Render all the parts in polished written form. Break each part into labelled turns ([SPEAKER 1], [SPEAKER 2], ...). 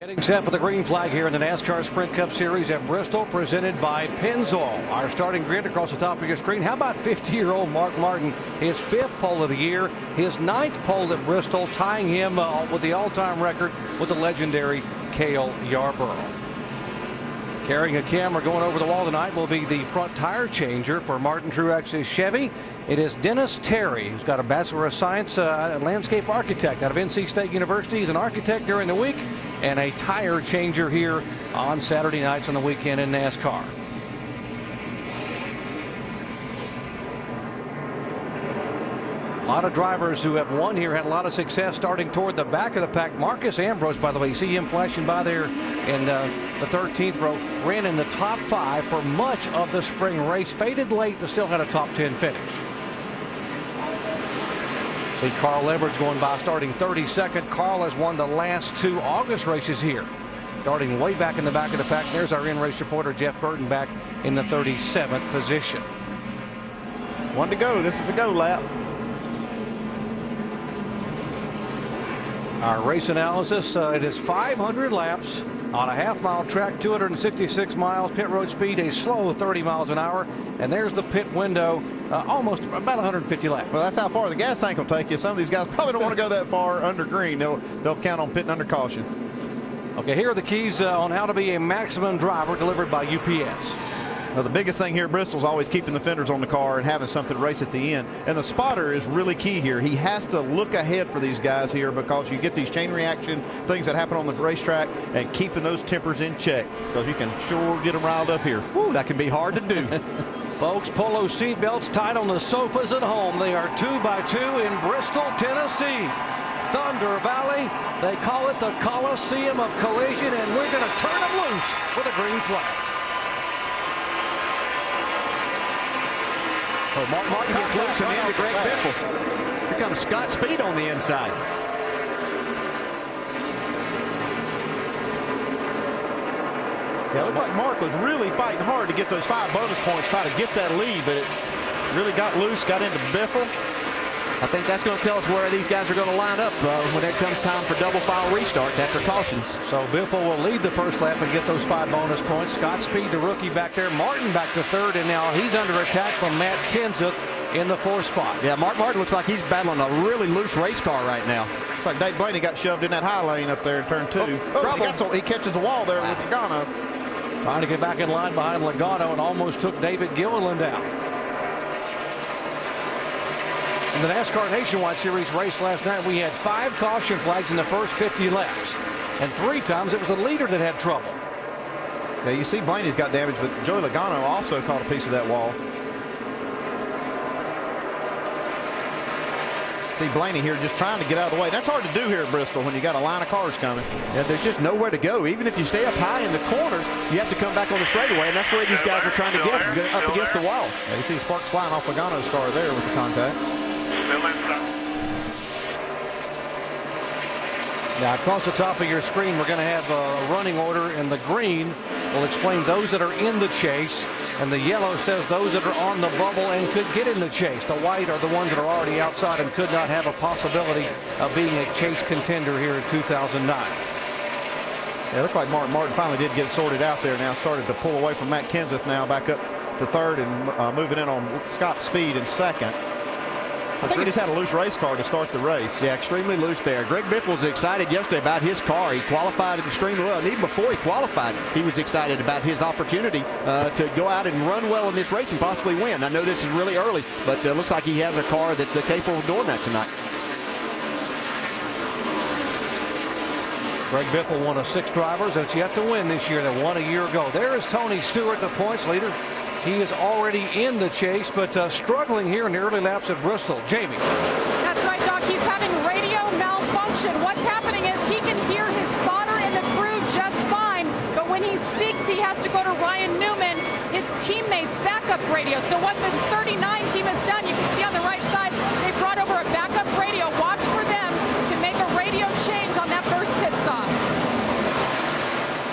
[SPEAKER 1] Getting set for the green flag here in the NASCAR Sprint Cup Series at Bristol, presented by Pennzoil. Our starting grid across the top of your screen. How about 50-year-old Mark Martin? His 5th pole of the year, his 9th pole at Bristol, tying him with the all-time record with the legendary Cale Yarborough. Carrying a camera going over the wall tonight will be the front tire changer for Martin Truex's Chevy. It is Dennis Terry, who's got a Bachelor of Science, landscape architect out of NC State University. He's an architect during the week and a tire changer here on Saturday nights on the weekend in NASCAR. A lot of drivers who have won here had a lot of success starting toward the back of the pack. Marcus Ambrose, by the way, you see him flashing by there in the 13th row, ran in the top 5 for much of the spring race. Faded late, but still had a top 10 finish. See Carl Edwards going by, starting 32nd. Carl has won the last 2 August races here, starting way back in the back of the pack. There's our in-race reporter, Jeff Burton, back in the 37th position.
[SPEAKER 2] 1 to go. This is a go lap.
[SPEAKER 1] Our race analysis, it is 500 laps on a half-mile track, 266 miles, pit road speed, a slow 30 miles an hour. And there's the pit window, almost about 150 laps.
[SPEAKER 2] Well, that's how far the gas tank will take you. Some of these guys probably don't want to go that far under green. They'll count on pitting under caution.
[SPEAKER 1] Okay, here are the keys on how to be a maximum driver, delivered by UPS.
[SPEAKER 2] Now, the biggest thing here at Bristol is always keeping the fenders on the car and having something to race at the end. And the spotter is really key here. He has to look ahead for these guys here, because you get these chain reaction things that happen on the racetrack, and keeping those tempers in check, because you can sure get them riled up here.
[SPEAKER 3] Woo, that can be hard to do.
[SPEAKER 1] Folks, pull those seat belts tight on the sofas at home. They are 2x2 in Bristol, Tennessee. Thunder Valley, they call it the Coliseum of Collision, and we're going to turn them loose with a green flag.
[SPEAKER 3] Oh, Martin gets loose and into Greg Biffle. Here comes Scott Speed on the inside.
[SPEAKER 2] Yeah, it looked like Mark was really fighting hard to get those 5 bonus points, try to get that lead, but it really got loose, got into Biffle.
[SPEAKER 3] I think that's going to tell us where these guys are going to line up when it comes time for double file restarts after cautions.
[SPEAKER 1] So Biffle will lead the first lap and get those 5 bonus points. Scott Speed, the rookie, back there. Martin back to 3rd, and now he's under attack from Matt Kenseth in the 4th spot.
[SPEAKER 3] Yeah, Mark Martin looks like he's battling a really loose race car right now.
[SPEAKER 2] Looks like Dave Blaney got shoved in that high lane up there in turn 2. He catches the wall there with Logano.
[SPEAKER 1] Trying to get back in line behind Logano, and almost took David Gilliland out. In the NASCAR Nationwide Series race last night, we had 5 caution flags in the first 50 laps. And 3 times it was the leader that had trouble.
[SPEAKER 2] Yeah, you see Blaney's got damage, but Joey Logano also caught a piece of that wall. See Blaney here just trying to get out of the way. That's hard to do here at Bristol when you got a line of cars coming.
[SPEAKER 3] Yeah, there's just nowhere to go. Even if you stay up high in the corners, you have to come back on the straightaway, and that's where these guys are trying to get, is up against the wall.
[SPEAKER 2] Yeah, you see sparks flying off Logano's car there with the contact.
[SPEAKER 1] Now, across the top of your screen, we're going to have a running order, and the green will explain those that are in the chase, and the yellow says those that are on the bubble and could get in the chase. The white are the ones that are already outside and could not have a possibility of being a chase contender here in 2009.
[SPEAKER 2] Yeah, it looked like Martin finally did get sorted out there now, started to pull away from Matt Kenseth now, back up to 3rd and moving in on Scott Speed in 2nd. I think he just had a loose race car to start the race.
[SPEAKER 3] Yeah, extremely loose there. Greg Biffle was excited yesterday about his car. He qualified extremely well. And even before he qualified, he was excited about his opportunity to go out and run well in this race and possibly win. I know this is really early, but it looks like he has a car that's capable of doing that tonight.
[SPEAKER 1] Greg Biffle, one of 6 drivers that's yet to win this year that won a year ago. There is Tony Stewart, the points leader. He is already in the chase, but struggling here in the early laps at Bristol. Jamie.
[SPEAKER 4] That's right, Doc. He's having radio malfunction. What's happening is he can hear his spotter and the crew just fine, but when he speaks, he has to go to Ryan Newman, his teammate's backup radio. So what the 39 team has done, you can see on the right side, they brought over a backup radio. Watch for them to make a radio change on that first pit stop.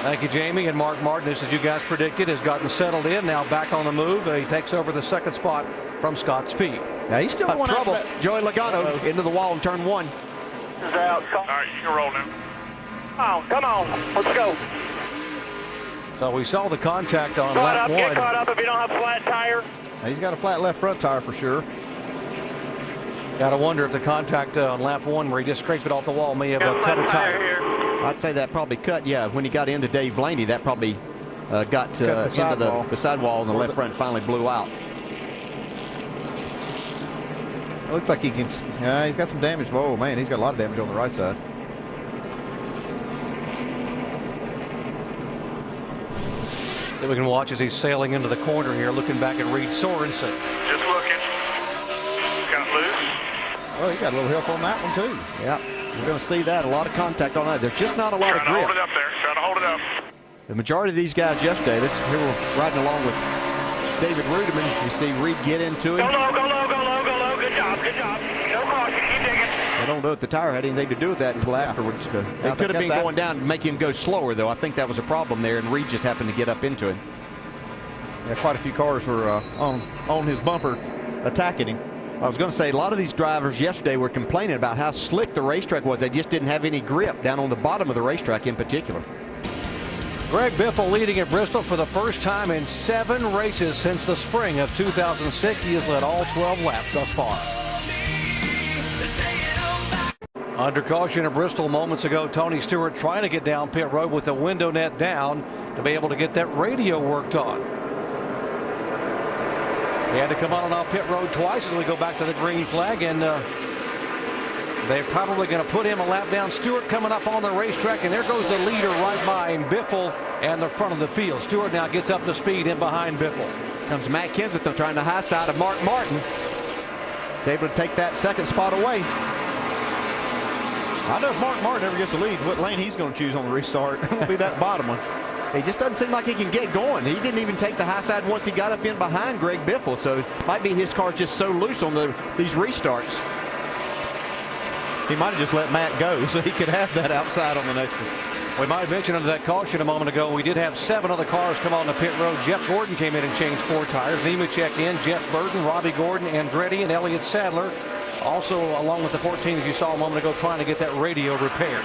[SPEAKER 1] Thank you, Jamie. And Mark Martin, as you guys predicted, has gotten settled in, now back on the move. He takes over the 2nd spot from Scott Speed.
[SPEAKER 2] Now he's still in
[SPEAKER 3] trouble. Joey Logano into the wall in turn 1.
[SPEAKER 5] Is out. All right, you can roll now. Come on, let's go.
[SPEAKER 1] So we saw the contact on lap 1.
[SPEAKER 5] Get caught up if you don't have a flat tire.
[SPEAKER 2] He's got a flat left front tire for sure.
[SPEAKER 1] Got to wonder if the contact on lap 1 where he just scraped it off the wall may have cut a tire.
[SPEAKER 3] I'd say that probably cut, yeah, when he got into Dave Blaney, that probably got into the sidewall and the left front finally blew out.
[SPEAKER 2] It looks like he can, he's got some damage. Oh man, he's got a lot of damage on the right side.
[SPEAKER 1] That we can watch as he's sailing into the corner here, looking back at Reed Sorensen.
[SPEAKER 5] Just looking. Got loose.
[SPEAKER 2] Oh, he got a little help on that one too.
[SPEAKER 3] Yeah, we're going to see that. A lot of contact on that. There's just not a lot of grip.
[SPEAKER 5] Hold it up there. Trying to hold it up.
[SPEAKER 3] The majority of these guys yesterday, here we're riding along with David Rudeman. You see Reed get into him.
[SPEAKER 5] Go low, go low, go low, go low. Good job, good job. No caution. Keep digging.
[SPEAKER 3] I don't know if the tire had anything to do with that until afterwards. It could have been going down to make him go slower, though. I think that was a problem there, and Reed just happened to get up into him.
[SPEAKER 2] Yeah, quite a few cars were on his bumper attacking him.
[SPEAKER 3] I was going to say, a lot of these drivers yesterday were complaining about how slick the racetrack was. They just didn't have any grip down on the bottom of the racetrack in particular.
[SPEAKER 1] Greg Biffle leading at Bristol for the first time in 7 races since the spring of 2006. He has led all 12 laps thus far. Under caution at Bristol moments ago, Tony Stewart trying to get down pit road with the window net down to be able to get that radio worked on. He had to come on and off pit road twice as we go back to the green flag, and they're probably going to put him a lap down. Stewart coming up on the racetrack, and there goes the leader right behind Biffle and the front of the field. Stewart now gets up to speed in behind Biffle.
[SPEAKER 3] Comes Matt Kenseth trying the high side of Mark Martin. He's able to take that second spot away.
[SPEAKER 2] I know if Mark Martin ever gets the lead, what lane he's going to choose on the restart. It'll be that bottom one.
[SPEAKER 3] He just doesn't seem like he can get going. He didn't even take the high side once he got up in behind Greg Biffle. So it might be his car's just so loose on these restarts.
[SPEAKER 2] He might have just let Matt go so he could have that outside on the next one.
[SPEAKER 1] We might have mentioned under that caution a moment ago, we did have 7 other cars come on the pit road. Jeff Gordon came in and changed 4 tires. Nemechek in, Jeff Burton, Robbie Gordon, Andretti, and Elliott Sadler. Also, along with the 14, as you saw a moment ago, trying to get that radio repaired.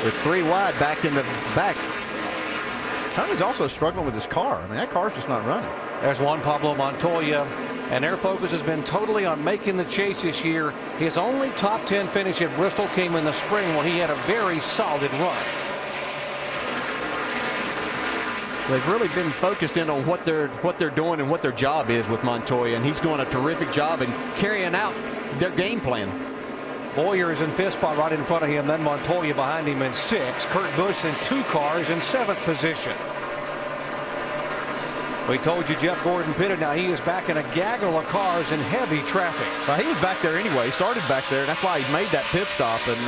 [SPEAKER 3] With 3 wide back in the back.
[SPEAKER 2] Tony's also struggling with his car. I mean, that car's just not running.
[SPEAKER 1] There's Juan Pablo Montoya, and their focus has been totally on making the chase this year. His only top 10 finish at Bristol came in the spring when he had a very solid run.
[SPEAKER 3] They've really been focused in on what they're doing and what their job is with Montoya, and he's doing a terrific job in carrying out their game plan.
[SPEAKER 1] Boyer is in 5th spot right in front of him, then Montoya behind him in 6th. Kurt Busch in 2 cars in 7th position. We told you Jeff Gordon pitted. Now he is back in a gaggle of cars in heavy traffic.
[SPEAKER 2] Well, he was back there anyway. He started back there, and that's why he made that pit stop. And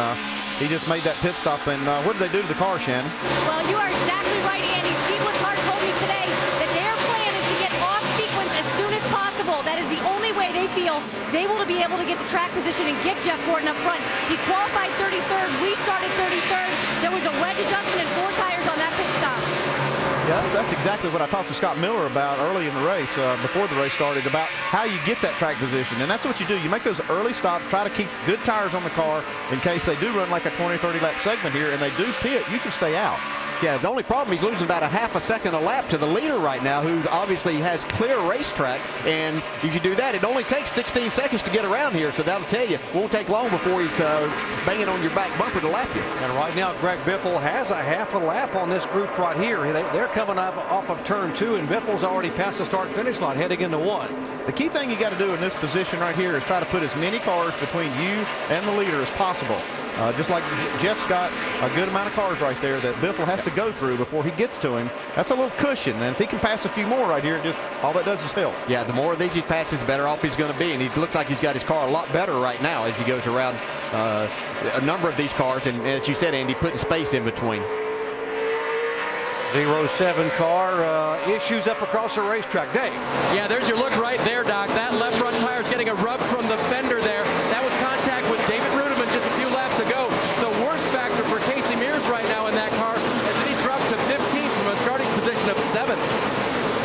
[SPEAKER 2] he just made that pit stop. And what did they do to the car, Shannon?
[SPEAKER 4] Well, you are exactly right, Andy. Steve Letarte told me today that their plan is to get off sequence as soon as possible. That is the only way they feel they will be able to get the track position and get Jeff Gordon up front. He qualified 33rd, restarted 33rd. There was a wedge adjustment and 4 tires on that pit stop.
[SPEAKER 2] Yeah, that's exactly what I talked to Scott Miller about early in the race, before the race started, about how you get that track position. And that's what you do. You make those early stops, try to keep good tires on the car in case they do run like a 20 or 30 lap segment here and they do pit, you can stay out.
[SPEAKER 3] Yeah, the only problem, he's losing about a half a second a lap to the leader right now, who obviously has clear racetrack. And if you do that, it only takes 16 seconds to get around here. So that'll tell you, it won't take long before he's banging on your back bumper to lap you.
[SPEAKER 1] And right now, Greg Biffle has a half a lap on this group right here. They're coming up off of turn 2, and Biffle's already past the start-finish line, heading into 1.
[SPEAKER 2] The key thing you got to do in this position right here is try to put as many cars between you and the leader as possible. Just like Jeff's got a good amount of cars right there that Biffle has to go through before he gets to him. That's a little cushion, and if he can pass a few more right here, just all that does is help.
[SPEAKER 3] Yeah, the more of these he passes, the better off he's going to be, and he looks like he's got his car a lot better right now as he goes around a number of these cars, and as you said, Andy, putting space in between.
[SPEAKER 1] 07 car issues up across the racetrack. Dave.
[SPEAKER 6] Yeah, there's your look right there, Doc. That left front tire is getting a rub from the fender there. That was contact with David Rudeman just a few laps ago. The worst factor for Casey Mears right now in that car is that he dropped to 15th from a starting position of 7th.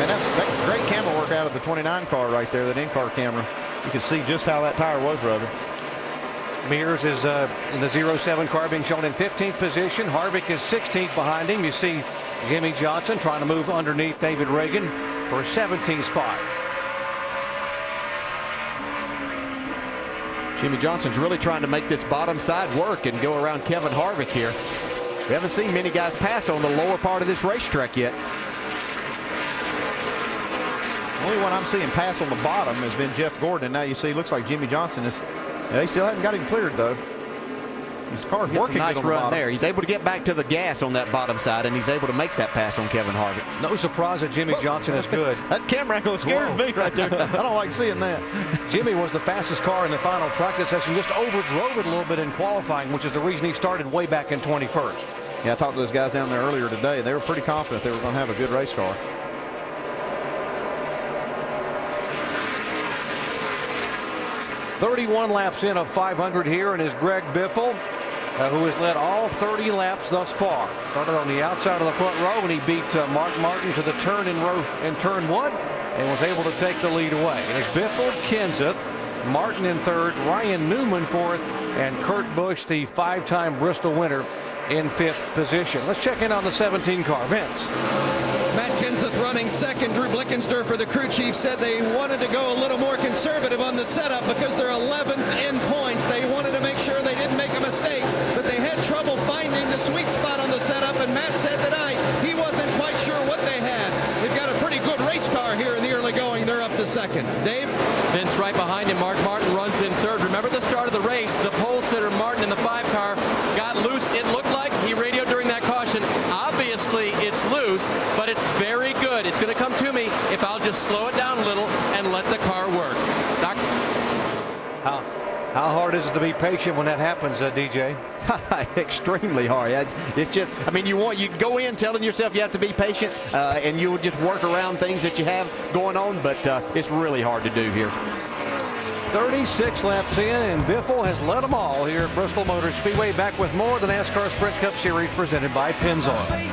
[SPEAKER 2] And that's great camera work out of the 29 car right there, that in-car camera. You can see just how that tire was rubbing.
[SPEAKER 1] Mears is in the 07 car, being shown in 15th position. Harvick is 16th behind him. You see Jimmy Johnson trying to move underneath David Reagan for a 17th spot.
[SPEAKER 3] Jimmy Johnson's really trying to make this bottom side work and go around Kevin Harvick here. We haven't seen many guys pass on the lower part of this racetrack yet.
[SPEAKER 2] The only one I'm seeing pass on the bottom has been Jeff Gordon. And now you see, looks like Jimmy Johnson is. They still haven't got him cleared though. His car's working.
[SPEAKER 3] Nice
[SPEAKER 2] on the
[SPEAKER 3] run
[SPEAKER 2] bottom.
[SPEAKER 3] there. He's able to get back to the gas on that bottom side, and he's able to make that pass on Kevin Harvick.
[SPEAKER 1] No surprise that Jimmy Johnson is good.
[SPEAKER 2] That camera angle scares me right there. I don't like seeing that.
[SPEAKER 1] Jimmy was the fastest car in the final practice session, just overdrove it a little bit in qualifying, which is the reason he started way back in 21st.
[SPEAKER 2] Yeah, I talked to those guys down there earlier today. They were pretty confident they were going to have a good race car.
[SPEAKER 1] "31 laps in of 500 here, and is Greg Biffle, who has led all 30 laps thus far. Started on the outside of the front row, and he beat Mark Martin to the turn in turn 1 and was able to take the lead away. It is Biffle, Kenseth, Martin in third, Ryan Newman fourth, and Kurt Busch, the 5-time Bristol winner, in 5th position. Let's check in on the 17 car. Vince.
[SPEAKER 7] Matt Kenseth running second. Drew Blickensderfer, the crew chief, said they wanted to go a little more conservative on the setup because they're 11th in points. They wanted to make sure they didn't make a mistake, but they had trouble finding the sweet spot on the setup, and Matt said tonight he wasn't quite sure what they had. They've got a pretty good race car here in the early going. They're up to second. Dave?
[SPEAKER 6] Vince right behind him. Mark Martin runs in third. Remember the start of the race, the pole sitter Martin in the 5 car got loose. It looked like he radioed during that caution. Obviously it's loose, but it's very good. It's going to come to me if I'll just slow it down a little and let the car work. Doc?
[SPEAKER 1] How hard is it to be patient when that happens, DJ?
[SPEAKER 3] Extremely hard. It's just, I mean, you go in telling yourself you have to be patient, and you'll just work around things that you have going on, but it's really hard to do here.
[SPEAKER 1] 36 laps in, and Biffle has led them all here at Bristol Motor Speedway. Back with more of the NASCAR Sprint Cup Series presented by Pennzoil.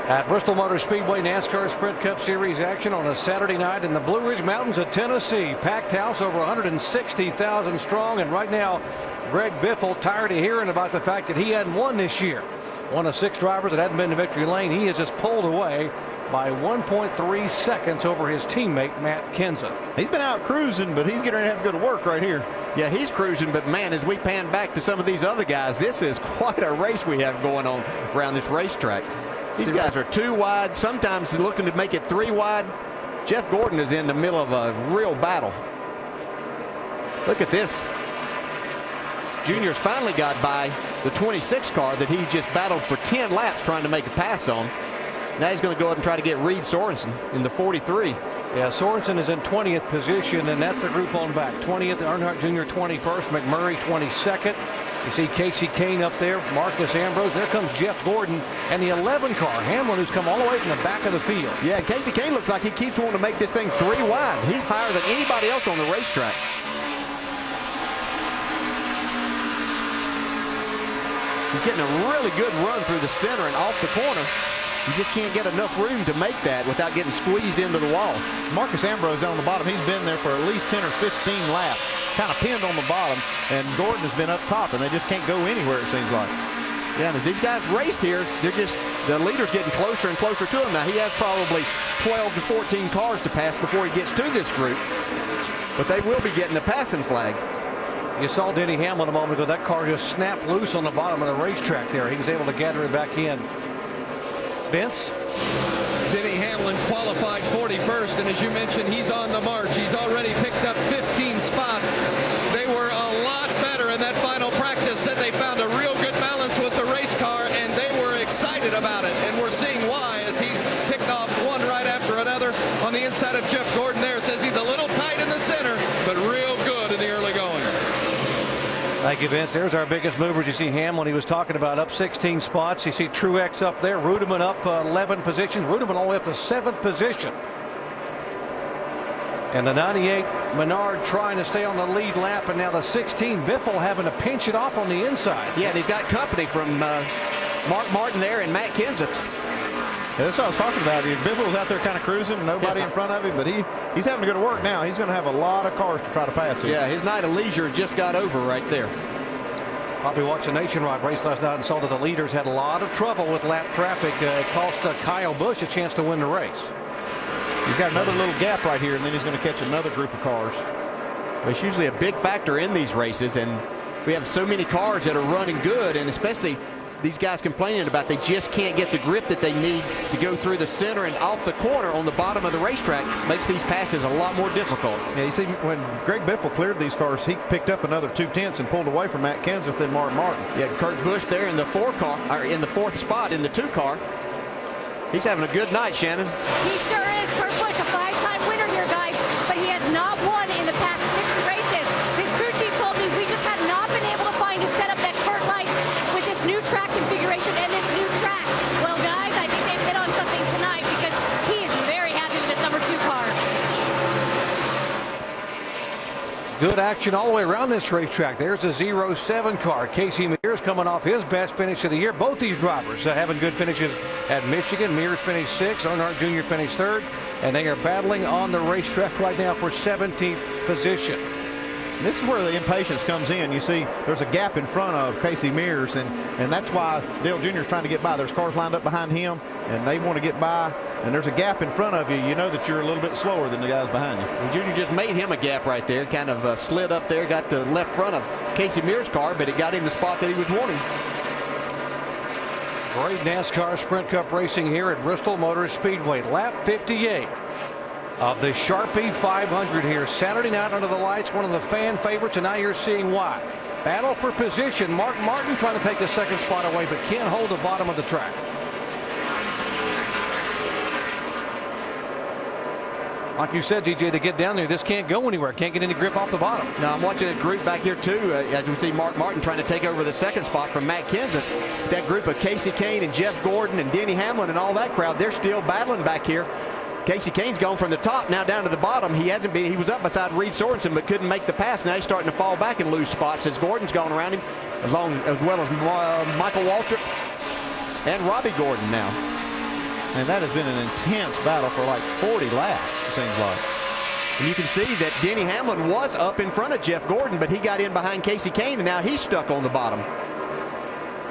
[SPEAKER 1] At Bristol Motor Speedway, NASCAR Sprint Cup Series action on a Saturday night in the Blue Ridge Mountains of Tennessee. Packed house, over 160,000 strong, and right now Greg Biffle, tired of hearing about the fact that he hadn't won this year. One of 6 drivers that hadn't been to victory lane. He is just pulled away by 1.3 seconds over his teammate Matt Kenseth.
[SPEAKER 2] He's been out cruising, but he's getting ready to have to go to work right here.
[SPEAKER 3] Yeah, he's cruising, but man, as we pan back to some of these other guys, this is quite a race we have going on around this racetrack. These guys are 2 wide, sometimes looking to make it 3 wide. Jeff Gordon is in the middle of a real battle. Look at this. Junior's finally got by the 26 car that he just battled for 10 laps trying to make a pass on. Now he's going to go up and try to get Reed Sorensen in the 43.
[SPEAKER 1] Yeah, Sorensen is in 20th position, and that's the group on back. 20th, Earnhardt Jr. 21st, McMurray 22nd. You see Casey Kane up there, Marcus Ambrose. There comes Jeff Gordon and the 11 car, Hamlin, who's come all the way from the back of the field.
[SPEAKER 3] Yeah, Casey Kane looks like he keeps wanting to make this thing 3 wide. He's higher than anybody else on the racetrack. He's getting a really good run through the center and off the corner. You just can't get enough room to make that without getting squeezed into the wall.
[SPEAKER 2] Marcus Ambrose down on the bottom. He's been there for at least 10 or 15 laps, kind of pinned on the bottom, and Gordon has been up top, and they just can't go anywhere, it seems like.
[SPEAKER 3] Yeah, and as these guys race here, the leader's getting closer and closer to him. Now, he has probably 12 to 14 cars to pass before he gets to this group, but they will be getting the passing flag.
[SPEAKER 1] You saw Denny Hamlin a moment ago. That car just snapped loose on the bottom of the racetrack there. He was able to gather it back in. Vince?
[SPEAKER 7] Denny Hamlin qualified 41st, and as you mentioned, he's on the march. He's already picked up 15 spots. They were a lot better in that final practice. Said they found a real good balance with the race car, and they were excited about it. And we're seeing why as he's picked off one right after another. On the inside of Jeff Gordon there, says he's a little tight in the center, but real good in the early going.
[SPEAKER 1] Thank you, Vince. There's our biggest movers. You see Hamlin, he was talking about, up 16 spots. You see Truex up there. Rudeman up 11 positions. Rudeman all the way up to 7th position. And the 98 Menard trying to stay on the lead lap. And now the 16 Biffle having to pinch it off on the inside.
[SPEAKER 3] Yeah, and he's got company from Mark Martin there and Matt Kenseth.
[SPEAKER 2] Yeah, that's what I was talking about. Biffle was out there kind of cruising, nobody in front of him, but he's having to go to work now. He's going to have a lot of cars to try to pass him.
[SPEAKER 3] Yeah, his night of leisure just got over right there.
[SPEAKER 1] Probably watched the Nationwide race last night and saw that the leaders had a lot of trouble with lap traffic. It cost Kyle Busch a chance to win the race.
[SPEAKER 2] He's got another little gap right here, and then he's going to catch another group of cars.
[SPEAKER 3] Well, it's usually a big factor in these races, and we have so many cars that are running good, and especially these guys complaining about they just can't get the grip that they need to go through the center and off the corner on the bottom of the racetrack. Makes these passes a lot more difficult.
[SPEAKER 2] Yeah, you see, when Greg Biffle cleared these cars, he picked up another 2/10 and pulled away from Matt Kenseth and Mark Martin.
[SPEAKER 3] Yeah, Kurt Busch there in the fourth spot in the 2 car. He's having a good night, Shannon.
[SPEAKER 4] He sure is. Kurt Busch, a 5-time winner here, guys, but he has not won in the past 6 races. His crew chief told me we just have not been able to find a setup that Kurt likes with this new track configuration and this new track. Well, guys, I think they've hit on something tonight because he is very happy with this number 2 car.
[SPEAKER 1] Good action all the way around this racetrack. There's the 07 car. Casey Mears coming off his best finish of the year. Both these drivers having good finishes at Michigan. Mears finished 6th. Earnhardt Jr. finished 3rd. And they are battling on the racetrack right now for 17th position.
[SPEAKER 2] This is where the impatience comes in. You see, there's a gap in front of Casey Mears, and that's why Dale Jr. is trying to get by. There's cars lined up behind him, and they want to get by, and there's a gap in front of you. You know that you're a little bit slower than the guys behind you.
[SPEAKER 3] And Jr. just made him a gap right there, kind of slid up there, got the left front of Casey Mears' car, but it got him the spot that he was wanting.
[SPEAKER 1] Great NASCAR Sprint Cup racing here at Bristol Motor Speedway. Lap 58 of the Sharpie 500 here Saturday night under the lights. One of the fan favorites, and now you're seeing why. Battle for position. Mark Martin trying to take the 2nd spot away, but can't hold the bottom of the track. Like you said, DJ, to get down there, this can't go anywhere. Can't get any grip off the bottom.
[SPEAKER 3] Now, I'm watching a group back here, too, as we see Mark Martin trying to take over the 2nd spot from Matt Kenseth. That group of Casey Kane and Jeff Gordon and Denny Hamlin and all that crowd, they're still battling back here. Casey Kane's gone from the top now down to the bottom. He was up beside Reed Sorensen but couldn't make the pass. Now he's starting to fall back and lose spots as Gordon's gone around him, as well as Michael Waltrip and Robbie Gordon now.
[SPEAKER 2] And that has been an intense battle for like 40 laps, it seems like.
[SPEAKER 3] And you can see that Denny Hamlin was up in front of Jeff Gordon, but he got in behind Casey Kane, and now he's stuck on the bottom.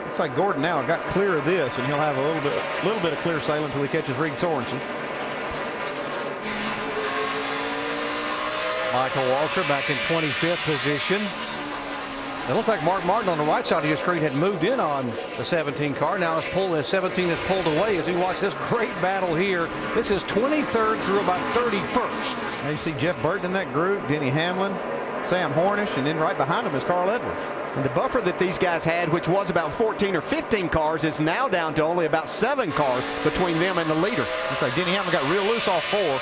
[SPEAKER 2] Looks like Gordon now got clear of this, and he'll have a little bit of clear sailing until he catches Reed Sorensen.
[SPEAKER 1] Michael Waltrip back in 25th position. It looked like Mark Martin on the right side of your screen had moved in on the 17 car. Now the 17 is pulled away as we watch this great battle here. This is 23rd through about 31st.
[SPEAKER 2] Now you see Jeff Burton in that group, Denny Hamlin, Sam Hornish, and then right behind him is Carl Edwards.
[SPEAKER 3] And the buffer that these guys had, which was about 14 or 15 cars, is now down to only about 7 cars between them and the leader.
[SPEAKER 2] Looks like Denny Hamlin got real loose off 4.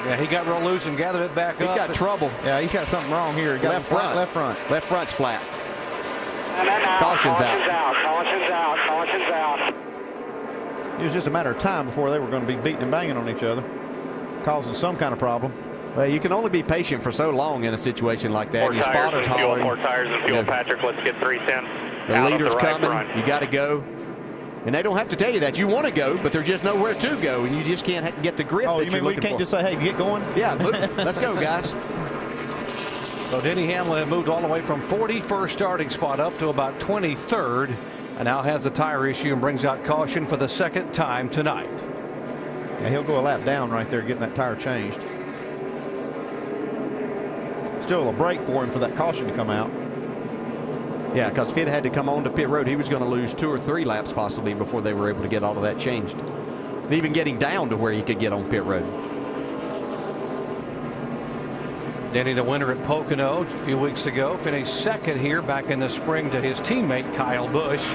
[SPEAKER 1] Yeah, he got real loose and gathered it back up.
[SPEAKER 3] He's got trouble.
[SPEAKER 2] Yeah, he's got something wrong here. He got
[SPEAKER 3] Left front.
[SPEAKER 2] Left front.
[SPEAKER 3] Left front's flat.
[SPEAKER 5] Caution's
[SPEAKER 3] out.
[SPEAKER 5] Caution's out. Caution's out.
[SPEAKER 2] It was just a matter of time before they were going to be beating and banging on each other, causing some kind of problem.
[SPEAKER 3] Well, you can only be patient for so long in a situation like that. Your spotter's hollering.
[SPEAKER 5] More tires and fuel, Patrick. Let's get 3 cents.
[SPEAKER 3] The leader's coming. You got to go. And they don't have to tell you that. You want to go, but there's just nowhere to go, and you just can't get the grip that you're looking for.
[SPEAKER 2] We can't just say, hey, get going?
[SPEAKER 3] Yeah, let's go, guys.
[SPEAKER 1] So Denny Hamlin had moved all the way from 41st starting spot up to about 23rd, and now has a tire issue and brings out caution for the 2nd time tonight.
[SPEAKER 2] Yeah, he'll go a lap down right there getting that tire changed. Still a break for him for that caution to come out.
[SPEAKER 3] Yeah, because if it had to come on to pit road, he was going to lose 2 or 3 laps possibly before they were able to get all of that changed. And even getting down to where he could get on pit road.
[SPEAKER 1] Denny, the winner at Pocono a few weeks ago, finished 2nd here back in the spring to his teammate Kyle Busch.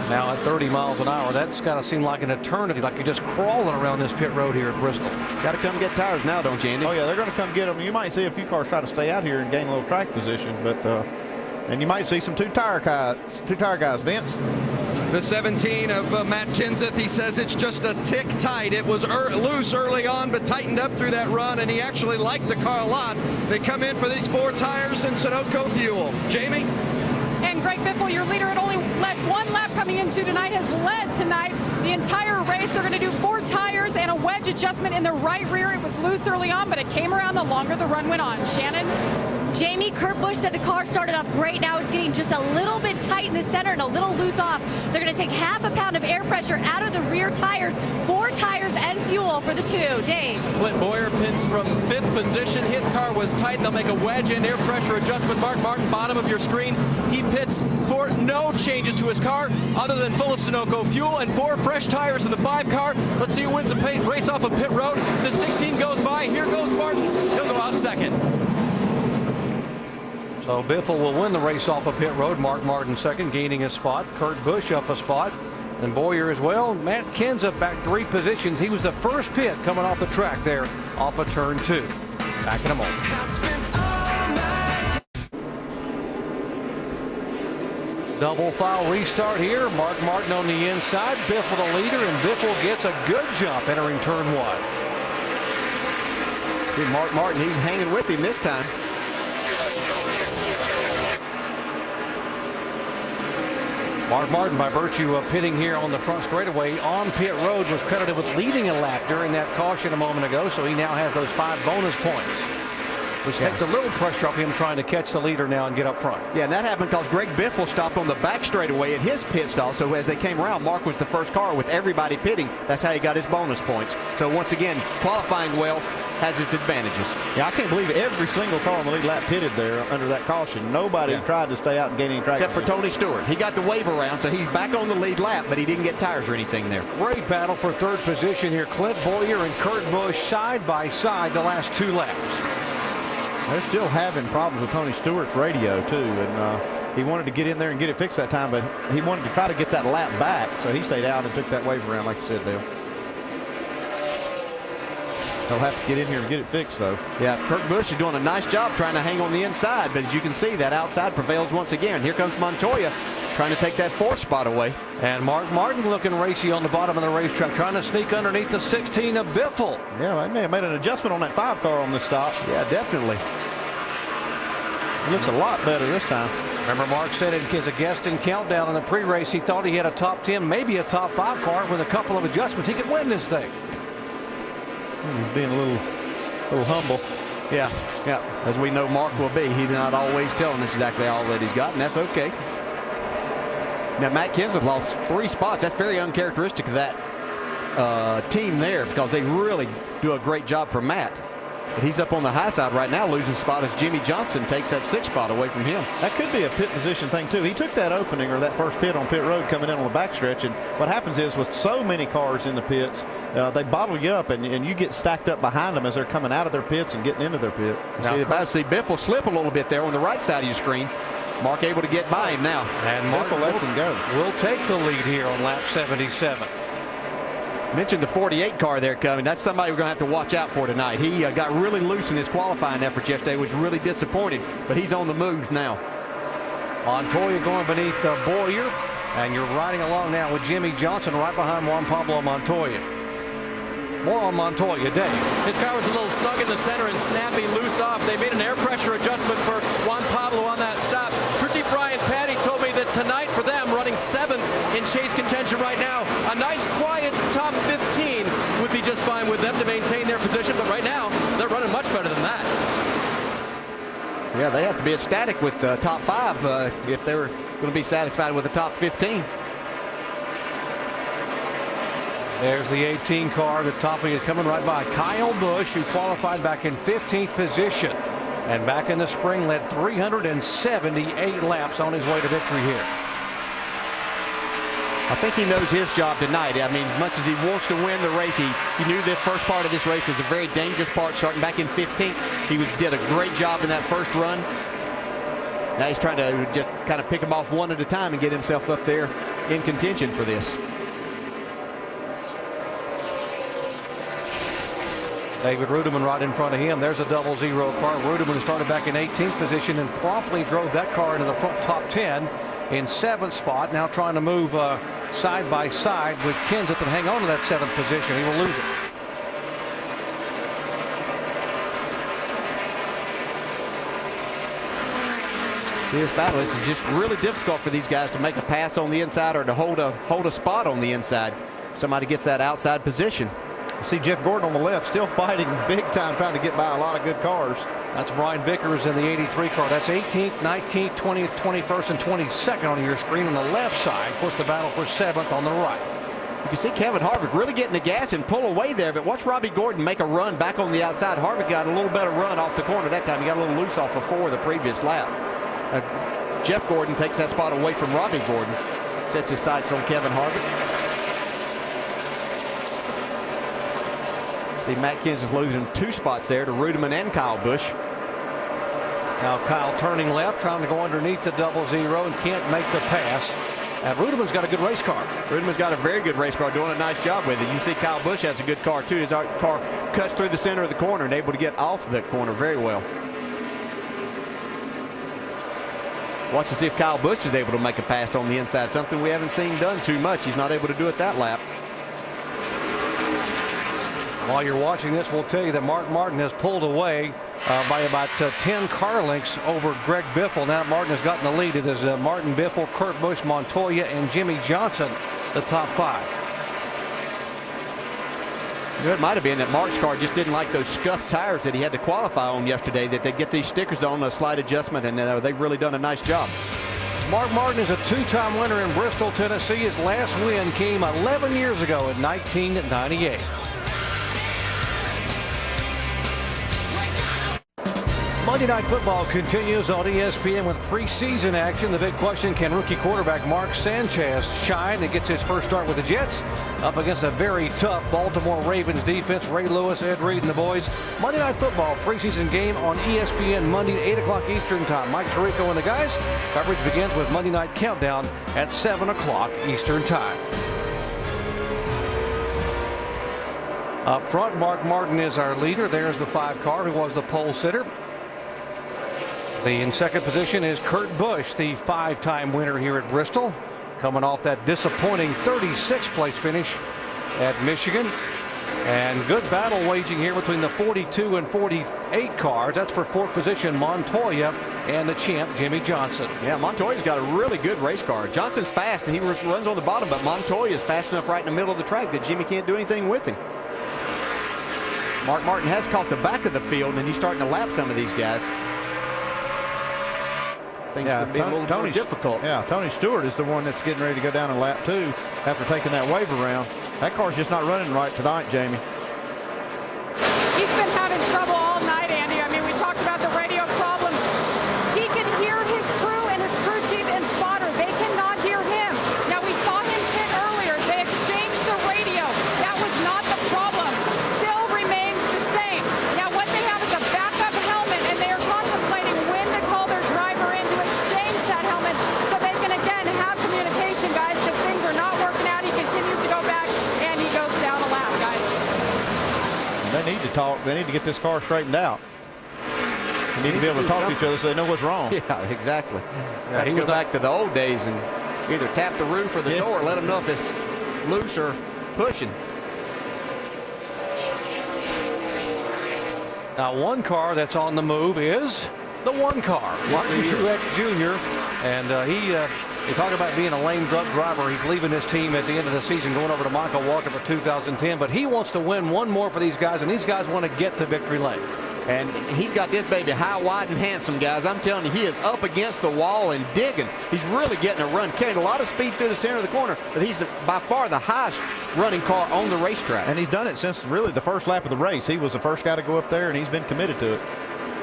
[SPEAKER 1] Now at 30 miles an hour, that's got to seem like an eternity, like you're just crawling around this pit road here at Bristol.
[SPEAKER 3] Got to come get tires now, don't you, Andy?
[SPEAKER 2] Oh, yeah, they're going to come get them. You might see a few cars try to stay out here and gain a little track position, but and you might see some two tire guys, Vince.
[SPEAKER 7] The 17 of Matt Kenseth, he says it's just a tick tight. It was loose early on, but tightened up through that run, and he actually liked the car a lot. They come in for these 4 tires and Sunoco fuel. Jamie?
[SPEAKER 4] And Greg Biffle, your leader, had only led 1 lap coming into tonight, has led tonight the entire race. They're going to do 4 tires and a wedge adjustment in the right rear. It was loose early on, but it came around the longer the run went on. Shannon?
[SPEAKER 8] Jamie, Kurt Busch said the car started off great. Now it's getting just a little bit tight in the center and a little loose off. They're going to take half a pound of air pressure out of the rear tires. 4 tires and fuel for the 2. Dave.
[SPEAKER 6] Clint Boyer pits from 5th position. His car was tight. They'll make a wedge and air pressure adjustment. Mark Martin, bottom of your screen. He pits for no changes to his car other than full of Sunoco fuel and 4 fresh tires in the 5 car. Let's see who wins a race off of pit road. The 16 goes by. Here goes Martin. He'll go out second.
[SPEAKER 1] So Biffle will win the race off of pit road. Mark Martin second, gaining a spot. Kurt Busch up a spot. And Boyer as well. Matt Kenseth back 3 positions. He was the first pit coming off the track there off of turn 2. Back in a moment. Double file restart here. Mark Martin on the inside. Biffle the leader, and Biffle gets a good jump entering turn 1.
[SPEAKER 3] See Mark Martin, he's hanging with him this time.
[SPEAKER 1] Mark Martin, by virtue of pitting here on the front straightaway on pit road, was credited with leading a lap during that caution a moment ago, so he now has those 5 bonus points, which takes a little pressure off him trying to catch the leader now and get up front.
[SPEAKER 3] Yeah, and that happened because Greg Biffle stopped on the back straightaway at his pit stop. So as they came around, Mark was the first car with everybody pitting. That's how he got his bonus points. So once again, qualifying well has its advantages.
[SPEAKER 2] Yeah, I can't believe every single car on the lead lap pitted there under that caution. Nobody tried to stay out and gain any track.
[SPEAKER 3] Except for Tony Stewart. He got the wave around, so he's back on the lead lap, but he didn't get tires or anything there.
[SPEAKER 1] Great battle for 3rd position here. Clint Boyer and Kurt Busch side by side the last 2 laps.
[SPEAKER 2] They're still having problems with Tony Stewart's radio, too. And he wanted to get in there and get it fixed that time, but he wanted to try to get that lap back, so he stayed out and took that wave around, like you said, Dale. They'll have to get in here and get it fixed, though.
[SPEAKER 3] Yeah, Kurt Busch is doing a nice job trying to hang on the inside, but as you can see, that outside prevails once again. Here comes Montoya trying to take that 4th spot away.
[SPEAKER 1] And Mark Martin looking racy on the bottom of the racetrack, trying to sneak underneath the 16 of Biffle.
[SPEAKER 2] Yeah, they may have made an adjustment on that 5 car on this stop.
[SPEAKER 3] Yeah, definitely.
[SPEAKER 2] It looks a lot better this time.
[SPEAKER 1] Remember, Mark said it as a guest in Countdown in the pre-race, he thought he had a top 10, maybe a top 5 car with a couple of adjustments. He could win this thing.
[SPEAKER 2] He's being a little humble.
[SPEAKER 3] Yeah, as we know Mark will be. He's not always telling us exactly all that he's got, and that's okay. Now, Matt Kenseth lost 3 spots. That's very uncharacteristic of that team there, because they really do a great job for Matt. But he's up on the high side right now, losing spot as Jimmy Johnson takes that 6th spot away from him.
[SPEAKER 2] That could be a pit position thing, too. He took that opening, or that first pit on pit road coming in on the backstretch, and what happens is with so many cars in the pits, they bottle you up, and you get stacked up behind them as they're coming out of their pits and getting into their pit.
[SPEAKER 3] Now, about to see Biffle slip a little bit there on the right side of your screen. Mark able to get by him now.
[SPEAKER 1] And Mark
[SPEAKER 2] lets him go.
[SPEAKER 1] Will take the lead here on lap 77.
[SPEAKER 3] Mentioned the 48 car there coming. That's somebody we're going to have to watch out for tonight. He got really loose in his qualifying effort yesterday, was really disappointed, but he's on the move now.
[SPEAKER 1] Montoya going beneath Boyer, and you're riding along now with Jimmy Johnson right behind Juan Pablo Montoya. More on Montoya, Dave.
[SPEAKER 6] His car was a little snug in the center and snappy loose off. They made an air pressure adjustment for Juan Pablo on that stop. Crew Chief Brian Patty told me that tonight for them, running 7th in chase contention right now, a nice quiet top 15 would be just fine with them to maintain their position. But right now, they're running much better than that.
[SPEAKER 3] Yeah, they have to be ecstatic with top 5 if they were going to be satisfied with the top 15.
[SPEAKER 1] There's the 18 car. The topping is coming right by Kyle Busch, who qualified back in 15th position. And back in the spring led 378 laps on his way to victory here.
[SPEAKER 3] I think he knows his job tonight. I mean, as much as he wants to win the race, he knew the first part of this race was a very dangerous part, starting back in 15th. He did a great job in that first run. Now he's trying to just kind of pick them off one at a time and get himself up there in contention for this.
[SPEAKER 1] David Rudiman right in front of him. There's a 00 car. Rudiman started back in 18th position and promptly drove that car into the front top 10. in 7th spot. Now trying to move side by side with Kenseth and hang on to that 7th position. He will lose it.
[SPEAKER 3] See this battle. This is just really difficult for these guys to make a pass on the inside or to hold a spot on the inside. Somebody gets that outside position.
[SPEAKER 2] See Jeff Gordon on the left still fighting big time, trying to get by a lot of good cars.
[SPEAKER 1] That's Brian Vickers in the 83 car. That's 18th, 19th, 20th, 21st, and 22nd on your screen on the left side. Of course, the battle for 7th on the right.
[SPEAKER 3] You can see Kevin Harvick really getting the gas and pull away there, but watch Robbie Gordon make a run back on the outside. Harvick got a little better run off the corner that time. He got a little loose off of 4 the previous lap. Jeff Gordon takes that spot away from Robbie Gordon. Sets his sights on Kevin Harvick. See Matt Kenseth losing 2 spots there to Rudeman and Kyle Busch.
[SPEAKER 1] Now Kyle turning left, trying to go underneath the 00 and can't make the pass. And Rudeman's got a good race car.
[SPEAKER 3] Rudeman's got a very good race car, doing a nice job with it. You can see Kyle Busch has a good car too. His car cuts through the center of the corner and able to get off that corner very well. Watch and see if Kyle Busch is able to make a pass on the inside. Something we haven't seen done too much. He's not able to do it that lap.
[SPEAKER 1] While you're watching this, we'll tell you that Mark Martin has pulled away by about 10 car lengths over Greg Biffle. Now Martin has gotten the lead. It is Martin, Biffle, Kurt Busch, Montoya, and Jimmy Johnson, the top 5.
[SPEAKER 3] You know, it might have been that Mark's car just didn't like those scuffed tires that he had to qualify on yesterday, that they get these stickers on a slight adjustment, and they've really done a nice job.
[SPEAKER 1] Mark Martin is a 2-time winner in Bristol, Tennessee. His last win came 11 years ago in 1998. Monday Night Football continues on ESPN with preseason action. The big question, can rookie quarterback Mark Sanchez shine and gets his first start with the Jets up against a very tough Baltimore Ravens defense? Ray Lewis, Ed Reed, and the boys. Monday Night Football preseason game on ESPN Monday at 8 o'clock Eastern Time. Mike Tirico and the guys. Coverage begins with Monday Night Countdown at 7 o'clock Eastern Time. Up front, Mark Martin is our leader. There's the 5 car who was the pole sitter. In second position is Kurt Busch, the 5-time winner here at Bristol, coming off that disappointing 36th place finish at Michigan. And good battle waging here between the 42 and 48 cars. That's for 4th position, Montoya, and the champ, Jimmy Johnson.
[SPEAKER 3] Yeah, Montoya's got a really good race car. Johnson's fast, and he runs on the bottom, but Montoya is fast enough right in the middle of the track that Jimmy can't do anything with him. Mark Martin has caught the back of the field, and he's starting to lap some of these guys. Things could be a little more difficult.
[SPEAKER 2] Yeah, Tony Stewart is the one that's getting ready to go down in lap 2 after taking that wave around. That car's just not running right tonight, Jamie.
[SPEAKER 4] He's been having trouble all night, Andy. I mean, we talked about the radio problems. He can hear his crew and his crew chief and spotter. They cannot hear him. Now, we saw him pit earlier. They exchanged the radio. That was not the problem. Still remains the same. Now, what they have is a backup helmet, and they are contemplating when to call their driver in to exchange that helmet so they can, again, have communication, guys, because things are not working out. He continues to go back, and he goes down a lap, guys.
[SPEAKER 2] They need to talk. They need to get this car straightened out. They need to be able to talk to each other so they know what's wrong.
[SPEAKER 3] Yeah, exactly. Yeah, he goes back to the old days and either tap the roof or the door, let them know if it's loose or pushing.
[SPEAKER 1] Now, one car that's on the move is the one car, Martin Truex Jr. And you talk about being a lame duck driver. He's leaving his team at the end of the season, going over to Michael Walker for 2010. But he wants to win one more for these guys, and these guys want to get to victory lane.
[SPEAKER 3] And he's got this baby high, wide, and handsome, guys. I'm telling you, he is up against the wall and digging. He's really getting a run, carrying a lot of speed through the center of the corner, but he's by far the highest running car on the racetrack.
[SPEAKER 2] And he's done it since really the first lap of the race. He was the first guy to go up there, and he's been committed to it.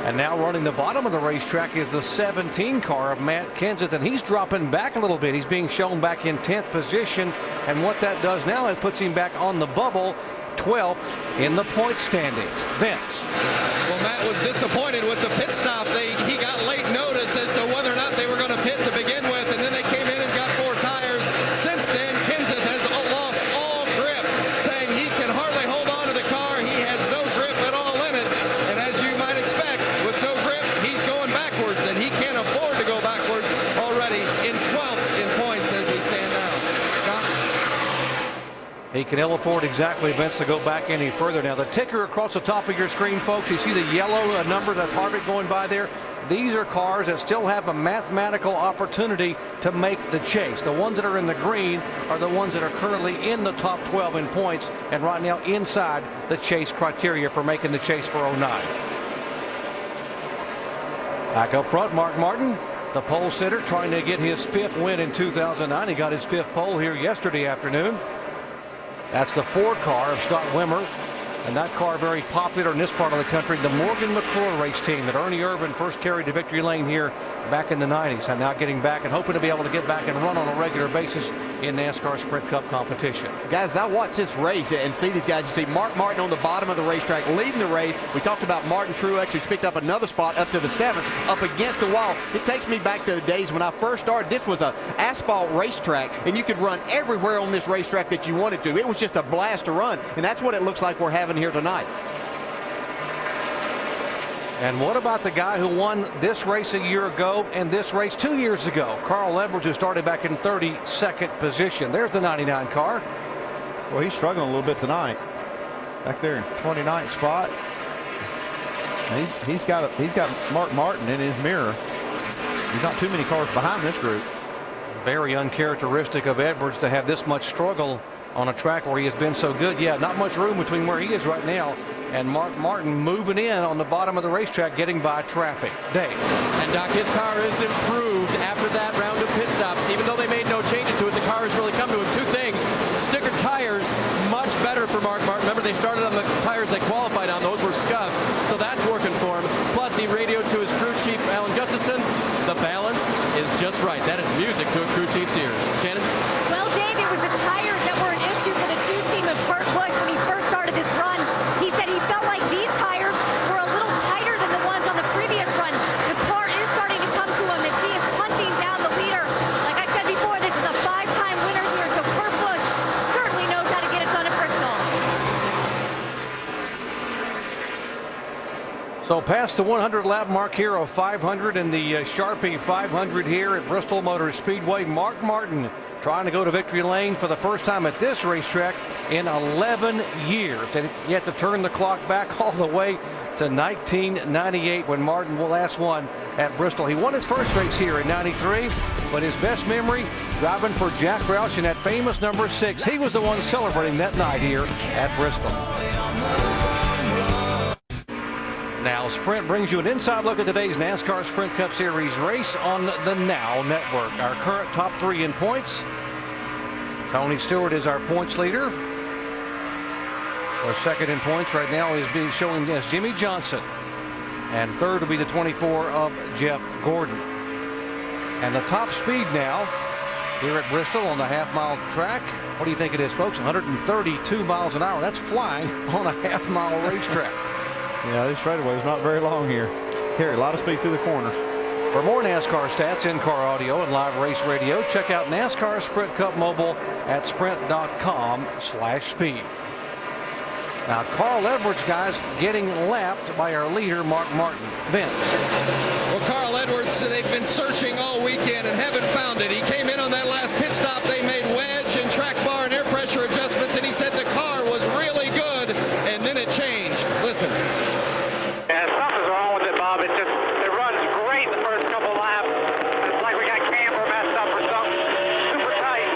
[SPEAKER 1] And now running the bottom of the racetrack is the 17 car of Matt Kenseth, and he's dropping back a little bit. He's being shown back in 10th position, and what that does now, it puts him back on the bubble, 12th in the point standings. Vince.
[SPEAKER 7] Well, Matt was disappointed with the pit stop. He got late notice as to whether or not they were going to pit to begin with, and then they came in and got 4 tires. Since then, Kenseth has lost all grip, saying he can hardly hold on to the car. He has no grip at all in it, and as you might expect, with no grip, he's going backwards, and he can't afford to go backwards already in 12th
[SPEAKER 1] he can ill afford exactly events to go back any further. Now the ticker across the top of your screen, folks, you see the yellow number, that target going by there. These are cars that still have a mathematical opportunity to make the chase. The ones that are in the green are the ones that are currently in the top 12 in points and right now inside the chase criteria for making the chase for 09. Back up front, Mark Martin, the pole sitter, trying to get his 5th win in 2009. He got his 5th pole here yesterday afternoon. That's the Ford car of Scott Wimmer. And that car very popular in this part of the country. The Morgan McClure race team that Ernie Irvin first carried to victory lane here back in the 90s. And now getting back and hoping to be able to get back and run on a regular basis in NASCAR Sprint Cup competition.
[SPEAKER 3] Guys, I watch this race and see these guys. You see Mark Martin on the bottom of the racetrack leading the race. We talked about Martin Truex, who's picked up another spot up to the 7th, up against the wall. It takes me back to the days when I first started. This was an asphalt racetrack, and you could run everywhere on this racetrack that you wanted to. It was just a blast to run, and that's what it looks like we're having here tonight.
[SPEAKER 1] And what about the guy who won this race a year ago and this race 2 years ago? Carl Edwards, who started back in 32nd position. There's the 99 car.
[SPEAKER 2] Well, he's struggling a little bit tonight. Back there in 29th spot. He's got Mark Martin in his mirror. There's not too many cars behind this group.
[SPEAKER 1] Very uncharacteristic of Edwards to have this much struggle on a track where he has been so good. Yeah, not much room between where he is right now and Mark Martin moving in on the bottom of the racetrack, getting by traffic. Dave.
[SPEAKER 6] And Doc, his car is improved after that round of pit stops. Even though they made no changes to it, the car has really come to him. Two things: sticker tires, much better for Mark Martin. Remember, they started on the tires they qualified on; those were scuffs, so that's working for him. Plus, he radioed to his crew chief, Alan Gustafson. The balance is just right. That is music to a crew chief's ears. Shannon.
[SPEAKER 8] Well, Dave, it was the tires that were an issue for the 2 team of Kurt Busch when he first started this run. He said he felt like these tires were a little tighter than the ones on the previous run. The car is starting to come to him as he is hunting down the leader. Like I said before, this is a 5-time winner here, so Kurt Busch certainly knows how to get it done at Bristol.
[SPEAKER 1] So past the 100 lap mark here of 500 in the Sharpie 500 here at Bristol Motor Speedway. Mark Martin trying to go to victory lane for the first time at this racetrack in 11 years. And you have to turn the clock back all the way to 1998 when Martin last won at Bristol. He won his first race here in 93, but his best memory driving for Jack Roush in that famous number 6. He was the one celebrating that night here at Bristol. Now Sprint brings you an inside look at today's NASCAR Sprint Cup Series race on the Now Network. Our current top 3 in points. Tony Stewart is our points leader. Our second in points right now is being shown as Jimmy Johnson. And third will be the 24 of Jeff Gordon. And the top speed now here at Bristol on the half-mile track. What do you think it is, folks? 132 miles an hour. That's flying on a half-mile racetrack.
[SPEAKER 2] Yeah, this straightaway is not very long here. Carry a lot of speed through the corners.
[SPEAKER 1] For more NASCAR stats, in-car audio, and live race radio, check out NASCAR Sprint Cup Mobile at sprint.com/speed. Now, Carl Edwards, guys, getting lapped by our leader, Mark Martin. Vince.
[SPEAKER 7] Well, Carl Edwards, they've been searching all weekend and haven't found it. He came in on that last pit stop. They made wedge and track bar and air pressure adjustments, and he said the car was really good, and then it changed. Listen.
[SPEAKER 5] Yeah, something's wrong with it, Bob. It runs great the first couple laps. It's like we got camber messed up or something. Super tight.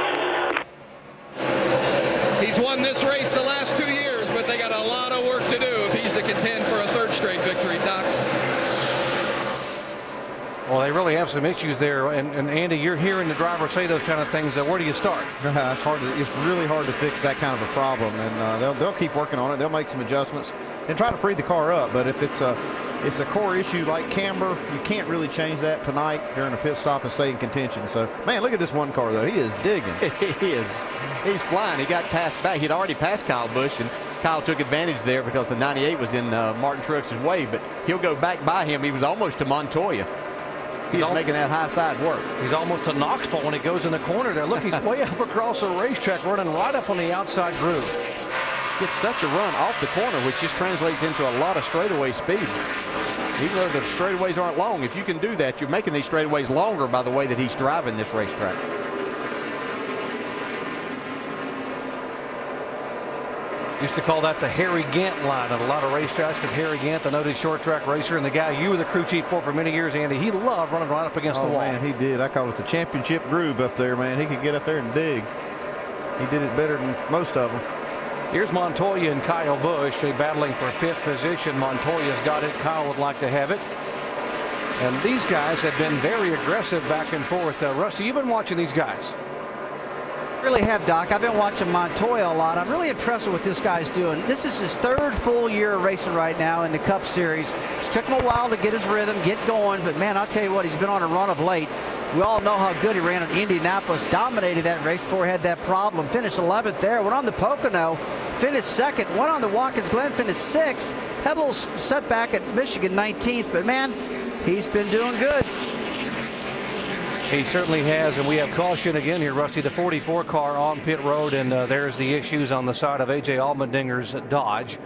[SPEAKER 7] He's won this race the last 2 years, but they got a lot of work to do if he's to contend for a 3rd straight victory, Doc.
[SPEAKER 1] Well, they really have some issues there. And Andy, you're hearing the driver say those kind of things. Where do you start?
[SPEAKER 2] It's really hard to fix that kind of a problem, and they'll keep working on it. They'll make some adjustments and try to free the car up. But if it's a core issue like camber, you can't really change that tonight during a pit stop and stay in contention. So, man, look at this one car, though. He is digging.
[SPEAKER 3] He is. He's flying. He got passed back. He'd already passed Kyle Busch, and Kyle took advantage there because the 98 was in Martin Truex's way. But he'll go back by him. He was almost to Montoya. He's making that high side work.
[SPEAKER 1] He's almost to Knoxville when he goes in the corner there. Look, he's way up across the racetrack, running right up on the outside groove.
[SPEAKER 3] Gets such a run off the corner, which just translates into a lot of straightaway speed. Even though the straightaways aren't long, if you can do that, you're making these straightaways longer by the way that he's driving this racetrack.
[SPEAKER 1] Used to call that the Harry Gant line at a lot of racetracks because Harry Gant, the noted short track racer, and the guy you were the crew chief for many years, Andy, he loved running right up against the wall.
[SPEAKER 2] Man, he did. I call it the championship groove up there, man. He could get up there and dig. He did it better than most of them.
[SPEAKER 1] Here's Montoya and Kyle Busch. They battling for 5th position. Montoya's got it. Kyle would like to have it. And these guys have been very aggressive back and forth. Rusty, you've been watching these guys.
[SPEAKER 9] Really have, Doc. I've been watching Montoya a lot. I'm really impressed with what this guy's doing. This is his 3rd full year of racing right now in the Cup Series. It took him a while to get his rhythm, get going, but man, I'll tell you what, he's been on a run of late. We all know how good he ran at Indianapolis, dominated that race before he had that problem. Finished 11th there, went on the Pocono, finished 2nd, went on the Watkins Glen, finished 6th, had a little setback at Michigan, 19th, but man, he's been doing good.
[SPEAKER 1] He certainly has, and we have caution again here, Rusty. The 44 car on pit road, and there's the issues on the side of A.J. Allmendinger's Dodge.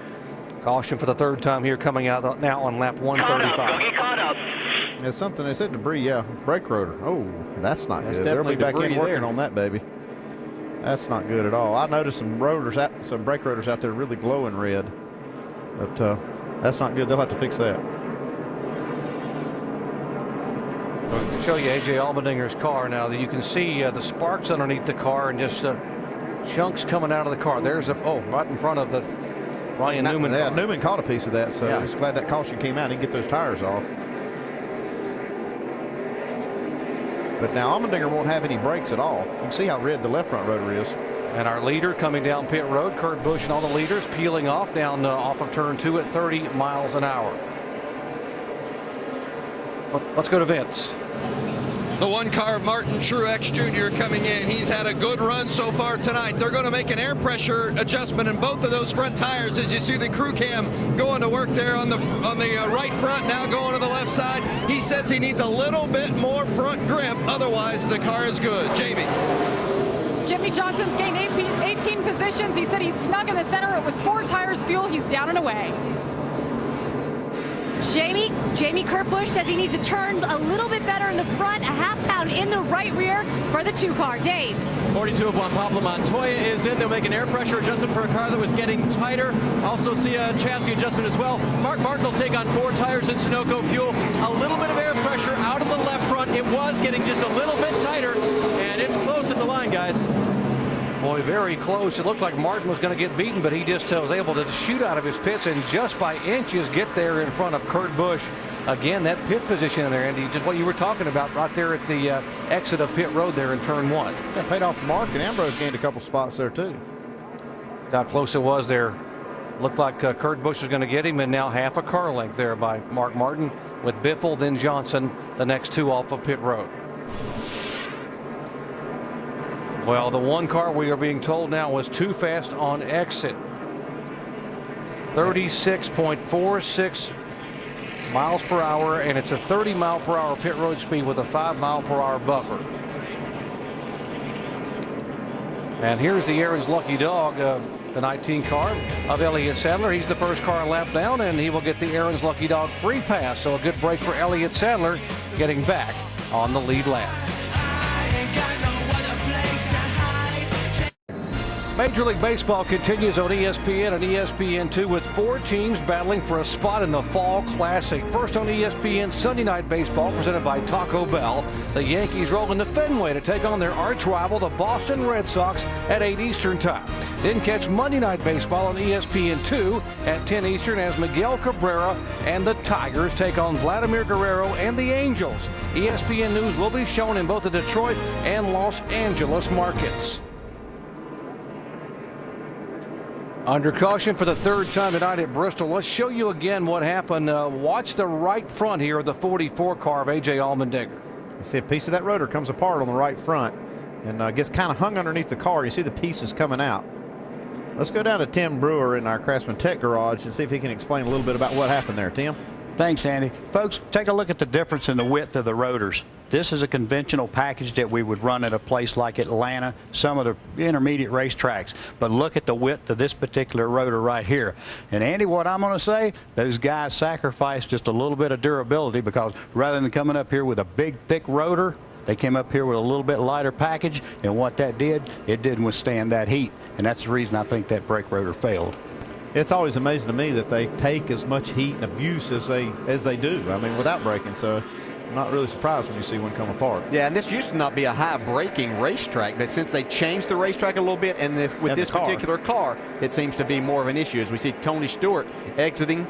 [SPEAKER 1] Caution for the 3rd time here, coming out now on lap 135.
[SPEAKER 5] Get caught up.
[SPEAKER 2] It's something they said debris, yeah, brake rotor. Oh, that's not good. They'll
[SPEAKER 1] definitely
[SPEAKER 2] be back in
[SPEAKER 1] debris
[SPEAKER 2] working
[SPEAKER 1] there.
[SPEAKER 2] on that, baby. That's not good at all. I noticed some brake rotors out there really glowing red, but that's not good. They'll have to fix that.
[SPEAKER 1] I'll show you A.J. Allmendinger's car now. That you can see the sparks underneath the car and just chunks coming out of the car. There's right in front of the Ryan Newman.
[SPEAKER 2] Yeah,
[SPEAKER 1] car.
[SPEAKER 2] Newman caught a piece of that, so
[SPEAKER 1] Yeah.
[SPEAKER 2] he's glad that caution came out. He can get those tires off. But now Allmendinger won't have any brakes at all. You can see how red the left front rotor is.
[SPEAKER 1] And our leader coming down pit road, Kurt Busch and all the leaders peeling off down off of turn 2 at 30 miles an hour. Let's go to Vince.
[SPEAKER 7] The 1 car, Martin Truex Jr. coming in. He's had a good run so far tonight. They're going to make an air pressure adjustment in both of those front tires as you see the crew cam going to work there on the right front, now going to the left side. He says he needs a little bit more front grip. Otherwise, the car is good. Jamie.
[SPEAKER 4] Jimmy Johnson's gained 18 positions. He said he's snug in the center. It was 4 tires fuel. He's down and away.
[SPEAKER 8] Jamie Kurt Busch says he needs to turn a little bit better in the front, a half pound in the right rear for the 2 car. Dave.
[SPEAKER 6] 42 of Juan Pablo Montoya is in. They'll make an air pressure adjustment for a car that was getting tighter. Also see a chassis adjustment as well. Mark Martin will take on 4 tires in Sunoco fuel. A little bit of air pressure out of the left front. It was getting just a little bit tighter, and it's close at the line, guys.
[SPEAKER 1] Boy, very close. It looked like Martin was going to get beaten, but he just was able to shoot out of his pits and just by inches get there in front of Kurt Busch. Again, that pit position in there, Andy, just what you were talking about right there at the exit of pit road there in turn 1.
[SPEAKER 2] That paid off for Mark, and Ambrose gained a couple spots there too.
[SPEAKER 1] How close it was there. Looked like Kurt Busch was going to get him, and now half a car length there by Mark Martin with Biffle, then Johnson, the next 2 off of pit road. Well, the 1 car we are being told now was too fast on exit. 36.46 miles per hour, and it's a 30 mile per hour pit road speed with a 5 mile per hour buffer. And here's the Aaron's Lucky Dog, the 19 car of Elliott Sadler. He's the first car lap down, and he will get the Aaron's Lucky Dog free pass. So a good break for Elliott Sadler, getting back on the lead lap. Major League Baseball continues on ESPN and ESPN2 with 4 teams battling for a spot in the Fall Classic. First on ESPN, Sunday Night Baseball presented by Taco Bell. The Yankees roll into Fenway to take on their arch rival, the Boston Red Sox, at 8 Eastern time. Then catch Monday Night Baseball on ESPN2 at 10 Eastern as Miguel Cabrera and the Tigers take on Vladimir Guerrero and the Angels. ESPN News will be shown in both the Detroit and Los Angeles markets. Under caution for the 3rd time tonight at Bristol. Let's show you again what happened. Watch the right front here of the 44 car of A.J. Allmendinger.
[SPEAKER 2] You see a piece of that rotor comes apart on the right front and gets kind of hung underneath the car. You see the pieces coming out. Let's go down to Tim Brewer in our Craftsman Tech garage and see if he can explain a little bit about what happened there. Tim?
[SPEAKER 10] Thanks, Andy. Folks, take a look at the difference in the width of the rotors. This is a conventional package that we would run at a place like Atlanta, some of the intermediate racetracks. But look at the width of this particular rotor right here. And Andy, what I'm going to say, those guys sacrificed just a little bit of durability because rather than coming up here with a big, thick rotor, They came up here with a little bit lighter package, and what that did, it didn't withstand that heat. And that's the reason I think that brake rotor failed.
[SPEAKER 2] It's always amazing to me that they take as much heat and abuse as they do. I mean, without braking. So I'm not really surprised when you see one come apart.
[SPEAKER 3] Yeah, and this used to not be a high braking racetrack, but since they changed the racetrack a little bit, and with this particular car, it seems to be more of an issue. As we see Tony Stewart exiting.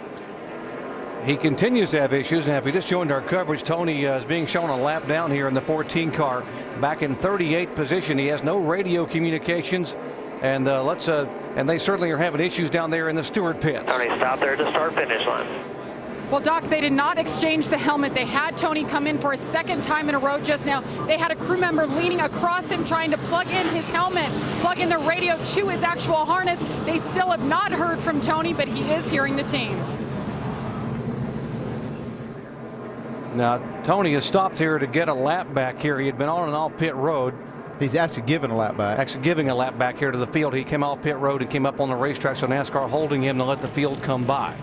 [SPEAKER 1] He continues to have issues. And if you just joined our coverage, Tony is being shown a lap down here in the 14 car, back in 38th position. He has no radio communications, and and they certainly are having issues down there in the Stewart pits.
[SPEAKER 5] Tony, stop there at the start-finish line.
[SPEAKER 4] Well, Doc, they did not exchange the helmet. They had Tony come in for a second time in a row just now. They had a crew member leaning across him trying to plug in his helmet, plug in the radio to his actual harness. They still have not heard from Tony, but he is hearing the team.
[SPEAKER 1] Now, Tony has stopped here to get a lap back here. He had been on and off pit road.
[SPEAKER 2] He's actually giving a lap back.
[SPEAKER 1] Actually giving a lap back here to the field. He came off pit road and came up on the racetrack, so NASCAR holding him to let the field come by.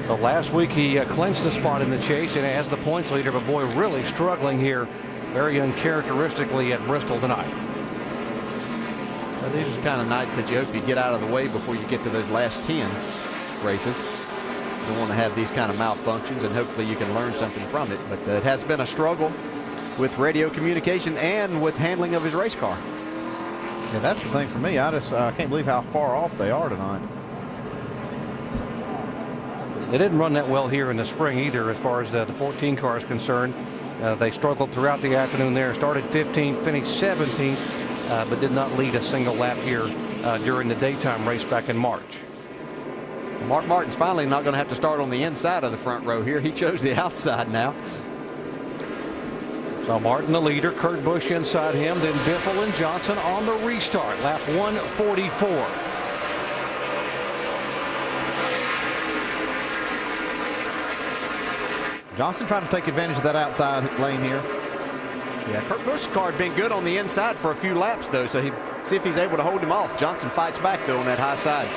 [SPEAKER 1] So last week he clinched the spot in the chase and as the points leader, but boy, really struggling here very uncharacteristically at Bristol tonight.
[SPEAKER 3] Well, these are kind of nights that you hope you get out of the way before you get to those last 10 races. You don't want to have these kind of malfunctions, and hopefully you can learn something from it. But it has been a struggle with radio communication and with handling of his race car.
[SPEAKER 2] Yeah, that's the thing for me. I can't believe how far off they are tonight.
[SPEAKER 1] They didn't run that well here in the spring either as far as the 14 car is concerned. They struggled throughout the afternoon there. Started 15th, finished 17th, but did not lead a single lap here during the daytime race back in March.
[SPEAKER 3] Mark Martin's finally not going to have to start on the inside of the front row here. He chose the outside now.
[SPEAKER 1] So Martin the leader, Kurt Busch inside him, then Biffle and Johnson on the restart. Lap 144.
[SPEAKER 2] Johnson trying to take advantage of that outside lane here.
[SPEAKER 3] Yeah, Kurt Busch's car had been good on the inside for a few laps, though, so see if he's able to hold him off. Johnson fights back, though, on that high side.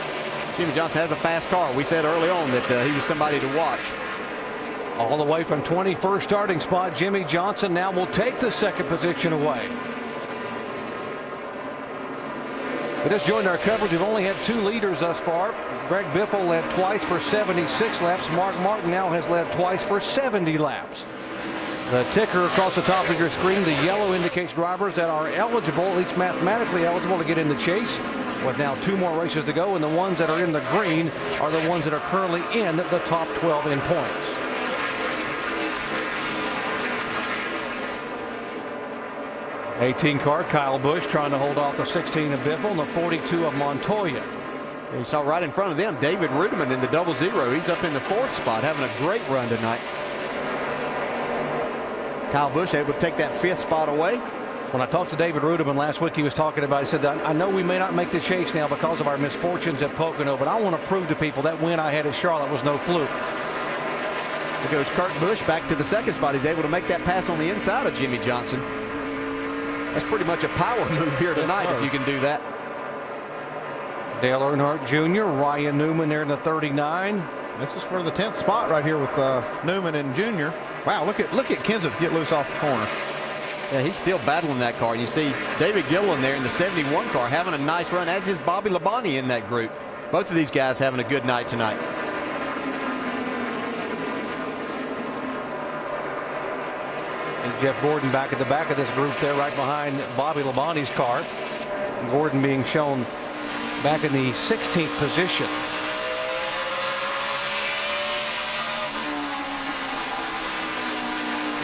[SPEAKER 3] Jimmy Johnson has a fast car. We said early on that he was somebody to watch.
[SPEAKER 1] All the way from 21st starting spot, Jimmy Johnson now will take the second position away. We just joined our coverage. We've only had 2 leaders thus far. Greg Biffle led twice for 76 laps. Mark Martin now has led twice for 70 laps. The ticker across the top of your screen, the yellow indicates drivers that are eligible, at least mathematically eligible, to get in the chase. With now 2 more races to go, and the ones that are in the green are the ones that are currently in the top 12 in points. '18 car, Kyle Busch trying to hold off the 16 of Biffle and the 42 of Montoya.
[SPEAKER 3] You saw right in front of them David Rudiman in the 00. He's up in the 4th spot, having a great run tonight. Kyle Busch able to take that 5th spot away.
[SPEAKER 1] When I talked to David Rudiman last week, he was talking about, he said, I know we may not make the chase now because of our misfortunes at Pocono, but I want to prove to people that win I had at Charlotte was no fluke.
[SPEAKER 3] There goes Kurt Busch back to the 2nd spot. He's able to make that pass on the inside of Jimmy Johnson. That's pretty much a power move here tonight if you can do that.
[SPEAKER 1] Dale Earnhardt Jr., Ryan Newman there in the 39.
[SPEAKER 2] This is for the 10th spot right here with Newman and Jr. Wow, look at Kenseth get loose off the corner.
[SPEAKER 3] Yeah, he's still battling that car. You see David Gilliland there in the 71 car having a nice run, as is Bobby Labonte in that group. Both of these guys having a good night tonight.
[SPEAKER 1] And Jeff Gordon back at the back of this group there, right behind Bobby Labonte's car. Gordon being shown back in the 16th position.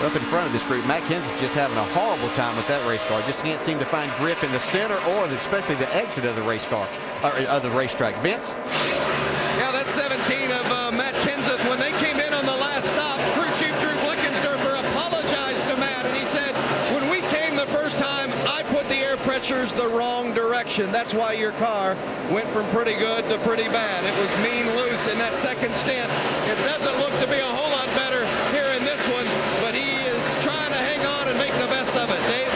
[SPEAKER 3] Up in front of this group, Matt Kenseth's just having a horrible time with that race car. Just can't seem to find grip in the center or especially the exit of the race car, or of the racetrack. Vince?
[SPEAKER 7] Yeah, that's 17 of Matt Kenseth. When they came in on the last stop, crew chief Drew Blickensderfer apologized to Matt, and he said, when we came the first time, I put the air pressures the wrong direction. That's why your car went from pretty good to pretty bad. It was mean loose in that second stint. It doesn't look to be a whole lot better here in this one, but he is trying to hang on and make the best of it. Dave?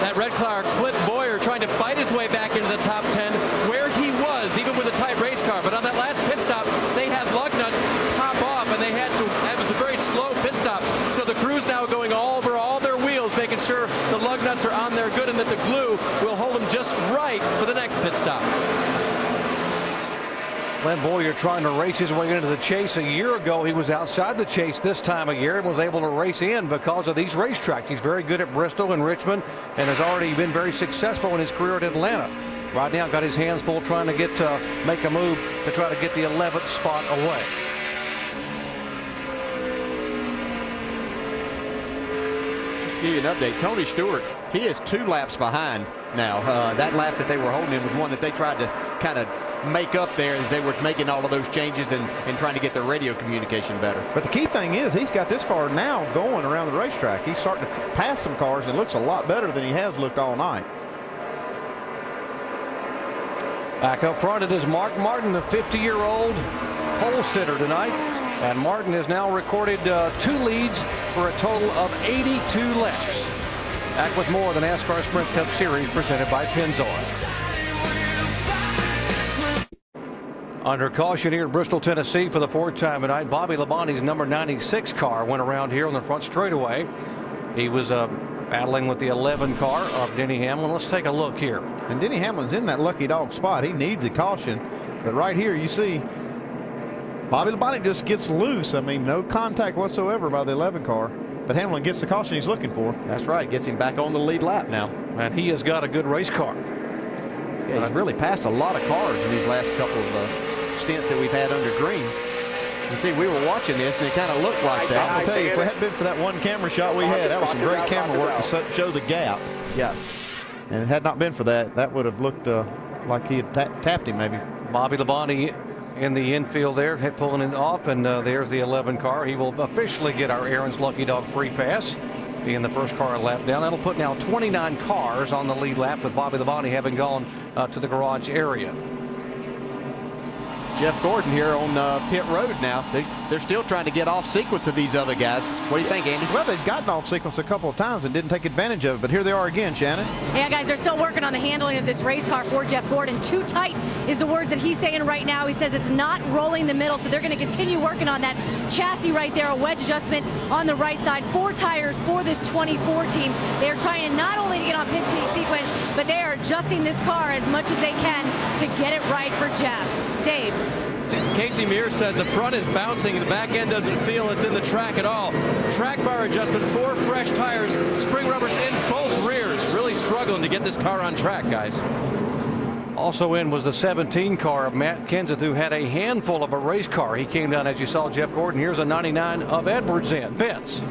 [SPEAKER 6] That red car, Clint Boyer, trying to fight his way back into the top 10 where he was, even with a tight race car. But on that last pit stop, they had lug nuts pop off, and they had to glue will hold him just right for the next pit stop.
[SPEAKER 1] Glenn Boyer trying to race his way into the chase. A year ago, he was outside the chase this time of year and was able to race in because of these racetracks. He's very good at Bristol and Richmond and has already been very successful in his career at Atlanta. Right now, got his hands full trying to make a move to try to get the 11th spot away.
[SPEAKER 3] Just to give you an update, Tony Stewart, he is 2 laps behind now. That lap that they were holding him was one that they tried to kind of make up there as they were making all of those changes and trying to get their radio communication better.
[SPEAKER 2] But the key thing is he's got this car now going around the racetrack. He's starting to pass some cars and looks a lot better than he has looked all night.
[SPEAKER 1] Back up front, it is Mark Martin, the 50-year-old pole sitter tonight. And Martin has now recorded 2 leads for a total of 82 laps. Back with more of the NASCAR Sprint Cup Series presented by Pennzoil. Under caution here at Bristol, Tennessee for the 4th time tonight. Bobby Labonte's number 96 car went around here on the front straightaway. He was battling with the 11 car of Denny Hamlin. Let's take a look here.
[SPEAKER 2] And Denny Hamlin's in that lucky dog spot. He needs a caution. But right here you see Bobby Labonte just gets loose. I mean, no contact whatsoever by the 11 car. But Hamlin gets the caution he's looking for.
[SPEAKER 3] That's right. Gets him back on the lead lap now.
[SPEAKER 1] And he has got a good race car.
[SPEAKER 3] Yeah, he's really passed a lot of cars in these last couple of stints that we've had under green. You see, we were watching this, and it kind of looked like that.
[SPEAKER 2] I'll tell you, if it hadn't been for that one camera shot we had, that was some great camera work to show the gap.
[SPEAKER 3] Yeah.
[SPEAKER 2] And it had not been for that, that would have looked like he had tapped him maybe.
[SPEAKER 1] Bobby Labonte in the infield there, pulling it off, and there's the 11 car. He will officially get our Aaron's Lucky Dog free pass, being the first car a lap down. That'll put now 29 cars on the lead lap, with Bobby Labonte having gone to the garage area.
[SPEAKER 3] Jeff Gordon here on pit road now. They're still trying to get off sequence of these other guys. What do you think, Andy?
[SPEAKER 2] Well, they've gotten off sequence a couple of times and didn't take advantage of it, but here they are again, Shannon.
[SPEAKER 8] Yeah, guys, they're still working on the handling of this race car for Jeff Gordon. Too tight is the word that he's saying right now. He says it's not rolling the middle, so they're going to continue working on that chassis right there, a wedge adjustment on the right side. 4 tires for this 2014. They're trying to not only get on pit sequence, but they are adjusting this car as much as they can to get it right for Jeff. Dave.
[SPEAKER 6] Casey Mears says the front is bouncing, the back end doesn't feel it's in the track at all. Track bar adjustment, 4 fresh tires, spring rubbers in both rears. Really struggling to get this car on track, guys.
[SPEAKER 1] Also in was the 17 car of Matt Kenseth, who had a handful of a race car. He came down, as you saw, Jeff Gordon. Here's a 99 of Edwards in. Vince.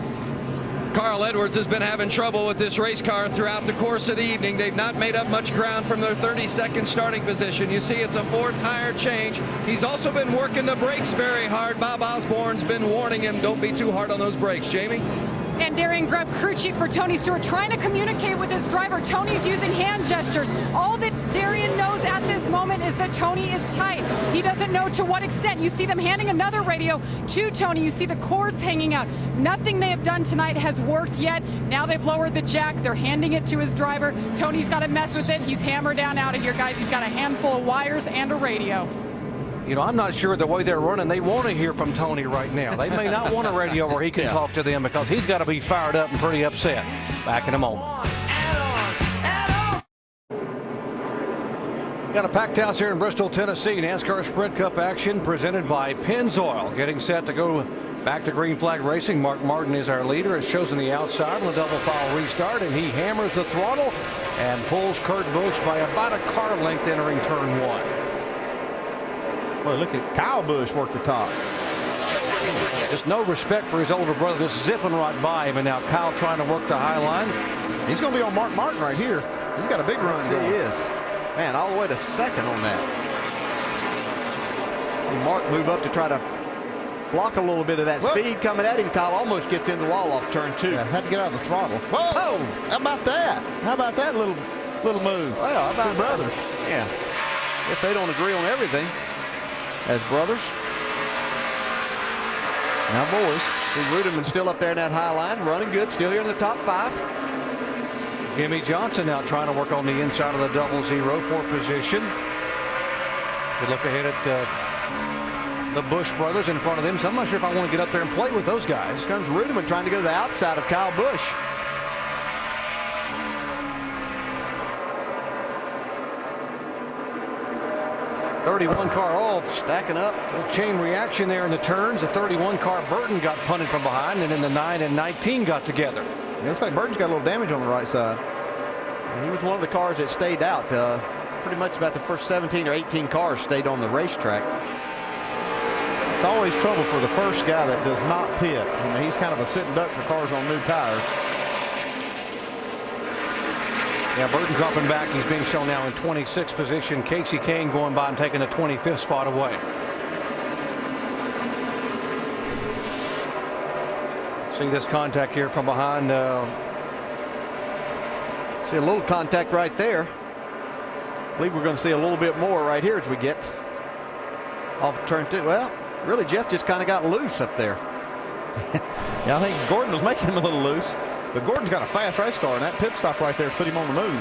[SPEAKER 7] Carl Edwards has been having trouble with this race car throughout the course of the evening. They've not made up much ground from their 32nd starting position. You see, it's a 4-tire change. He's also been working the brakes very hard. Bob Osborne's been warning him, don't be too hard on those brakes. Jamie?
[SPEAKER 4] And Darian Grubb, crew chief for Tony Stewart, trying to communicate with his driver. Tony's using hand gestures. All that Darian knows at this moment is that Tony is tight. He doesn't know to what extent. You see them handing another radio to Tony. You see the cords hanging out. Nothing they have done tonight has worked yet. Now they've lowered the jack. They're handing it to his driver. Tony's got to mess with it. He's hammered down out of here, guys. He's got a handful of wires and a radio.
[SPEAKER 1] You know, I'm not sure the way they're running, they want to hear from Tony right now. They may not want a radio where he can talk to them, because he's got to be fired up and pretty upset. Back in a moment. Got a packed house here in Bristol, Tennessee. NASCAR Sprint Cup action presented by Pennzoil. Getting set to go back to green flag racing. Mark Martin is our leader. It's chosen the outside on the double file restart, and he hammers the throttle and pulls Kurt Busch by about a car length entering turn 1.
[SPEAKER 2] Boy, look at Kyle Busch work the top.
[SPEAKER 1] Just no respect for his older brother, just zipping right by him. And now Kyle trying to work the high line.
[SPEAKER 2] He's going to be on Mark Martin right here. He's got a big run going.
[SPEAKER 3] He is. Man, all the way to second on that. And Mark move up to try to block a little bit of that speed coming at him. Kyle almost gets in the wall off turn 2.
[SPEAKER 2] Yeah, had to get out of the throttle. Whoa! How about that? How about that little move?
[SPEAKER 3] Well, how about
[SPEAKER 2] brothers?
[SPEAKER 3] Yeah. Guess they don't agree on everything as brothers. Now, boys, see Ruderman still up there in that high line, running good, still here in the top 5.
[SPEAKER 1] Jimmy Johnson now trying to work on the inside of the 00 for position. Good look ahead at the Busch brothers in front of them. So I'm not sure if I want to get up there and play with those guys.
[SPEAKER 3] Here comes Ruderman trying to go to the outside of Kyle Busch.
[SPEAKER 1] 31 car all
[SPEAKER 3] stacking up.
[SPEAKER 1] Chain reaction there in the turns. The 31 car Burton got punted from behind, and then the 9 and 19 got together.
[SPEAKER 2] It looks like Burton's got a little damage on the right side.
[SPEAKER 3] He was one of the cars that stayed out. Pretty much about the first 17 or 18 cars stayed on the racetrack.
[SPEAKER 2] It's always trouble for the first guy that does not pit. I mean, he's kind of a sitting duck for cars on new tires.
[SPEAKER 1] Yeah, Burton dropping back. He's being shown now in 26th position. Casey Kane going by and taking the 25th spot away. See this contact here from behind.
[SPEAKER 3] See a little contact right there. I believe we're going to see a little bit more right here as we get off turn 2. Well, really, Jeff just kind of got loose up there.
[SPEAKER 2] Yeah, I think Gordon was making him a little loose. But Gordon's got a fast race car, and that pit stop right there has put him on the move.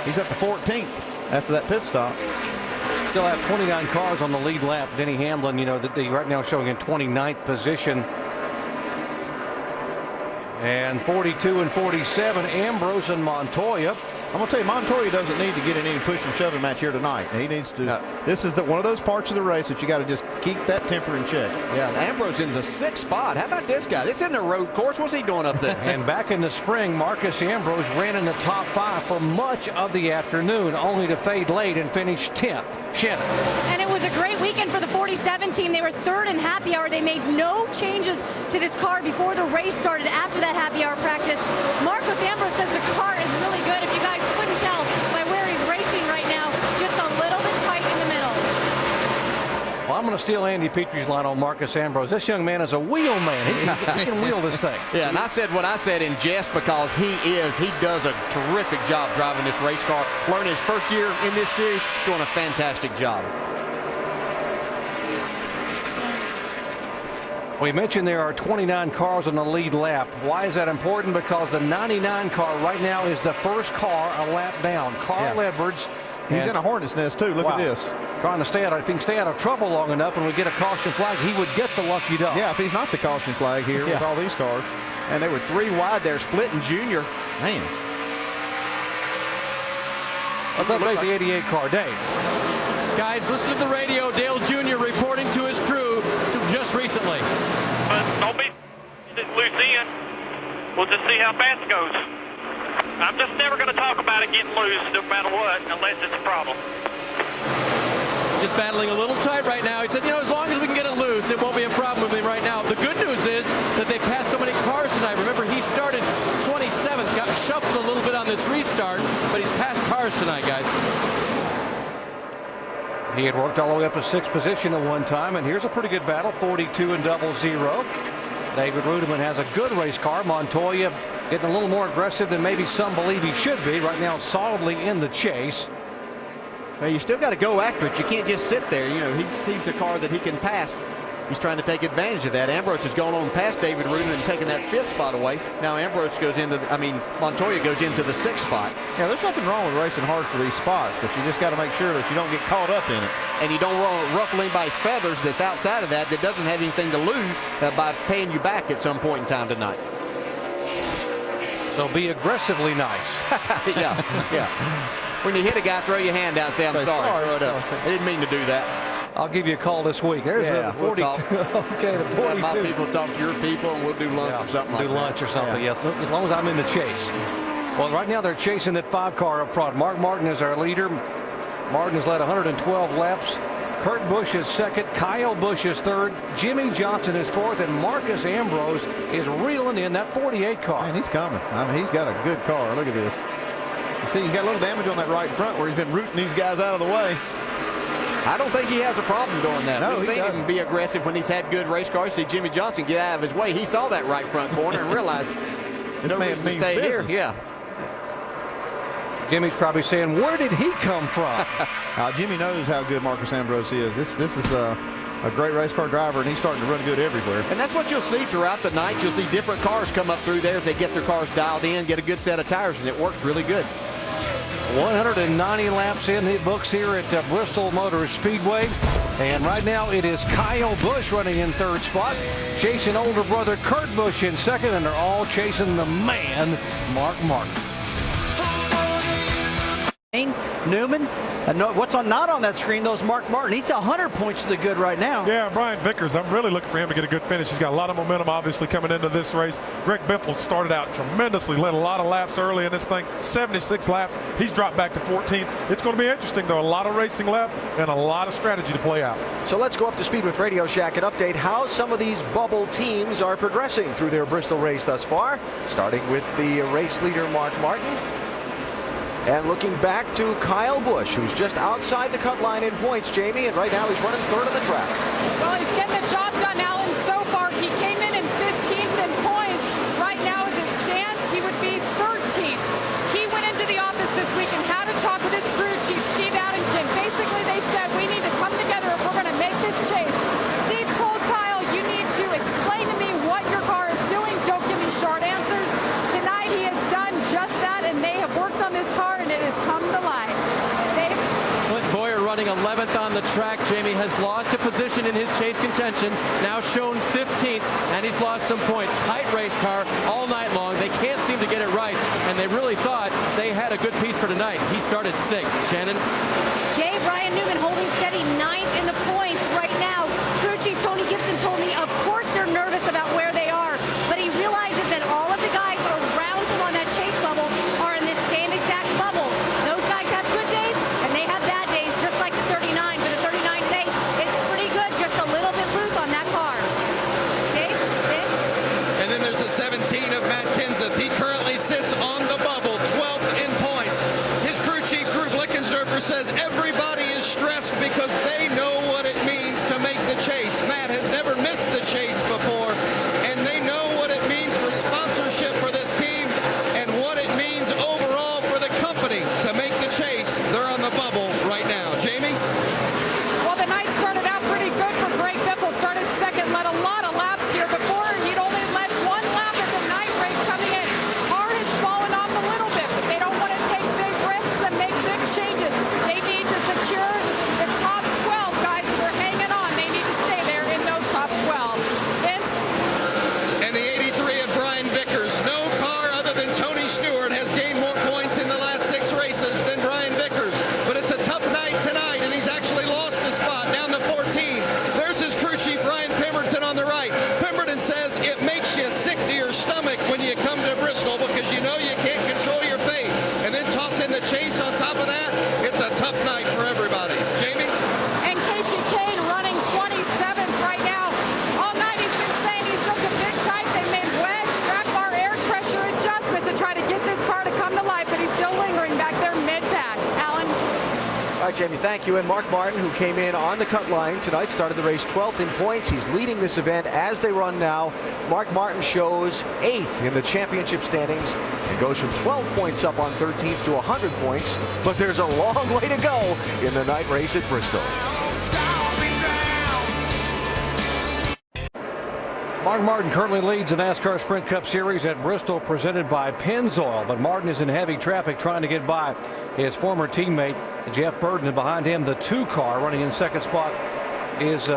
[SPEAKER 2] He's at the 14th after that pit stop.
[SPEAKER 1] Still have 29 cars on the lead lap. Denny Hamlin, you know, right now showing in 29th position. And 42 and 47, Ambrose and Montoya.
[SPEAKER 2] I'm going to tell you, Montoya doesn't need to get in any push and shoving match here tonight. He needs to. No. This is one of those parts of the race that you got to just keep that temper in check.
[SPEAKER 3] Yeah, Ambrose in the 6th spot. How about this guy? This isn't a road course. What's he doing up there?
[SPEAKER 1] And back in the spring, Marcus Ambrose ran in the top 5 for much of the afternoon, only to fade late and finish 10th. Shannon.
[SPEAKER 8] And it was a great weekend for the 47 team. They were 3rd in happy hour. They made no changes to this car before the race started after that happy hour practice. Marcus Ambrose says the car is really good. If you guys couldn't tell by where he's racing right now, just a little bit tight in the middle.
[SPEAKER 1] Well, I'm going to steal Andy Petrie's line on Marcus Ambrose. This young man is a wheel man. He can wheel this thing.
[SPEAKER 3] Yeah, and I said what I said in jest because he does a terrific job driving this race car. Learning his first year in this series, doing a fantastic job.
[SPEAKER 1] We mentioned there are 29 cars on the lead lap. Why is that important? Because the 99 car right now is the first car a lap down. Carl Edwards.
[SPEAKER 2] He's in a hornet's nest, too. Look at this.
[SPEAKER 1] Trying to stay out. If he can stay out of trouble long enough and we get a caution flag, he would get the lucky dog.
[SPEAKER 2] Yeah, if he's not the caution flag here with all these cars.
[SPEAKER 3] And they were 3 wide there, splitting Junior.
[SPEAKER 2] Man.
[SPEAKER 1] Let's update the 88 car. Dave.
[SPEAKER 6] Guys, listen to the radio. Dale Jr. reporting to his crew just recently.
[SPEAKER 5] But don't be loose in. We'll just see how fast it goes. I'm just never going to talk about it getting loose no matter what, unless it's a problem.
[SPEAKER 6] Just battling a little tight right now. He said, you know, as long as we can get it loose, it won't be a problem with him right now. The good news is that they passed so many cars tonight. Remember, he started 27th, got shuffled a little bit on this restart, but he's passed cars tonight, guys.
[SPEAKER 1] He had worked all the way up to 6th position at one time, and here's a pretty good battle, 42 and 00. David Rudiman has a good race car. Montoya getting a little more aggressive than maybe some believe he should be. Right now, solidly in the chase.
[SPEAKER 3] Well, you still got to go after it. You can't just sit there. You know, he sees a car that he can pass. He's trying to take advantage of that. Ambrose has gone on past David Rudiman and taken that 5th spot away. Now Ambrose goes into, Montoya goes into the 6th spot.
[SPEAKER 2] Yeah, there's nothing wrong with racing hard for these spots, but you just got to make sure that you don't get caught up in it.
[SPEAKER 3] And you don't ruffle anybody's feathers that's outside of that doesn't have anything to lose by paying you back at some point in time tonight.
[SPEAKER 1] So be aggressively nice.
[SPEAKER 3] yeah. When you hit a guy, throw your hand out and say, I'm sorry. Throw it up. I didn't mean to do that.
[SPEAKER 1] I'll give you a call this week. There's the 42. Okay, the 42.
[SPEAKER 3] Let my people talk to your people, and we'll do lunch or something like that.
[SPEAKER 1] Do lunch or something, yes, as long as I'm in the chase. Well, right now they're chasing that 5 car up front. Mark Martin is our leader. Martin has led 112 laps. Kurt Busch is 2nd. Kyle Busch is 3rd. Jimmy Johnson is 4th. And Marcus Ambrose is reeling in that 48 car.
[SPEAKER 2] Man, he's coming. He's got a good car. Look at this. You see, he's got a little damage on that right front where he's been rooting these guys out of the way.
[SPEAKER 3] I don't think he has a problem doing that.
[SPEAKER 2] No,
[SPEAKER 3] We've seen him be aggressive when he's had good race cars. See Jimmy Johnson get out of his way. He saw that right front corner and realized
[SPEAKER 2] this man
[SPEAKER 3] to stay here. Yeah.
[SPEAKER 1] Jimmy's probably saying, where did he come from?
[SPEAKER 2] Jimmy knows how good Marcus Ambrose is. This is a great race car driver, and he's starting to run good everywhere.
[SPEAKER 3] And that's what you'll see throughout the night. You'll see different cars come up through there as they get their cars dialed in, get a good set of tires, and it works really good.
[SPEAKER 1] 190 laps in the books here at Bristol Motor Speedway. And right now it is Kyle Busch running in 3rd spot, chasing older brother Kurt Busch in 2nd, and they're all chasing the man, Mark Martin.
[SPEAKER 9] screen, Newman. And what's not on that screen, though, is Mark Martin. He's 100 points to the good right now.
[SPEAKER 11] Yeah, Brian Vickers, I'm really looking for him to get a good finish. He's got a lot of momentum, obviously, coming into this race. Greg Biffle started out tremendously, led a lot of laps early in this thing, 76 laps. He's dropped back to 14. It's going to be interesting, though. A lot of racing left and a lot of strategy to play out.
[SPEAKER 3] So let's go up to speed with Radio Shack and update how some of these bubble teams are progressing through their Bristol race thus far, starting with the race leader, Mark Martin. And looking back to Kyle Busch, who's just outside the cut line in points, Jamie, and right now he's running third on the track.
[SPEAKER 4] Well, he's getting the job done, Alan, so far. He came in 15th in points. Right now, as it stands, he would be 13th. He went into the office this week and had a talk with his crew chief, Steve Addington. Basically, they said, we need to come together if we're going to make this chase. Steve told Kyle, you need to explain to me what your car is doing. Don't give me short answers. Tonight, he has done just that, and they have worked on this car, and it has come to life. Dave?
[SPEAKER 6] Clint Boyer running 11th on the track. Jamie has lost a position in his chase contention, now shown 15th, and he's lost some points. Tight race car all night long. They can't seem to get it right, and they really thought they had a good piece for tonight. He started 6th. Shannon?
[SPEAKER 8] Dave, Ryan Newman holding steady 9th in the points right now. Crew chief Tony Gibson told me, of course they're nervous about where they are, but he realizes that all of the guys around him on that chase bubble are in this same exact bubble. Those guys have good days, and they have bad days, just like the 39. But the 39 today, it's pretty good, just a little bit loose on that car. Dave?
[SPEAKER 7] And then there's the 17 of Matt Kenseth. He currently sits on the bubble, 12th in points. His crew chief, Drew Blickensderfer, says everybody is stressed because they know what it means to make the chase. Matt has never missed the chase before, and they know what it means for sponsorship for this team and what it means overall for the company to make the chase. They're on the bubble right now. Jamie?
[SPEAKER 4] Well, the night started out pretty good for Greg Biffle. Started second, led a lot of laps here. Before, he'd only led one lap at the night race coming in. Car has fallen off a little bit, but they don't want to take big risks and make big changes. They need to secure the top 12 guys who are hanging on. They need to stay there in those top 12. Vince?
[SPEAKER 7] And the 83 of Brian Vickers. No car other than Tony Stewart has gained more points in the last 6 races than Brian Vickers. But it's a tough night tonight, and he's actually lost a spot down to 14. There's his crew chief, Ryan Pemberton, on the right. Pemberton says it makes you sick to your stomach when you come to Bristol because you know you can't control your fate. And then toss in the chase on top of that. It's a tough night for everybody. Jamie?
[SPEAKER 4] And Casey Kane running 27th right now. All night he's been saying he's just a big type. They made wedge, track bar, air pressure adjustments to try to get this car to come to life, but he's still lingering back there mid-pack. Alan?
[SPEAKER 3] All right, Jamie, thank you. And Mark Martin, who came in on the cut line tonight, started the race 12th in points. He's leading this event as they run now. Mark Martin shows 8th in the championship standings and goes from 12 points up on 13th to 100 points. But there's a long way to go in the night race at Bristol.
[SPEAKER 1] Mark Martin currently leads the NASCAR Sprint Cup Series at Bristol, presented by Pennzoil. But Martin is in heavy traffic trying to get by his former teammate Jeff Burton, and behind him the 2 car running in second spot is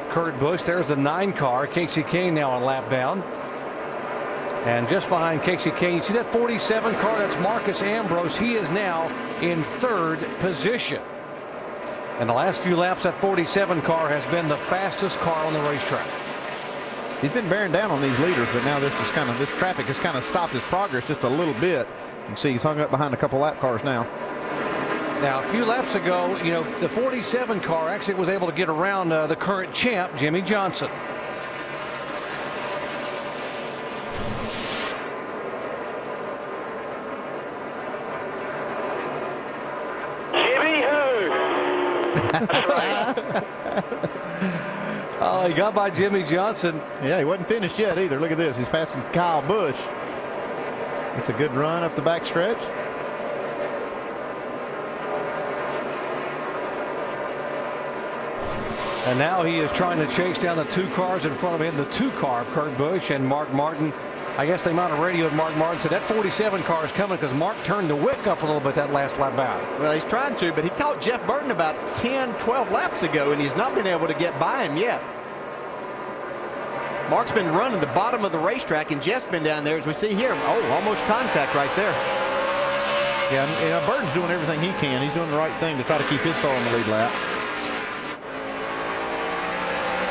[SPEAKER 1] Kurt Busch. There's the 9 car. Casey Kane now on lap down. And just behind Casey Kane, you see that 47 car? That's Marcus Ambrose. He is now in 3rd position. And the last few laps, that 47 car has been the fastest car on the racetrack.
[SPEAKER 2] He's been bearing down on these leaders, but now this traffic has kind of stopped his progress just a little bit. You can see he's hung up behind a couple lap cars now.
[SPEAKER 1] Now, a few laps ago, you know, the 47 car actually was able to get around the current champ, Jimmy Johnson.
[SPEAKER 5] Jimmy who?
[SPEAKER 1] That's right. Oh, he got by Jimmy Johnson.
[SPEAKER 2] Yeah, he wasn't finished yet either. Look at this. He's passing Kyle Busch. It's a good run up the back stretch.
[SPEAKER 1] And now he is trying to chase down the 2 cars in front of him, the 2 car of Kurt Busch and Mark Martin. I guess they might have radioed Mark Martin, said that 47 car is coming because Mark turned the wick up a little bit that last lap out.
[SPEAKER 3] Well, he's trying to, but he caught Jeff Burton about 10, 12 laps ago, and he's not been able to get by him yet. Mark's been running the bottom of the racetrack, and Jeff's been down there, as we see here. Oh, almost contact right there.
[SPEAKER 2] Yeah, and Burton's doing everything he can. He's doing the right thing to try to keep his car on the lead lap.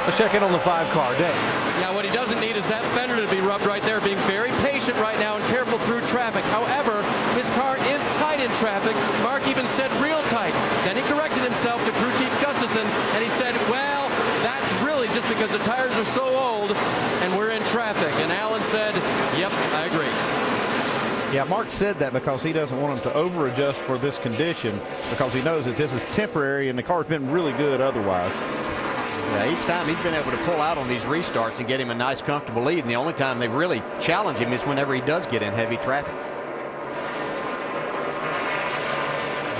[SPEAKER 1] Let's check in on the 5-car, Dave.
[SPEAKER 6] Yeah, what he doesn't need is that fender to be rubbed right there, being very patient right now and careful through traffic. However, his car is tight in traffic. Mark even said real tight. Then he corrected himself to crew chief Gustafson, and he said, well, that's really just because the tires are so old and we're in traffic. And Alan said, yep, I agree.
[SPEAKER 2] Yeah, Mark said that because he doesn't want him to over-adjust for this condition, because he knows that this is temporary and the car's been really good otherwise.
[SPEAKER 3] Yeah, each time he's been able to pull out on these restarts and get him a nice, comfortable lead. And the only time they really challenge him is whenever he does get in heavy traffic.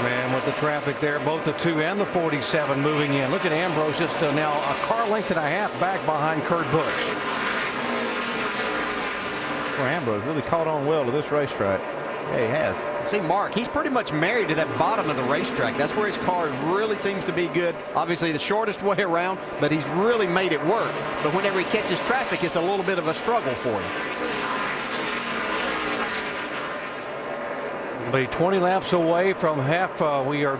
[SPEAKER 1] Man, with the traffic there, both the 2 and the 47 moving in. Look at Ambrose just now a car length and a half back behind Kurt Busch.
[SPEAKER 2] Well, Ambrose really caught on well to this racetrack.
[SPEAKER 3] Yeah, he has. See, Mark, he's pretty much married to that bottom of the racetrack. That's where his car really seems to be good. Obviously, the shortest way around, but he's really made it work. But whenever he catches traffic, it's a little bit of a struggle for him.
[SPEAKER 1] It'll be 20 laps away from half. We are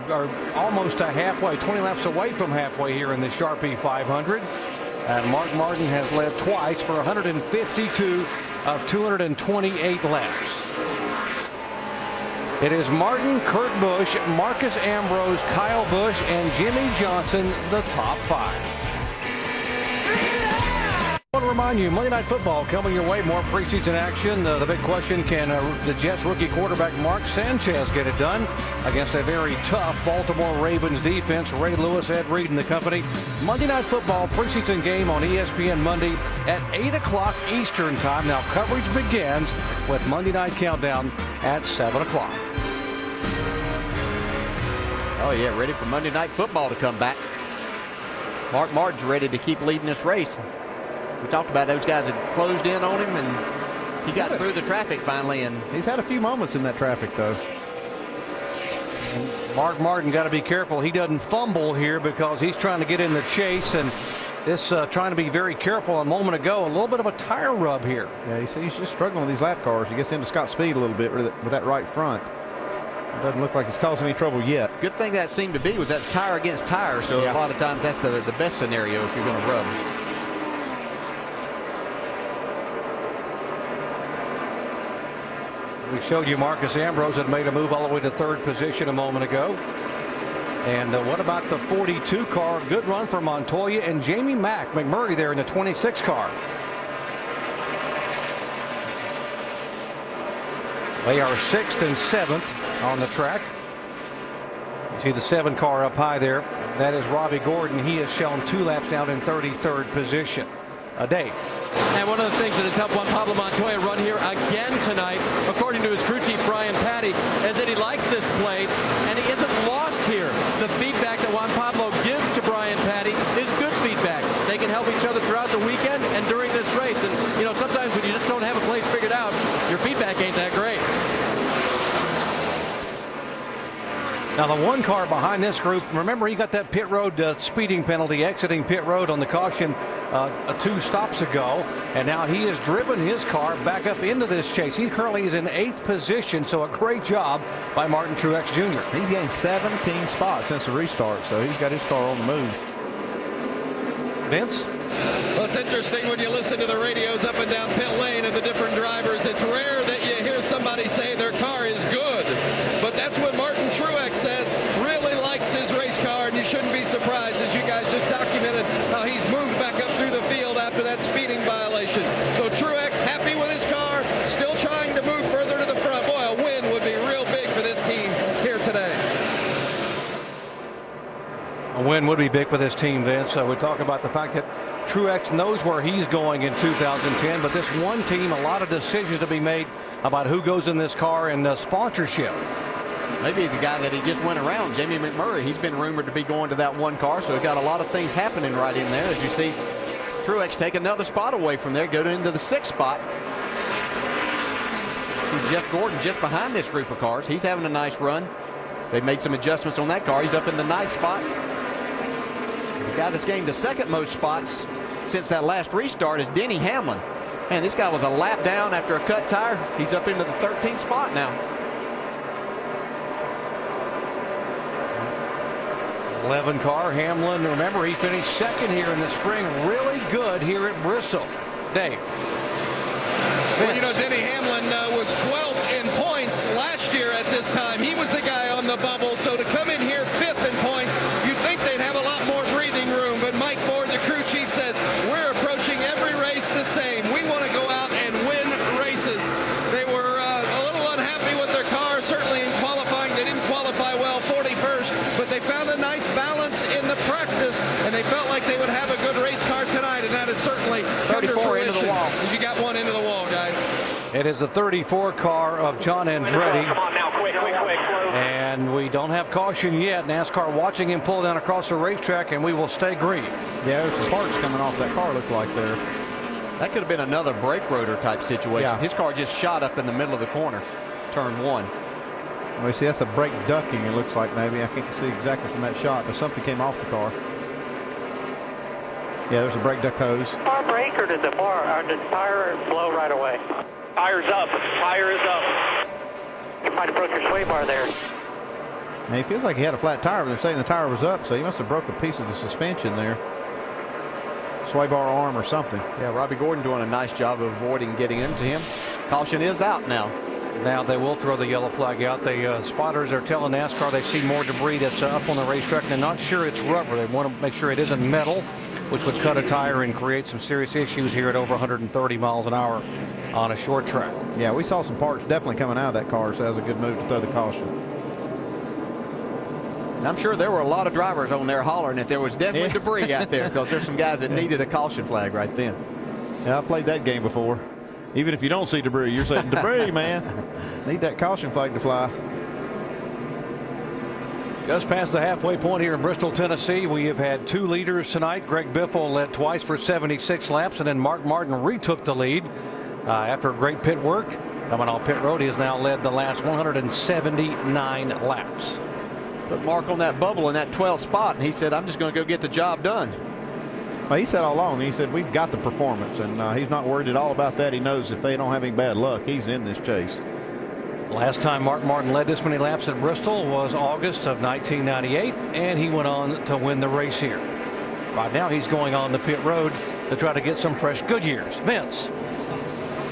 [SPEAKER 1] almost a halfway, 20 laps away from halfway here in the Sharpie 500. And Mark Martin has led twice for 152 of 228 laps. It is Martin, Kurt Busch, Marcus Ambrose, Kyle Busch, and Jimmy Johnson, the top 5. I want to remind you, Monday Night Football coming your way, more preseason action. The big question, can the Jets rookie quarterback Mark Sanchez get it done against a very tough Baltimore Ravens defense? Ray Lewis, Ed Reed, and the company. Monday Night Football preseason game on ESPN Monday at 8 o'clock Eastern time. Now coverage begins with Monday Night Countdown at 7 o'clock.
[SPEAKER 3] Oh, yeah, ready for Monday Night Football to come back. Mark Martin's ready to keep leading this race. We talked about those guys had closed in on him, and he got through the traffic finally. And
[SPEAKER 2] he's had a few moments in that traffic, though.
[SPEAKER 1] Mark Martin got to be careful he doesn't fumble here, because he's trying to get in the chase, and this trying to be very careful. A moment ago, a little bit of a tire rub here.
[SPEAKER 2] Yeah, you see, he's just struggling with these lap cars. He gets into Scott Speed a little bit with that right front. It doesn't look like it's causing any trouble yet.
[SPEAKER 3] Good thing that seemed to be was that's tire against tire, so a lot of times that's the best scenario if you're going to rub.
[SPEAKER 1] We showed you Marcus Ambrose had made a move all the way to 3rd position a moment ago. And what about the 42 car? Good run for Montoya and Jamie McMurray there in the 26 car. They are 6th and 7th on the track. You see the 7 car up high there. That is Robbie Gordon. He has shown 2 laps down in 33rd position. Dave.
[SPEAKER 6] And one of the things that has helped Juan Pablo Montoya run here again tonight, according to his crew chief Brian Patty, is that he likes this place and he isn't lost here. The feedback that Juan Pablo gives to Brian Patty is good feedback. They can help each other throughout the weekend and during this race. And, you know, sometimes when you just don't have a place figured out, your feedback ain't that great.
[SPEAKER 1] Now the 1 car behind this group, remember he got that pit road speeding penalty exiting pit road on the caution 2 stops ago, and now he has driven his car back up into this chase. He currently is in 8th position, so a great job by Martin Truex Jr.
[SPEAKER 2] He's gained 17 spots since the restart, so he's got his car on the move.
[SPEAKER 1] Vince?
[SPEAKER 7] Well, it's interesting when you listen to the radios up and down pit lane and the different drivers. It's rare that you hear somebody say their car is good, but that's what Martin Truex says. Really likes his race car, and you shouldn't be surprised, as you guys just documented, how he's moved back up through the field after that speeding violation. So Truex happy with his car, still trying to move further to the front. Boy, a win would be real big for this team here today.
[SPEAKER 1] A win would be big for this team, Vince. We're talking about the fact that Truex knows where he's going in 2010, but this one team, a lot of decisions to be made about who goes in this car and sponsorship.
[SPEAKER 3] Maybe the guy that he just went around, Jamie McMurray, he's been rumored to be going to that 1 car, so we've got a lot of things happening right in there. As you see, Truex take another spot away from there, go into the 6th spot. See Jeff Gordon just behind this group of cars. He's having a nice run. They made some adjustments on that car. He's up in the 9th spot. The guy that's gained the 2nd most spots since that last restart is Denny Hamlin. Man, this guy was a lap down after a cut tire. He's up into the 13th spot now.
[SPEAKER 1] 11 car, Hamlin, remember, he finished second here in the spring. Really good here at Bristol. Dave.
[SPEAKER 7] Well, you know, Denny Hamlin was 12th in points last year at this time. He was the guy on the bubble. So to come in here 5th in points, you'd think they'd have a lot more breathing room. But Mike Ford, the crew chief, says, we're approaching every race the same. We want to go out and win races. They were a little unhappy with their car. Certainly in qualifying, they didn't qualify well, 41st. But they found a nice balance in the practice, and they felt like they would have a good race car tonight. And that is certainly
[SPEAKER 3] 34 into the wall.
[SPEAKER 7] You got one into the wall, guys.
[SPEAKER 1] It is the 34 car of John Andretti.
[SPEAKER 5] Come on now, quick.
[SPEAKER 1] And we don't have caution yet. NASCAR watching him pull down across the racetrack, and we will stay green.
[SPEAKER 2] Yeah, there's some parts coming off that car, look like there.
[SPEAKER 3] That could have been another brake rotor type situation.
[SPEAKER 2] Yeah.
[SPEAKER 3] His car just shot up in the middle of the corner, turn 1.
[SPEAKER 2] Well, see, that's a brake ducking, it looks like maybe. I can't see exactly from that shot, but something came off the car. Yeah, there's a brake duct hose.
[SPEAKER 5] Car brake, or did the tire blow right away? Tire's up. Tire is up. You might have broke your sway bar there.
[SPEAKER 2] And he feels like he had a flat tire, but they're saying the tire was up, so he must have broke a piece of the suspension there. Sway bar arm or something.
[SPEAKER 3] Yeah, Robbie Gordon doing a nice job of avoiding getting into him. Caution is out now.
[SPEAKER 1] Now they will throw the yellow flag out. The spotters are telling NASCAR they see more debris that's up on the racetrack. They're not sure it's rubber. They want to make sure it isn't metal, which would cut a tire and create some serious issues here at over 130 miles an hour on a short track.
[SPEAKER 2] Yeah, we saw some parts definitely coming out of that car, so that was a good move to throw the caution.
[SPEAKER 3] And I'm sure there were a lot of drivers on there hollering that there was definitely debris out there, because there's some guys that needed a caution flag right then.
[SPEAKER 2] Yeah, I played that game before. Even if you don't see debris, you're saying debris, man. Need that caution flag to fly.
[SPEAKER 1] Just past the halfway point here in Bristol, Tennessee, we have had 2 leaders tonight. Greg Biffle led twice for 76 laps, and then Mark Martin retook the lead after great pit work. Coming off pit road, he has now led the last 179 laps.
[SPEAKER 3] Put Mark on that bubble in that 12th spot, and he said, I'm just going to go get the job done.
[SPEAKER 2] Well, he said all along, he said, we've got the performance, and he's not worried at all about that. He knows if they don't have any bad luck, he's in this chase.
[SPEAKER 1] Last time Mark Martin led this many laps at Bristol was August of 1998, and he went on to win the race here. Right now he's going on the pit road to try to get some fresh Goodyears. Vince.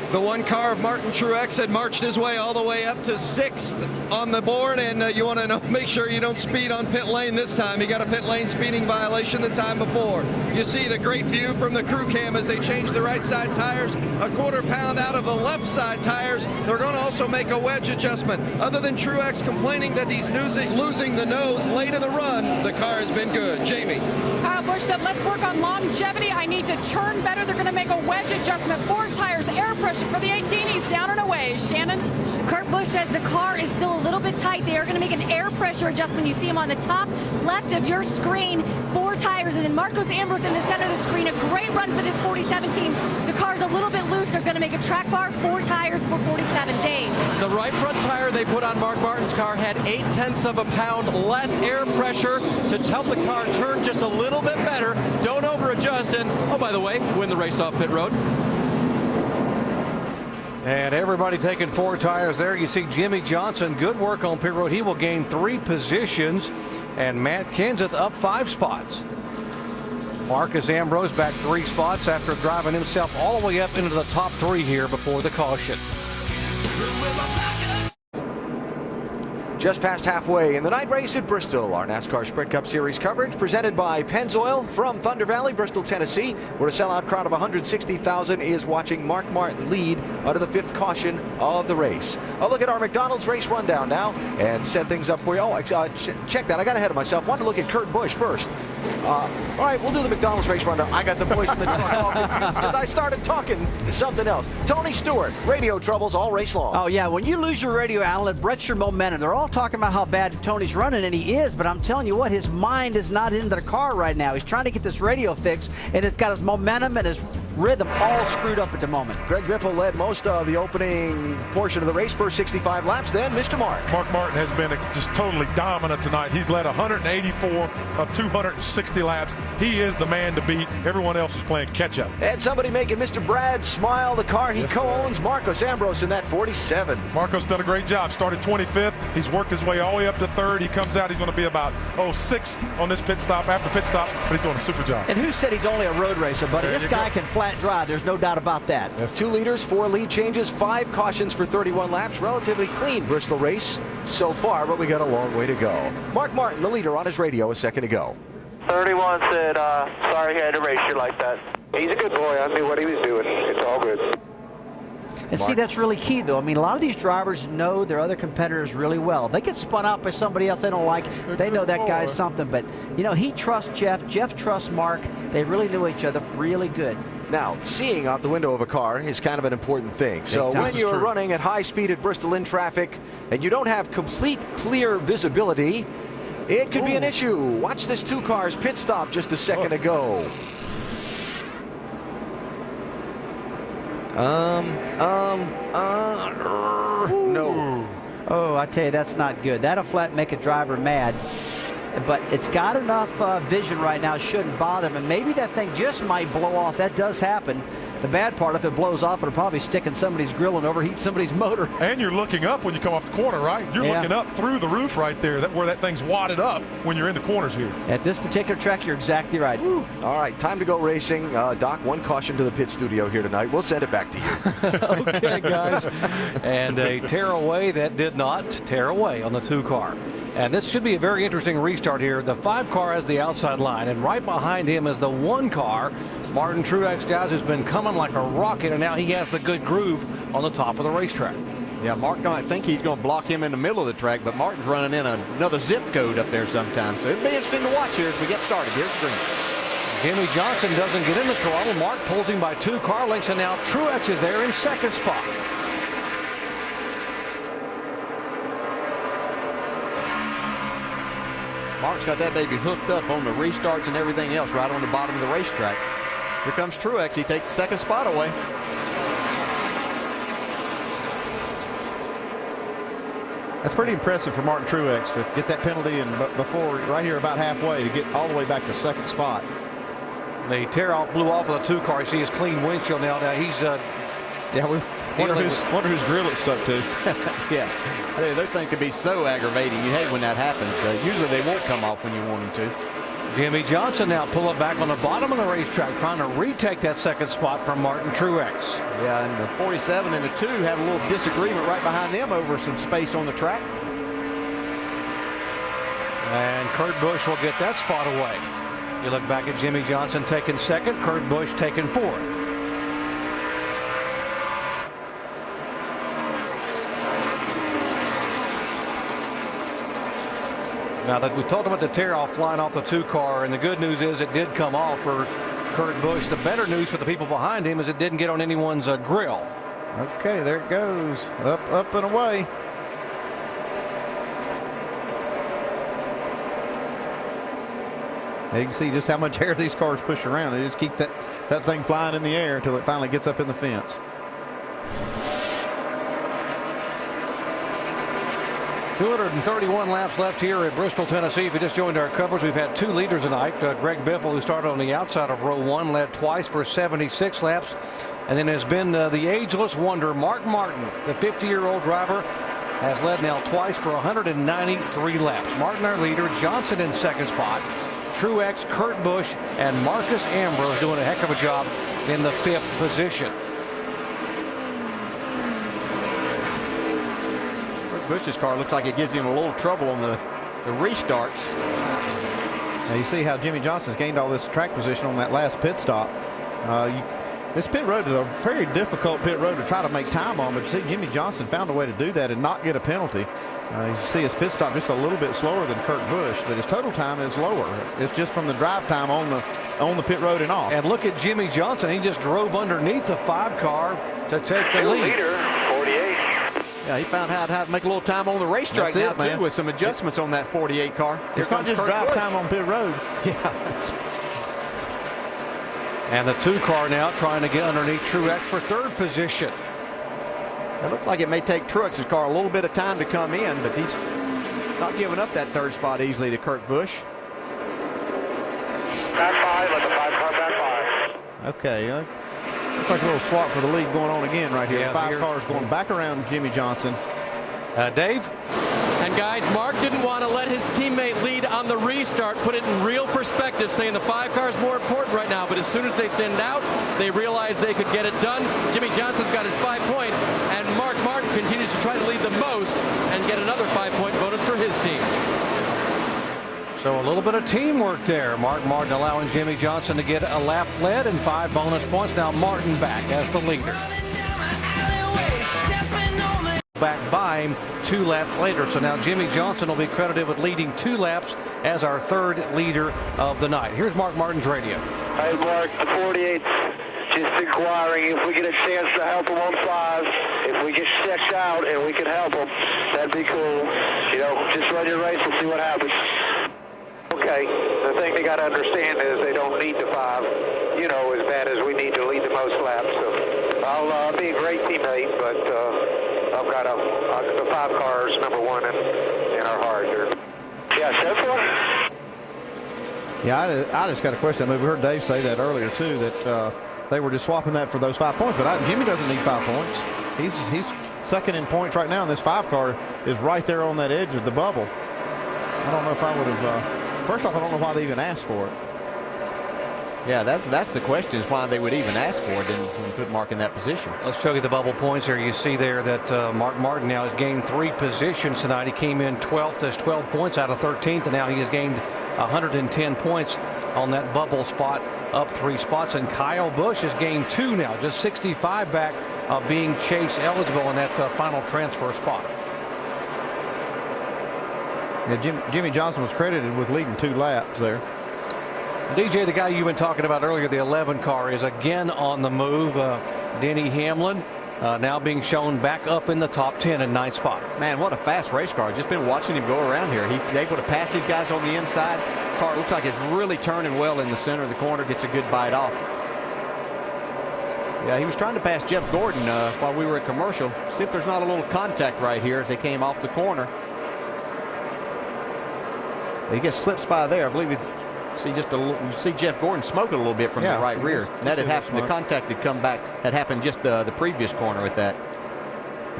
[SPEAKER 7] The one car of Martin Truex had marched his way all the way up to 6th on the board, and you want to make sure you don't speed on pit lane this time. He got a pit lane speeding violation the time before. You see the great view from the crew cam as they change the right side tires, a quarter pound out of the left side tires. They're going to also make a wedge adjustment. Other than Truex complaining that he's losing the nose late in the run, the car has been good. Jamie.
[SPEAKER 4] Kyle Busch said, let's work on longevity. I need to turn better. They're going to make a wedge adjustment. 4 tires, air pressure for the 18. He's down and away. Shannon.
[SPEAKER 8] Kurt Busch says the car is still a little bit tight. They are going to make an air pressure adjustment. You see him on the top left of your screen. 4 tires, and then Marcos Ambrose in the center of the screen. A great run for this 47 team. The car's a little bit loose. They're going to make a track bar. 4 tires for 47. Dave.
[SPEAKER 6] The right front tire they put on Mark Martin's car had 0.8 of a pound less air pressure to help the car turn just a little bit better. Don't over adjust, and oh, by the way, win the race off pit road.
[SPEAKER 1] And everybody taking 4 tires there. You see Jimmy Johnson, good work on pit road. He will gain 3 positions, and Matt Kenseth up 5 spots. Marcus Ambrose back 3 spots after driving himself all the way up into the top 3 here before the caution.
[SPEAKER 12] Just past halfway in the night race at Bristol. Our NASCAR Sprint Cup Series coverage presented by Pennzoil from Thunder Valley, Bristol, Tennessee, where a sellout crowd of 160,000 is watching Mark Martin lead under the 5th caution of the race. A look at our McDonald's race rundown now and set things up for you. Oh, check that. I got ahead of myself. Wanted to look at Kurt Busch first. All right, we'll do the McDonald's race rundown. I got the voice in the truck all confused because I started talking something else. Tony Stewart, radio troubles all race long.
[SPEAKER 9] Oh, yeah. When you lose your radio outlet, Brett's your momentum. They're all talking about how bad Tony's running, and he is, but I'm telling you what, his mind is not in the car right now. He's trying to get this radio fixed, and it's got his momentum and his rhythm all screwed up at the moment.
[SPEAKER 12] Greg Biffle led most of the opening portion of the race, first 65 laps. Then Mr. Mark.
[SPEAKER 11] Mark Martin has been just totally dominant tonight. He's led 184 of 260 laps. He is the man to beat. Everyone else is playing catch-up.
[SPEAKER 12] And somebody making Mr. Brad smile. The car he co-owns, Marcos Ambrose, in that 47.
[SPEAKER 11] Marcos done a great job. Started 25th. He's worked his way all the way up to third. He comes out. He's going to be about 6 on this pit stop, after pit stop, but he's doing a super job.
[SPEAKER 9] And who said he's only a road racer, buddy? This guy can flat drive. There's no doubt about that.
[SPEAKER 12] Yes. 2 leaders, 4 lead changes, 5 cautions for 31 laps. Relatively clean Bristol race so far, but we got a long way to go. Mark Martin, the leader, on his radio a second ago.
[SPEAKER 5] 31 said, sorry he had to race you like that. He's a good boy. I knew what he was doing. It's all good.
[SPEAKER 9] And see, that's really key, though. I mean, a lot of these drivers know their other competitors really well. They get spun out by somebody else they don't like. They know that guy's something. But, you know, he trusts Jeff. Jeff trusts Mark. They really knew each other really good.
[SPEAKER 12] Now, seeing out the window of a car is kind of an important thing. So when you're running at high speed at Bristol in traffic and you don't have complete clear visibility, it could be an issue. Watch this 2 cars pit stop just a second ago. No.
[SPEAKER 9] Oh, I tell you, that's not good. That'll flat make a driver mad. But it's got enough vision right now, it shouldn't bother him. And maybe that thing just might blow off. That does happen. The bad part, if it blows off, it'll probably stick in somebody's grill and overheat somebody's motor.
[SPEAKER 11] And you're looking up when you come off the corner, right? You're looking up through the roof right there, where that thing's wadded up when you're in the corners here.
[SPEAKER 9] At this particular track, you're exactly right.
[SPEAKER 12] Woo. All right, time to go racing. Doc, 1 caution to the pit studio here tonight. We'll send it back to you.
[SPEAKER 1] Okay, guys. And a tearaway that did not tear away on the 2 car. And this should be a very interesting restart here. The 5 car has the outside line, and right behind him is the 1 car. Martin Truex, guys, has been coming like a rocket, and now he has the good groove on the top of the racetrack.
[SPEAKER 3] Yeah, Mark, I think he's going to block him in the middle of the track, but Martin's running in another zip code up there sometime. So it'll be interesting to watch here as we get started. Here's the green.
[SPEAKER 1] Jimmy Johnson doesn't get in the throttle. Mark pulls him by 2 car lengths, and now Truex is there in 2nd spot.
[SPEAKER 3] Mark's got that baby hooked up on the restarts and everything else right on the bottom of the racetrack. Here comes Truex. He takes the 2nd spot away.
[SPEAKER 2] That's pretty impressive for Martin Truex to get that penalty and before right here about halfway to get all the way back to 2nd spot.
[SPEAKER 1] The tear-off blew off of the 2 car. You see his clean windshield now. Now he's
[SPEAKER 2] we wonder whose grill it stuck to.
[SPEAKER 3] Yeah, those things can be so aggravating. You hate when that happens. Usually they won't come off when you want them to.
[SPEAKER 1] Jimmy Johnson now pulling back on the bottom of the racetrack, trying to retake that 2nd spot from Martin Truex.
[SPEAKER 3] Yeah, and the 47 and the 2 have a little disagreement right behind them over some space on the track.
[SPEAKER 1] And Kurt Busch will get that spot away. You look back at Jimmy Johnson taking 2nd, Kurt Busch taking 4th. Now that we talked about the tear-off flying off the 2 car, and the good news is it did come off for Kurt Busch. The better news for the people behind him is it didn't get on anyone's grill.
[SPEAKER 2] Okay, there it goes. Up and away. Now you can see just how much air these cars push around. They just keep that thing flying in the air until it finally gets up in the fence.
[SPEAKER 1] 231 laps left here at Bristol, Tennessee. If you just joined our coverage, we've had 2 leaders tonight. Greg Biffle, who started on the outside of row 1, led twice for 76 laps. And then has been the ageless wonder, Mark Martin, the 50-year-old driver, has led now twice for 193 laps. Martin, our leader, Johnson in 2nd spot, Truex, Kurt Busch, and Marcus Ambrose doing a heck of a job in the 5th position.
[SPEAKER 3] Busch's car looks like it gives him a little trouble on the restarts.
[SPEAKER 2] Now you see how Jimmy Johnson's gained all this track position on that last pit stop. This pit road is a very difficult pit road to try to make time on, but you see Jimmy Johnson found a way to do that and not get a penalty. You see his pit stop just a little bit slower than Kurt Busch, but his total time is lower. It's just from the drive time on the pit road and off.
[SPEAKER 1] And look at Jimmy Johnson. He just drove underneath the 5 car to take the lead.
[SPEAKER 5] Leader, 48.
[SPEAKER 3] Yeah, he found out how to make a little time on the racetrack now, too, with some adjustments on that 48 car.
[SPEAKER 2] It's not just drive time on pit road.
[SPEAKER 3] Yeah.
[SPEAKER 1] And the 2 car now trying to get underneath Truex for 3rd position.
[SPEAKER 3] It looks like it may take Truex's car a little bit of time to come in, but he's not giving up that 3rd spot easily to Kurt Busch.
[SPEAKER 5] Back 5, let the 5 car back 5.
[SPEAKER 2] Okay, looks like a little swap for the lead going on again right here.
[SPEAKER 1] Yeah,
[SPEAKER 2] 5 cars going back around Jimmy Johnson.
[SPEAKER 1] Dave?
[SPEAKER 6] And guys, Mark didn't want to let his teammate lead on the restart, put it in real perspective, saying the 5 car is more important right now. But as soon as they thinned out, they realized they could get it done. Jimmy Johnson's got his 5 points, and Mark Martin continues to try to lead the most and get another 5-point bonus for his team.
[SPEAKER 1] So a little bit of teamwork there. Mark Martin allowing Jimmy Johnson to get a lap led and 5 bonus points. Now Martin back as the leader. Back by him 2 laps later. So now Jimmy Johnson will be credited with leading 2 laps as our 3rd leader of the night. Here's Mark Martin's radio.
[SPEAKER 5] Hey, Mark, the 48's just inquiring if we get a chance to help him on 5. If we get stretched out and we can help him, that'd be cool. You know, just run your race and see what happens. Okay, the thing they got to understand is they don't need the 5, you know, as bad as we need to lead the most laps. So I'll be a great teammate, but I've got the 5 cars #1 in our heart here. Yeah, so far.
[SPEAKER 2] Yeah, I just got a question. I mean, we heard Dave say that earlier too, that they were just swapping that for those 5 points. But Jimmy doesn't need 5 points. He's 2nd in points right now, and this 5 car is right there on that edge of the bubble. I don't know if I would have. First off, I don't know why they even asked for it.
[SPEAKER 3] Yeah, that's the question, is why they would even ask for it and put Mark in that position.
[SPEAKER 1] Let's show you the bubble points here. You see there that Mark Martin now has gained 3 positions tonight. He came in 12th, as 12 points out of 13th, and now he has gained 110 points on that bubble spot, up 3 spots. And Kyle Busch has gained 2 now, just 65 back of being chase eligible in that final transfer spot.
[SPEAKER 2] Yeah, Jimmy Johnson was credited with leading 2 laps there.
[SPEAKER 1] DJ, the guy you've been talking about earlier, the 11 car, is again on the move. Denny Hamlin now being shown back up in the top 10 in 9th spot.
[SPEAKER 3] Man, what a fast race car. Just been watching him go around here. He's able to pass these guys on the inside. Car looks like it's really turning well in the center of the corner. Gets a good bite off. Yeah, he was trying to pass Jeff Gordon while we were at commercial. See if there's not a little contact right here as they came off the corner. He gets slips by there. I believe you see Jeff Gordon smoking a little bit from the right rear. And that had happened. The contact had happened just the previous corner with that.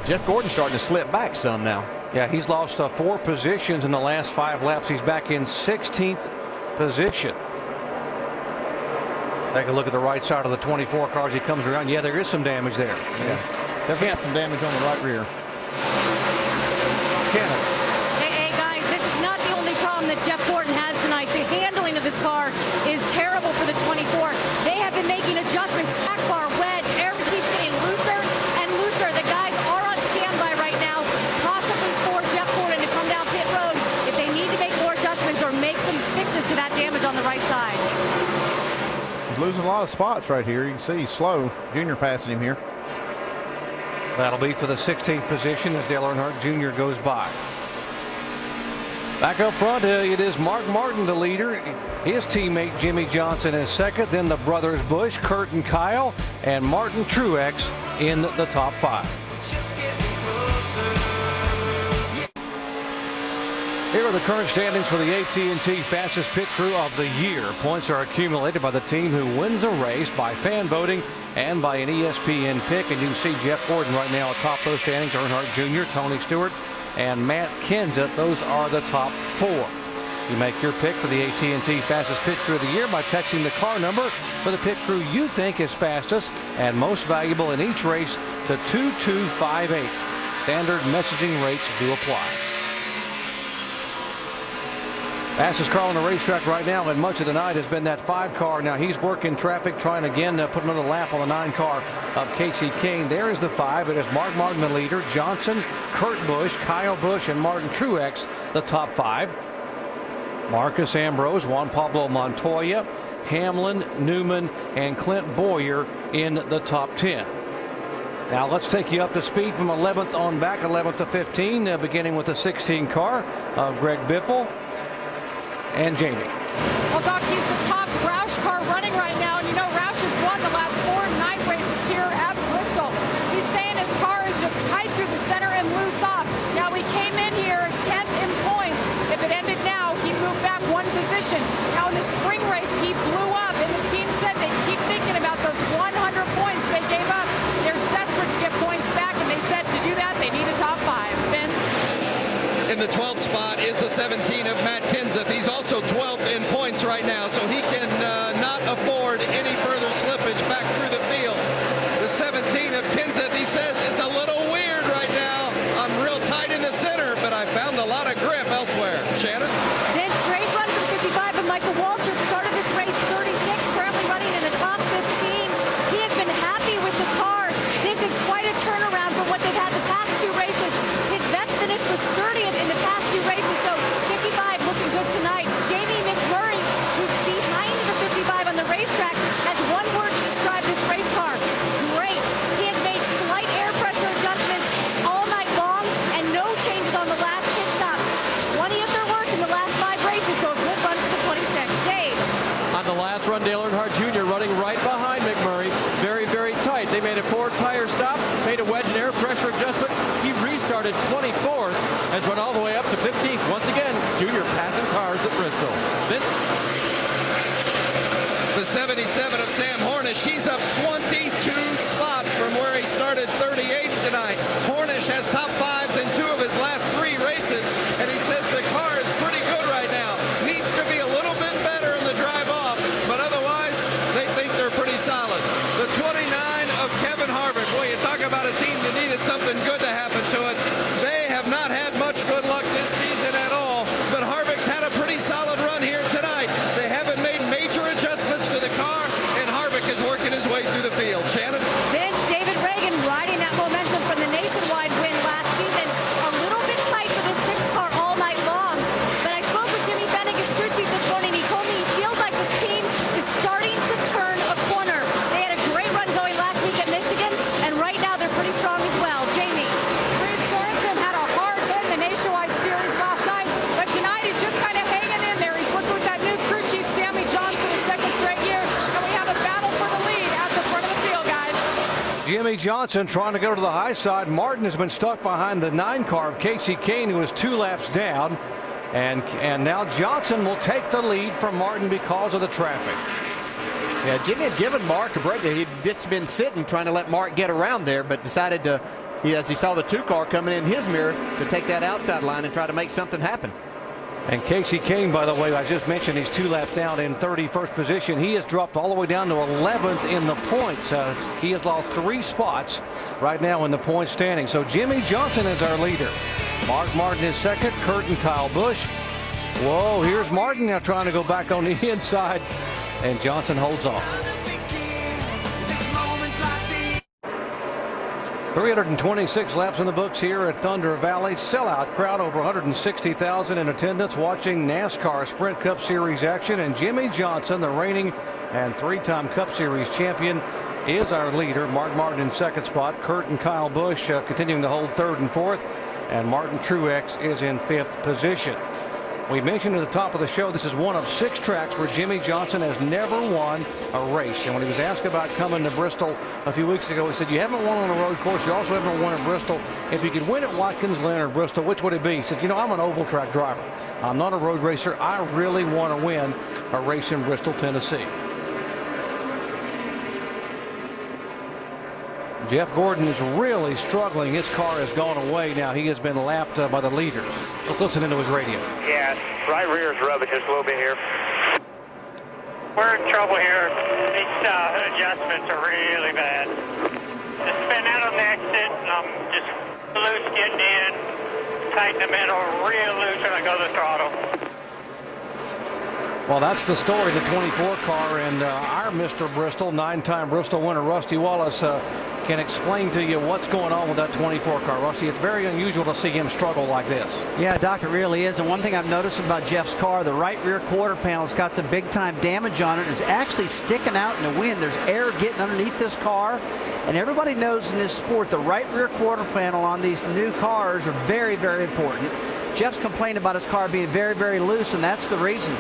[SPEAKER 3] Jeff Gordon starting to slip back some now.
[SPEAKER 1] Yeah, he's lost 4 positions in the last 5 laps. He's back in 16th position. Take a look at the right side of the 24 cars. He comes around. Yeah, there is some damage there.
[SPEAKER 2] Yeah, definitely got some damage on the right rear.
[SPEAKER 1] Cannon.
[SPEAKER 8] Hey, guys, this is not the only problem that Jeff Gordon has tonight. The handling of this car is terrible for the 24. They have been making adjustments. Track bar, wedge, air keeps getting looser and looser. The guys are on standby right now, possibly for Jeff Gordon to come down pit road if they need to make more adjustments or make some fixes to that damage on the right side.
[SPEAKER 2] He's losing a lot of spots right here. You can see he's slow. Junior passing him here.
[SPEAKER 1] That'll be for the 16th position as Dale Earnhardt Jr. goes by. Back up front, it is Mark Martin, the leader. His teammate Jimmy Johnson is 2nd. Then the brothers Busch, Kurt and Kyle, and Martin Truex in the top 5. Here are the current standings for the AT&T fastest pit crew of the year. Points are accumulated by the team who wins a race by fan voting and by an ESPN pick. And you can see Jeff Gordon right now atop those standings. Earnhardt Jr., Tony Stewart, and Matt Kenseth. Those are the top 4. You make your pick for the AT&T fastest pit crew of the year by texting the car number for the pit crew you think is fastest and most valuable in each race to 2258. Standard messaging rates do apply. Fastest car on the racetrack right now and much of the night has been that 5 car. Now he's working traffic, trying again to put another lap on the 9 car of Casey Kane. There is the 5. It is Mark Martin, the leader. Johnson, Kurt Busch, Kyle Busch, and Martin Truex, the top 5. Marcus Ambrose, Juan Pablo Montoya, Hamlin, Newman, and Clint Bowyer in the top 10. Now let's take you up to speed from 11th on back, 11th to 15, beginning with the 16 car of Greg Biffle and Jamie.
[SPEAKER 4] Well, Doc, he's the top Roush car running right now, and you know Roush
[SPEAKER 7] 17 of Matt Kenseth. He's also 12th in points right now, so he can not afford any further slippage back through the field. The 17 of Kenseth, he says, it's a little weird right now. I'm real tight in the center, but I found a lot of grip elsewhere. Shannon?
[SPEAKER 8] Vince, great run from 55, but Michael Waltrip started this race 36, currently running in the top 15. He has been happy with the car. This is quite a turnaround from what they've had the past two races. His best finish was 30th in the past two races, so 55 looking good tonight. Jamie McMurray, who's behind the 55 on the racetrack, has one word to describe this race car: great. He has made slight air pressure adjustments all night long and no changes on the last pit stop. 20th or worse in the last 5 races, so a good run for the 26. Dave.
[SPEAKER 6] On the last run, Dale Earnhardt Jr. running right behind McMurray. Very, very tight. They made a 4-tire stop, made a wedge and air pressure adjustment. He restarted 24th, has went all the way up to 15th. Once again, Junior passing cars at Bristol. Vince?
[SPEAKER 7] The 77 of Sam Hornish, he's up 22 spots from where he started 38th tonight. Hornish has top 5s in 2 of his last 3 races, and he says the car is pretty good right now. Needs to be a little bit better in the drive off, but otherwise, they think they're pretty solid. The 29 of Kevin Harvick, boy, you talk about a team that needed something good to happen to it. They have not had much good luck this season at all, but Harvick's had a pretty solid run here tonight. They haven't made major adjustments to the car, and Harvick is working his way through the field. Shannon?
[SPEAKER 8] Vince, David Reagan riding that momentum from the nationwide win last season. A little bit tight for this 6 car all night long, but I spoke with Jimmy Bennick, his crew chief, this morning. He told me he feels like this team is starting to turn a corner. They had a great run going last week at Michigan, and right now they're pretty strong as well. Jamie?
[SPEAKER 4] Reed Sorensen had a hard hit in the Nationwide Series last night, but tonight he's just kind of hanging in there. He's working with that new crew chief, Sammy Johns, for the 2nd straight year, and we have a battle for the lead at the front of the field, guys.
[SPEAKER 1] Jimmy Johnson trying to go to the high side. Martin has been stuck behind the 9 car of Casey Kane, who is 2 laps down. And now Johnson will take the lead from Martin because of the traffic.
[SPEAKER 3] Yeah, Jimmy had given Mark a break there. He'd just been sitting trying to let Mark get around there, but decided to, as he saw the 2 car coming in his mirror, to take that outside line and try to make something happen.
[SPEAKER 1] And Casey Kane, by the way, I just mentioned he's 2 laps down in 31st position. He has dropped all the way down to 11th in the points. He has lost 3 spots right now in the point standing. So Jimmy Johnson is our leader. Mark Martin is 2nd. Kurt and Kyle Busch. Whoa, here's Martin now trying to go back on the inside. And Johnson holds off. 326 laps in the books here at Thunder Valley. Sellout crowd, over 160,000 in attendance watching NASCAR Sprint Cup Series action. And Jimmy Johnson, the reigning and 3-time Cup Series champion, is our leader. Mark Martin in 2nd spot. Kurt and Kyle Busch continuing to hold 3rd and 4th. And Martin Truex is in 5th position. We mentioned at the top of the show, this is one of 6 tracks where Jimmy Johnson has never won a race. And when he was asked about coming to Bristol a few weeks ago, he said, you haven't won on a road course. You also haven't won at Bristol. If you could win at Watkins Glen or Bristol, which would it be? He said, you know, I'm an oval track driver. I'm not a road racer. I really want to win a race in Bristol, Tennessee. Jeff Gordon is really struggling. His car has gone away now. He has been lapped by the leaders. Let's listen into his radio.
[SPEAKER 5] Yeah, right rear is rubbing just a little bit here. We're in trouble here. These adjustments are really bad. Just spin out on the exit, and I'm just loose getting in. Tighten the middle real loose when I go to the throttle.
[SPEAKER 1] Well, that's the story, the 24 car, and our Mr. Bristol, 9-time Bristol winner, Rusty Wallace, can explain to you what's going on with that 24 car. Rusty, it's very unusual to see him struggle like this.
[SPEAKER 9] Yeah, Doc, it really is. And one thing I've noticed about Jeff's car, the right rear quarter panel's got some big-time damage on it. It's actually sticking out in the wind. There's air getting underneath this car. And everybody knows in this sport, the right rear quarter panel on these new cars are very, very important. Jeff's complained about his car being very, very loose, and that's the reason.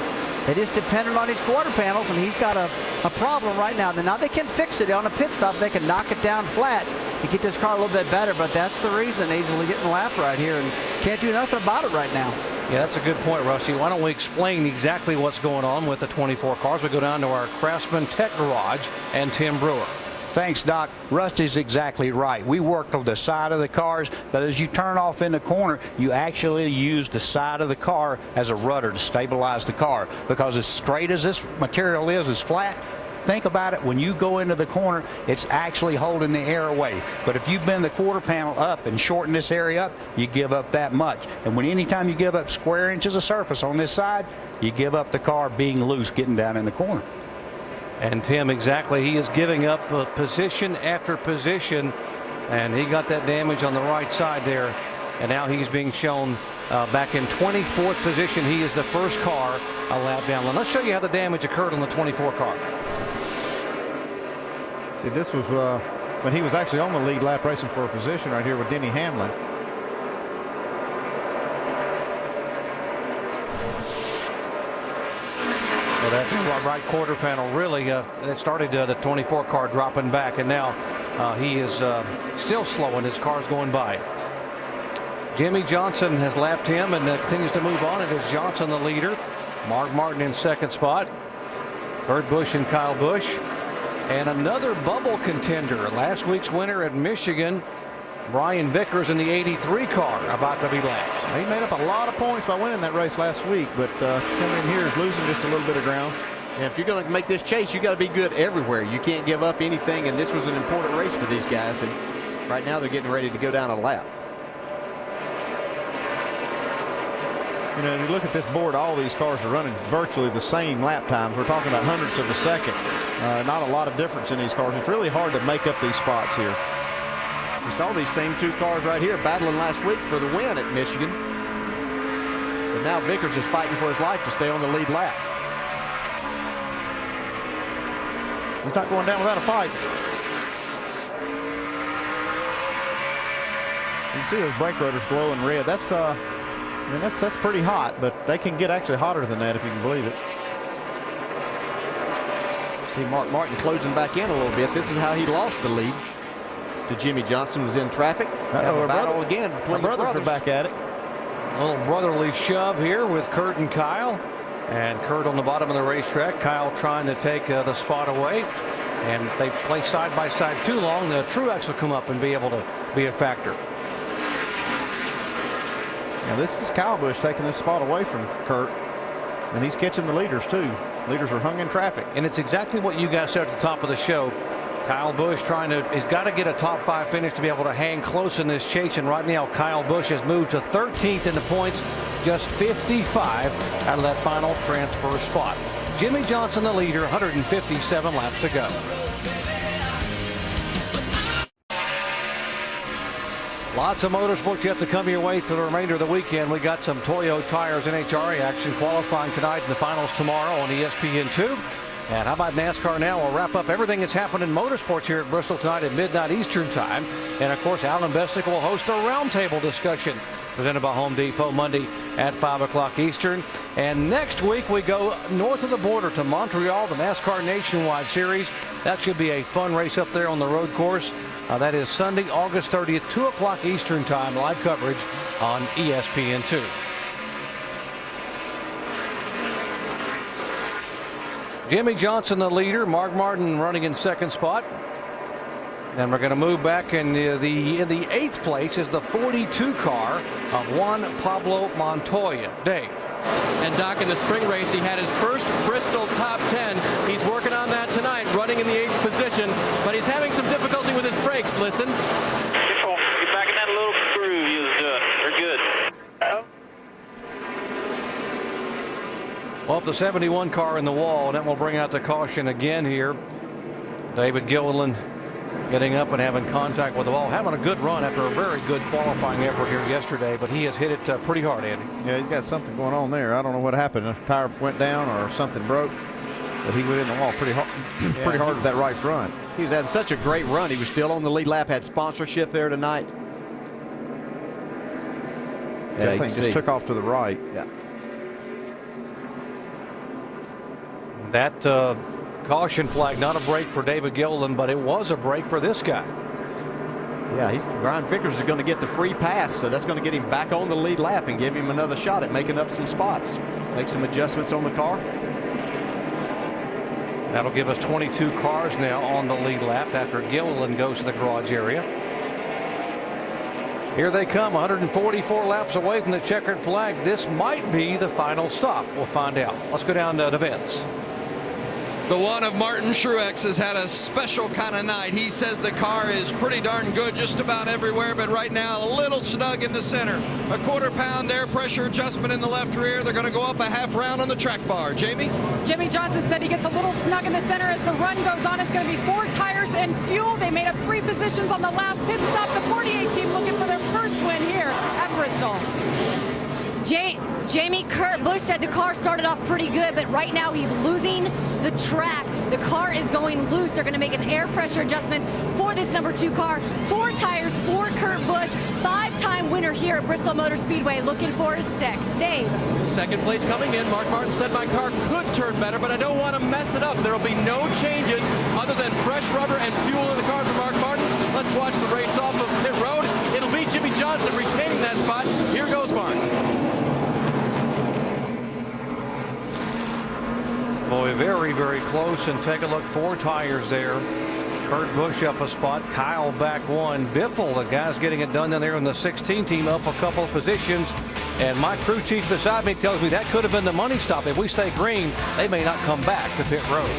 [SPEAKER 9] They just depended on his quarter panels, and he's got a problem right now. Now they can fix it on a pit stop. They can knock it down flat and get this car a little bit better, but that's the reason he's only getting lapped right here and can't do nothing about it right now.
[SPEAKER 1] Yeah, that's a good point, Rusty. Why don't we explain exactly what's going on with the 24 cars? We go down to our Craftsman Tech Garage and Tim Brewer.
[SPEAKER 10] Thanks, Doc. Rusty's exactly right. We worked on the side of the cars, but as you turn off in the corner, you actually use the side of the car as a rudder to stabilize the car, because as straight as this material is flat. Think about it, when you go into the corner, it's actually holding the air away. But if you bend the quarter panel up and shorten this area up, you give up that much. And anytime you give up square inches of surface on this side, you give up the car being loose, getting down in the corner.
[SPEAKER 1] And Tim, exactly, he is giving up position after position, and he got that damage on the right side there. And now he's being shown back in 24th position. He is the first car a lap down. Let's show you how the damage occurred on the 24 car.
[SPEAKER 2] See, this was when he was actually on the lead lap racing for a position right here with Denny Hamlin.
[SPEAKER 1] So that right quarter panel really it started the 24 car dropping back, and now he is still slowing. His car's going by. Jimmy Johnson has lapped him and continues to move on. It is Johnson the leader. Mark Martin in second spot. Kurt Busch and Kyle Busch. And another bubble contender, last week's winner at Michigan, Brian Vickers in the 83 car, about to be lapped.
[SPEAKER 2] He made up a lot of points by winning that race last week, but coming in here is losing just a little bit of ground.
[SPEAKER 3] And if you're going to make this chase, you got to be good everywhere. You can't give up anything, and this was an important race for these guys. And right now they're getting ready to go down a lap.
[SPEAKER 2] You know, you look at this board, all these cars are running virtually the same lap times. We're talking about hundredths of a second. Not a lot of difference in these cars. It's really hard to make up these spots here.
[SPEAKER 3] We saw these same two cars right here battling last week for the win at Michigan. But now Vickers is fighting for his life to stay on the lead lap.
[SPEAKER 2] He's not going down without a fight. You can see those brake rotors glowing red. That's I mean, that's pretty hot, but they can get actually hotter than that if you can believe it.
[SPEAKER 3] See Mark Martin closing back in a little bit. This is how he lost the lead to Jimmy Johnson, was in traffic.
[SPEAKER 2] Our
[SPEAKER 3] battle again between the brothers.
[SPEAKER 2] Are back at it.
[SPEAKER 1] A little brotherly shove here with Kurt and Kyle. And Kurt on the bottom of the racetrack. Kyle trying to take the spot away. And if they play side by side too long, the Truex will come up and be able to be a factor.
[SPEAKER 2] Now this is Kyle Busch taking this spot away from Kurt. And he's catching the leaders too. Leaders are hung in traffic.
[SPEAKER 1] And it's exactly what you guys said at the top of the show. Kyle Busch he's got to get a top 5 finish to be able to hang close in this chase. And right now, Kyle Busch has moved to 13th in the points, just 55 out of that final transfer spot. Jimmy Johnson, the leader, 157 laps to go. Lots of motorsports yet to come your way through the remainder of the weekend. We got some Toyo Tires NHRA action qualifying tonight and the finals tomorrow on ESPN2. And how about NASCAR now? We'll wrap up everything that's happened in motorsports here at Bristol tonight at midnight Eastern time. And of course, Alan Bestick will host a roundtable discussion presented by Home Depot Monday at 5 o'clock Eastern. And next week we go north of the border to Montreal, the NASCAR Nationwide Series. That should be a fun race up there on the road course. That is Sunday, August 30th, 2 o'clock Eastern time, live coverage on ESPN2. Jimmy Johnson, the leader. Mark Martin running in second spot. And we're going to move back in the 8th place is the 42 car of Juan Pablo Montoya. Dave.
[SPEAKER 6] And Doc, in the spring race, he had his first Bristol top 10. He's working on that tonight, running in the 8th position, but he's having some difficulty with his brakes. Listen.
[SPEAKER 5] Get back in that little groove you was doing. We're good.
[SPEAKER 1] Well, the 71 car in the wall, and that will bring out the caution again here. David Gilliland getting up and having contact with the wall, having a good run after a very good qualifying effort here yesterday, but he has hit it pretty hard, Andy.
[SPEAKER 2] Yeah, he's got something going on there. I don't know what happened. A tire went down or something broke, but he went in the wall pretty hard, pretty hard with that right front.
[SPEAKER 3] He was having such a great run. He was still on the lead lap, had sponsorship there tonight.
[SPEAKER 2] That thing just took off to the right.
[SPEAKER 3] Yeah.
[SPEAKER 1] That caution flag, not a break for David Gilliland, but it was a break for this guy.
[SPEAKER 3] Yeah, Brian Vickers is going to get the free pass, so that's going to get him back on the lead lap and give him another shot at making up some spots. Make some adjustments on the car.
[SPEAKER 1] That'll give us 22 cars now on the lead lap after Gilliland goes to the garage area. Here they come, 144 laps away from the checkered flag. This might be the final stop. We'll find out. Let's go down to Vince.
[SPEAKER 7] The one of Martin Truex has had a special kind of night. He says the car is pretty darn good just about everywhere, but right now a little snug in the center. A quarter-pound air pressure adjustment in the left rear. They're going to go up a half round on the track bar. Jamie?
[SPEAKER 4] Jimmy Johnson said he gets a little snug in the center as the run goes on. It's going to be 4 tires and fuel. They made up 3 positions on the last pit stop. The 48 team looking for their first win here at Bristol.
[SPEAKER 8] Jamie Kurt Busch said the car started off pretty good, but right now he's losing the track. The car is going loose. They're going to make an air pressure adjustment for this number 2 car. 4 tires for Kurt Busch. 5-time winner here at Bristol Motor Speedway, looking for his 6th. Dave.
[SPEAKER 6] Second place coming in. Mark Martin said my car could turn better, but I don't want to mess it up. There will be no changes other than fresh rubber and fuel in the car for Mark Martin. Let's watch the race off of pit road. It'll be Jimmy Johnson retaining that spot. Here goes Mark.
[SPEAKER 1] Boy, very, very close. And take a look, 4 tires there. Kurt Busch up a spot. Kyle back 1. Biffle, the guy's getting it done down there in the 16 team, up a couple of positions. And my crew chief beside me tells me that could have been the money stop. If we stay green, they may not come back to pit road.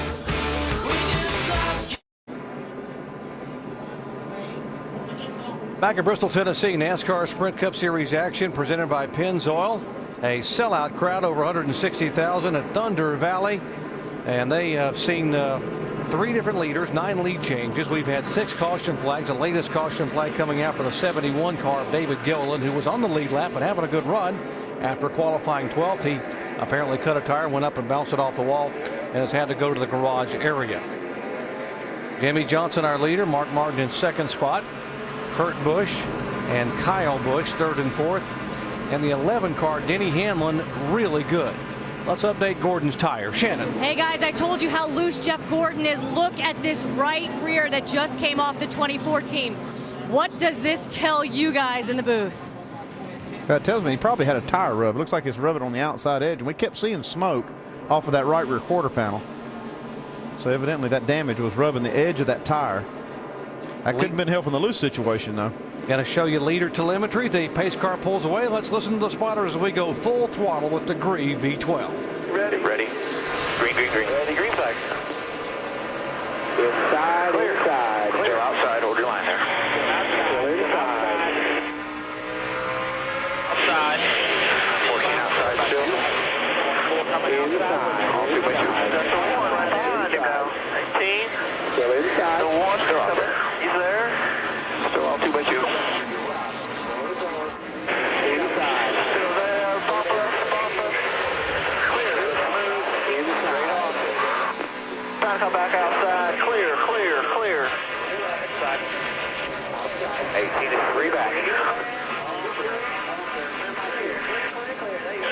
[SPEAKER 1] Back at Bristol, Tennessee, NASCAR Sprint Cup Series action presented by Pennzoil. A sellout crowd, over 160,000 at Thunder Valley. And they have seen 3 different leaders, 9 lead changes. We've had 6 caution flags. The latest caution flag coming out for the 71 car of David Gilliland, who was on the lead lap and having a good run. After qualifying 12th, he apparently cut a tire, went up and bounced it off the wall, and has had to go to the garage area. Jimmy Johnson, our leader. Mark Martin in 2nd spot. Kurt Busch and Kyle Busch 3rd and 4th. And the 11 car, Denny Hamlin, really good. Let's update Gordon's tire. Shannon.
[SPEAKER 8] Hey guys, I told you how loose Jeff Gordon is. Look at this right rear that just came off the 2014. What does this tell you guys in the booth?
[SPEAKER 2] That tells me he probably had a tire rub. It looks like it's rubbing on the outside edge, and we kept seeing smoke off of that right rear quarter panel. So evidently that damage was rubbing the edge of that tire. That couldn't have been helping the loose situation, though.
[SPEAKER 1] Going to show you leader telemetry. The pace car pulls away. Let's listen to the spotters as we go full throttle with the Gree V12.
[SPEAKER 5] Ready. Green. Ready, green flag. Inside, clear. Inside. Clear. Still outside, hold your line there. Clear inside. Outside. 14 outside still. Inside. All 2 by 2. That's the 1 right behind him now. 18. Still inside. The 1 still out there. He's there. Still all 2 by 2. Inside. Still there. Bumper. Clear. Inside. Trying to come back outside. Clear. 18 is 3 back.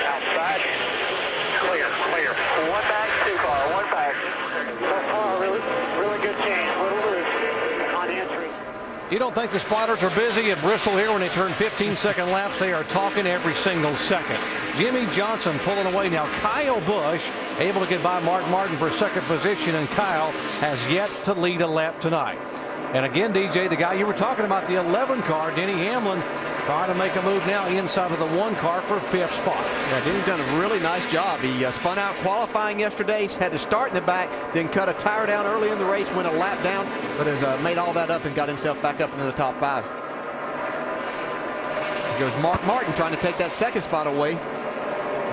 [SPEAKER 5] Outside. Clear. 1 back, 2 car. 1 back. So far, really good change. Little loose on entry.
[SPEAKER 1] You don't think the spotters are busy at Bristol here when they turn 15-second laps? They are talking every single second. Jimmy Johnson pulling away now. Kyle Busch able to get by Mark Martin for 2nd position, and Kyle has yet to lead a lap tonight. And again, DJ, the guy you were talking about, the 11 car, Denny Hamlin, trying to make a move now inside of the 1 car for 5th spot.
[SPEAKER 3] Yeah, Denny's done a really nice job. He spun out qualifying yesterday, had to start in the back, then cut a tire down early in the race, went a lap down, but has made all that up and got himself back up into the top 5. Here goes Mark Martin trying to take that 2nd spot away.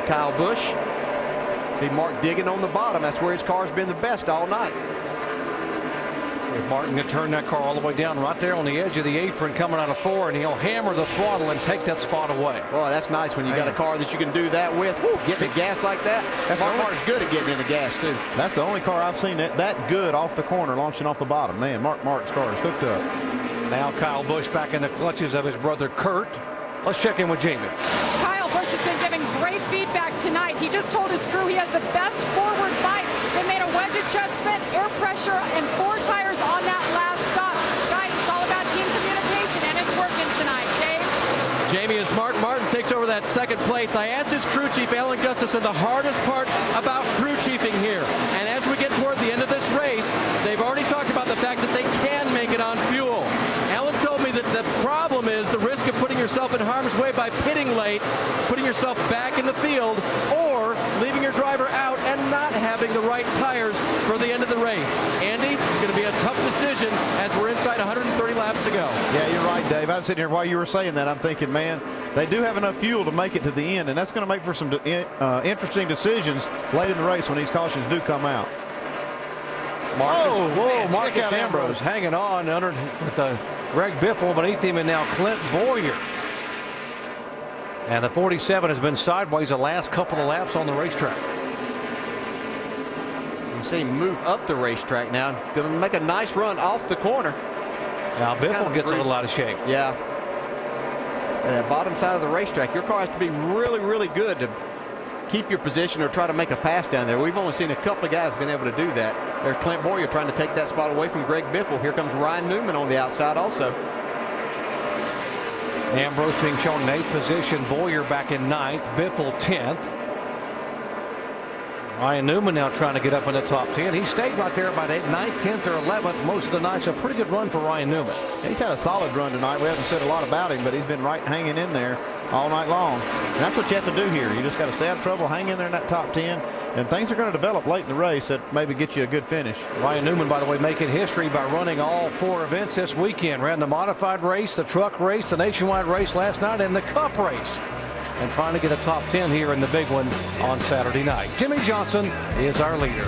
[SPEAKER 3] Kyle Busch. See Mark digging on the bottom. That's where his car's been the best all night.
[SPEAKER 1] Martin can turn that car all the way down right there on the edge of the apron coming out of 4, and he'll hammer the throttle and take that spot away.
[SPEAKER 3] Boy, that's nice when you got a car that you can do that with. Woo, getting the gas like that. Mark Martin's good at getting in the gas, too.
[SPEAKER 2] That's the only car I've seen that good off the corner, launching off the bottom. Man, Mark Martin's car is hooked up.
[SPEAKER 1] Now Kyle Busch back in the clutches of his brother Kurt. Let's check in with Jamie.
[SPEAKER 4] Kyle Busch has been giving great feedback tonight. He just told his crew he has the best forward bite. They made a wedge adjustment, air pressure, and 4 tires on that last stop. Guys, it's all about team communication, and it's working tonight. Dave?
[SPEAKER 6] Jamie, as Mark Martin takes over that 2nd place, I asked his crew chief, Alan Gustafson, the hardest part about crew chiefing here. And as we get toward the end of this yourself in harm's way by pitting late, putting yourself back in the field, or leaving your driver out and not having the right tires for the end of the race. Andy, it's going to be a tough decision as we're inside 130 laps to go.
[SPEAKER 2] Yeah, you're right, Dave. I was sitting here while you were saying that. I'm thinking, man, they do have enough fuel to make it to the end, and that's going to make for some interesting decisions late in the race when these cautions do come out.
[SPEAKER 1] Marcus Ambrose hanging on under with Greg Biffle beneath him, and now Clint Boyer. And the 47 has been sideways the last couple of laps on the racetrack.
[SPEAKER 3] You see him move up the racetrack now. Going to make a nice run off the corner.
[SPEAKER 1] Now Biffle gets a little out of shape.
[SPEAKER 3] Yeah. Bottom side of the racetrack, your car has to be really, really good to keep your position or try to make a pass down there. We've only seen a couple of guys been able to do that. There's Clint Boyer trying to take that spot away from Greg Biffle. Here comes Ryan Newman on the outside also.
[SPEAKER 1] Ambrose being shown in 8th position, Boyer back in 9th, Biffle 10th. Ryan Newman now trying to get up in the top 10. He stayed right there about 9th, 10th, or 11th most of the night. So a pretty good run for Ryan Newman.
[SPEAKER 2] He's had a solid run tonight. We haven't said a lot about him, but he's been right hanging in there all night long. And that's what you have to do here. You just got to stay out of trouble, hang in there in that top 10, and things are going to develop late in the race that maybe get you a good finish.
[SPEAKER 1] Ryan Newman, by the way, making history by running all 4 events this weekend. Ran the modified race, the truck race, the nationwide race last night, and the cup race. And trying to get a top 10 here in the big one on Saturday night. Jimmy Johnson is our leader.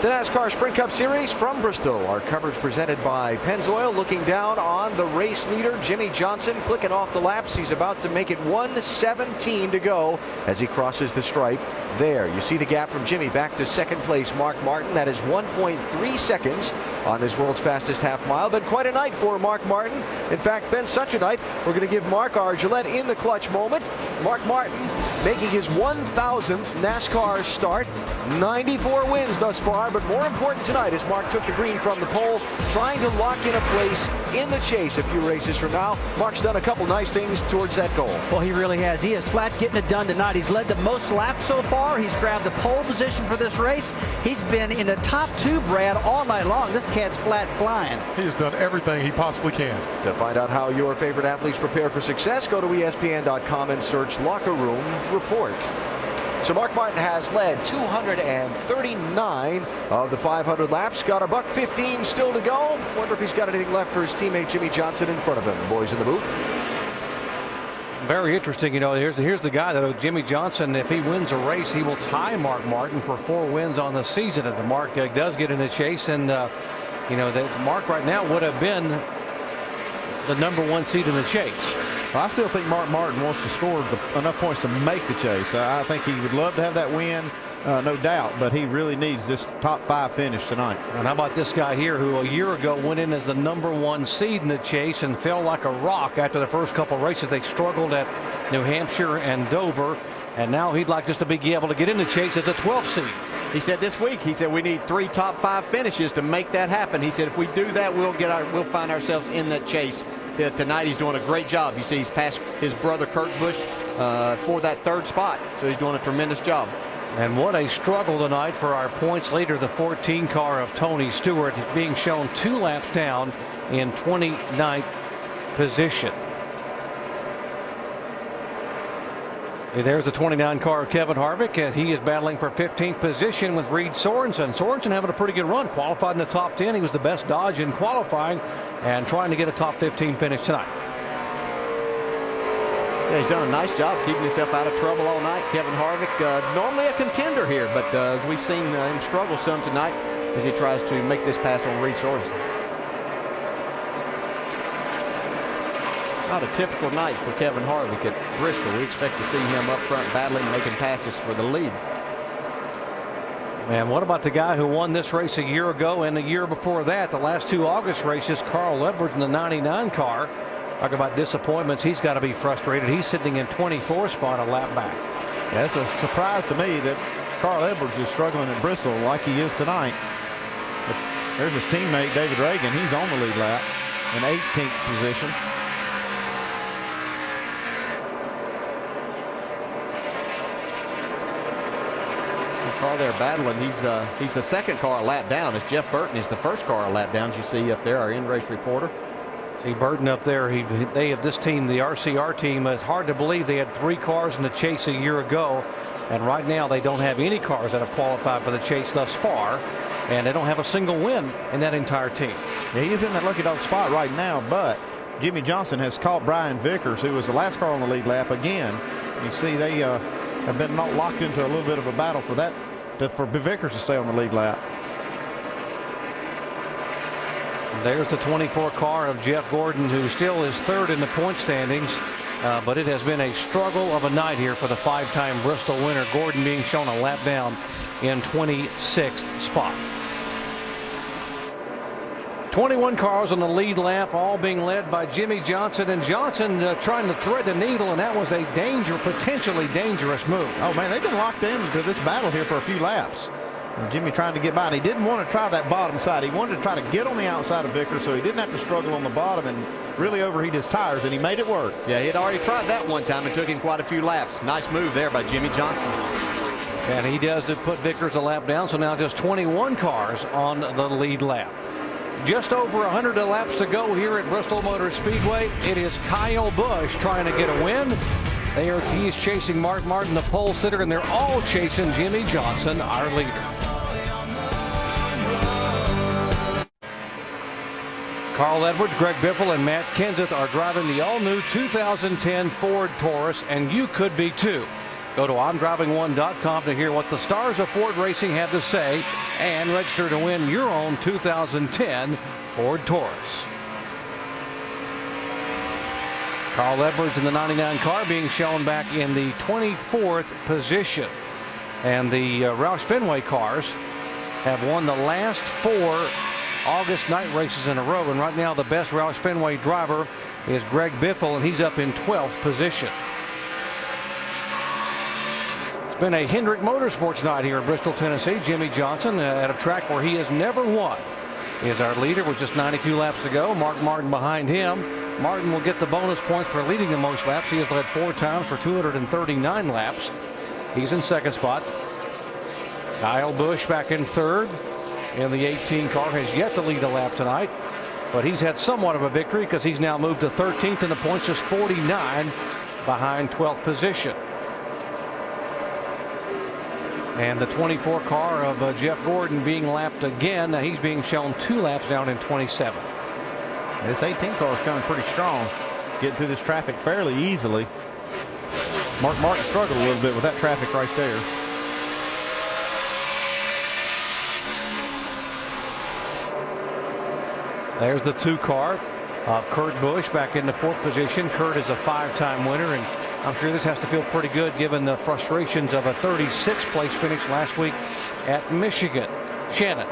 [SPEAKER 12] The NASCAR Sprint Cup Series from Bristol. Our coverage presented by Pennzoil. Looking down on the race leader, Jimmy Johnson, clicking off the laps. He's about to make it 1:17 to go as he crosses the stripe. There, you see the gap from Jimmy back to second place, Mark Martin. That is 1.3 seconds on his world's fastest half mile. Been quite a night for Mark Martin. In fact, been such a night, we're going to give Mark our Gillette in the clutch moment. Mark Martin making his 1,000th NASCAR start. 94 wins thus far, but more important tonight as Mark took the green from the pole, trying to lock in a place in the chase a few races from now. Mark's done a couple nice things towards that goal.
[SPEAKER 9] Well, he really has. He is flat getting it done tonight. He's led the most laps so far. He's grabbed the pole position for this race. He's been in the top 2, Brad, all night long. This cat's flat flying.
[SPEAKER 11] He has done everything he possibly can.
[SPEAKER 12] To find out how your favorite athletes prepare for success, go to ESPN.com and search Locker Room Report. So Mark Martin has led 239 of the 500 laps. Got a $1:15 still to go. Wonder if he's got anything left for his teammate Jimmy Johnson in front of him. Boys in the booth.
[SPEAKER 1] Very interesting. You know, here's the guy that Jimmy Johnson, if he wins a race, he will tie Mark Martin for 4 wins on the season. And the Mark does get in the chase, and you know that Mark right now would have been the #1 seed in the chase.
[SPEAKER 2] Well, I still think Mark Martin wants to score enough points to make the chase. I think he would love to have that win, no doubt, but he really needs this top 5 finish tonight.
[SPEAKER 1] And how about this guy here who a year ago went in as the #1 seed in the chase and fell like a rock after the first couple of races. They struggled at New Hampshire and Dover, and now he'd like just to be able to get in the chase as a 12th seed.
[SPEAKER 3] He said this week, he said we need 3 top 5 finishes to make that happen. He said if we do that, we'll find ourselves in that chase. Tonight he's doing a great job. You see he's passed his brother Kurt Busch for that 3rd spot. So he's doing a tremendous job.
[SPEAKER 1] And what a struggle tonight for our points leader, the 14 car of Tony Stewart, being shown 2 laps down in 29th position. There's the 29 car of Kevin Harvick, and he is battling for 15th position with Reed Sorensen. Sorensen having a pretty good run, qualified in the top 10. He was the best Dodge in qualifying and trying to get a top 15 finish tonight.
[SPEAKER 3] Yeah, he's done a nice job keeping himself out of trouble all night. Kevin Harvick, normally a contender here, but we've seen him struggle some tonight as he tries to make this pass on Reed Sorensen. Not a typical night for Kevin Harvick at Bristol. We expect to see him up front battling, making passes for the lead.
[SPEAKER 1] And what about the guy who won this race a year ago and the year before that, the last 2 August races, Carl Edwards in the 99 car? Talk about disappointments. He's got to be frustrated. He's sitting in 24th spot, a lap back.
[SPEAKER 2] Yeah, it's a surprise to me that Carl Edwards is struggling at Bristol like he is tonight. But there's his teammate David Reagan. He's on the lead lap in 18th position.
[SPEAKER 3] car there battling. He's the second car a lap down, as Jeff Burton is the first car a lap down, as you see up there, our in-race reporter.
[SPEAKER 1] See Burton up there. They have this team, the RCR team. It's hard to believe they had 3 cars in the chase a year ago, and right now they don't have any cars that have qualified for the chase thus far, and they don't have a single win in that entire team.
[SPEAKER 2] Yeah, he is in that lucky dog spot right now, but Jimmy Johnson has caught Brian Vickers, who was the last car on the lead lap again. You see they have been locked into a little bit of a battle for that, for Vickers to stay on the lead lap.
[SPEAKER 1] There's the 24 car of Jeff Gordon, who still is third in the point standings, but it has been a struggle of a night here for the 5-time Bristol winner. Gordon being shown a lap down in 26th spot. 21 cars on the lead lap, all being led by Jimmy Johnson, and Johnson trying to thread the needle, and that was a potentially dangerous move.
[SPEAKER 2] Oh man, they've been locked into this battle here for a few laps. And Jimmy trying to get by, and he didn't want to try that bottom side. He wanted to try to get on the outside of Vickers so he didn't have to struggle on the bottom and really overheat his tires, and he made it work.
[SPEAKER 3] Yeah, he had already tried that one time and took him quite a few laps. Nice move there by Jimmy Johnson.
[SPEAKER 1] And he does to put Vickers a lap down, so now just 21 cars on the lead lap. Just over 100 laps to go here at Bristol Motor Speedway. It is Kyle Busch trying to get a win. He is chasing Mark Martin, the pole sitter, and they're all chasing Jimmy Johnson, our leader. Carl Edwards, Greg Biffle, and Matt Kenseth are driving the all-new 2010 Ford Taurus, and you could be too. Go to I'mDriving1.com to hear what the stars of Ford Racing have to say and register to win your own 2010 Ford Taurus. Carl Edwards in the 99 car being shown back in the 24th position. And the Roush Fenway cars have won the last 4 August night races in a row. And right now the best Roush Fenway driver is Greg Biffle, and he's up in 12th position. It's been a Hendrick Motorsports night here in Bristol, Tennessee. Jimmy Johnson at a track where he has never won is our leader with just 92 laps to go. Mark Martin behind him. Martin will get the bonus points for leading the most laps. He has led 4 times for 239 laps. He's in second spot. Kyle Busch back in third. And the 18 car has yet to lead a lap tonight, but he's had somewhat of a victory because he's now moved to 13th in the points, just 49 behind 12th position. And the 24 car of Jeff Gordon being lapped again. Now he's being shown 2 laps down in 27th.
[SPEAKER 2] This 18 car is coming pretty strong, getting through this traffic fairly easily. Mark Martin struggled a little bit with that traffic right there.
[SPEAKER 1] There's the 2 car of Kurt Busch back in the 4th position. Kurt is a 5-time winner, and I'm sure this has to feel pretty good given the frustrations of a 36th place finish last week at Michigan. Shannon.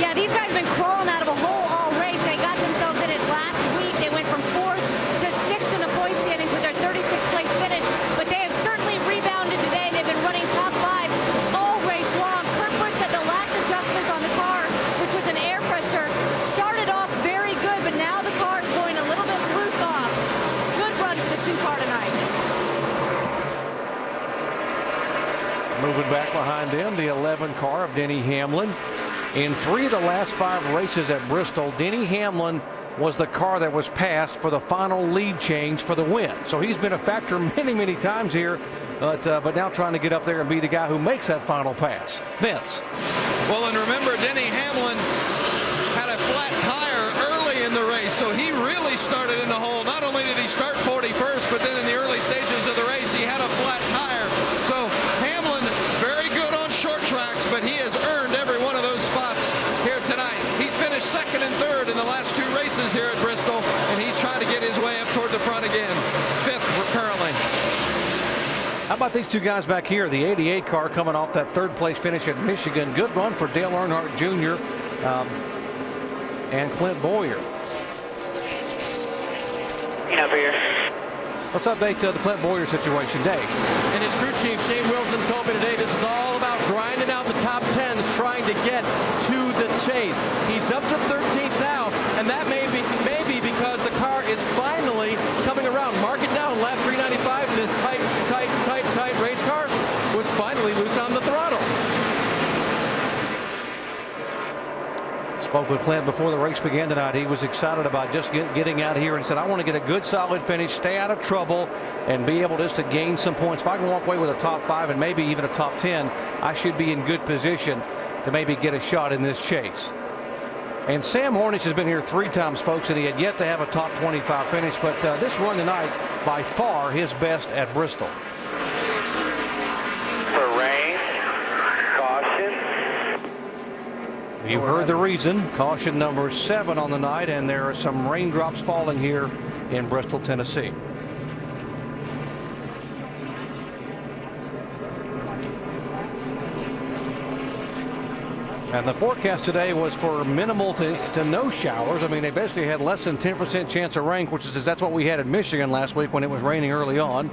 [SPEAKER 8] Yeah, these guys have been crawling out of a hole all race. They got themselves in it last week. They went from 4th to 6th in the point standings with their 36th place finish, but they have certainly rebounded today. They've been running top 5 all race long. Kurt Busch had the last adjustments on the car, which was an air pressure. Started off very good, but now the car is going a little bit loose off. Good run for the 2 car tonight.
[SPEAKER 1] Moving back behind them, the 11 car of Denny Hamlin. In 3 of the last 5 races at Bristol, Denny Hamlin was the car that was passed for the final lead change for the win. So he's been a factor many times here, but now trying to get up there and be the guy who makes that final pass. Vince.
[SPEAKER 7] Well, and remember, Denny Hamlin had a flat tire early in the race, so he really started in the hole. Not only did he start 41st, but then in the early stages of the race, he had a flat tire. So Hamlin, very good on short tracks, but he has earned every one of those spots here tonight. He's finished 2nd and 3rd in the last 2 races here at Bristol, and he's trying to get his way up toward the front again. 5th currently.
[SPEAKER 1] How about these 2 guys back here? The 88 car coming off that 3rd place finish at Michigan. Good run for Dale Earnhardt Jr. And Clint Boyer.
[SPEAKER 5] Over here.
[SPEAKER 1] Let's update the Clint Boyer situation, Dave.
[SPEAKER 6] And his crew chief, Shane Wilson, told me today this is all about grinding out the top 10s, trying to get to the chase. He's up to 13th now, and that may be because the car is finally coming around. Mark it down, lap 395, and this tight race car was finally loose on the throttle.
[SPEAKER 1] Spoke with Clint before the race began tonight. He was excited about just getting out here and said, I want to get a good solid finish, stay out of trouble, and be able just to gain some points. If I can walk away with a top 5 and maybe even a top 10, I should be in good position to maybe get a shot in this chase. And Sam Hornish has been here 3 times, folks, and he had yet to have a top 25 finish. But this run tonight, by far his best at Bristol.
[SPEAKER 5] For rain, caution.
[SPEAKER 1] You heard the reason. Caution number 7 on the night, and there are some raindrops falling here in Bristol, Tennessee. And the forecast today was for minimal to no showers. I mean, they basically had less than 10% chance of rain, which is that's what we had in Michigan last week when it was raining early on.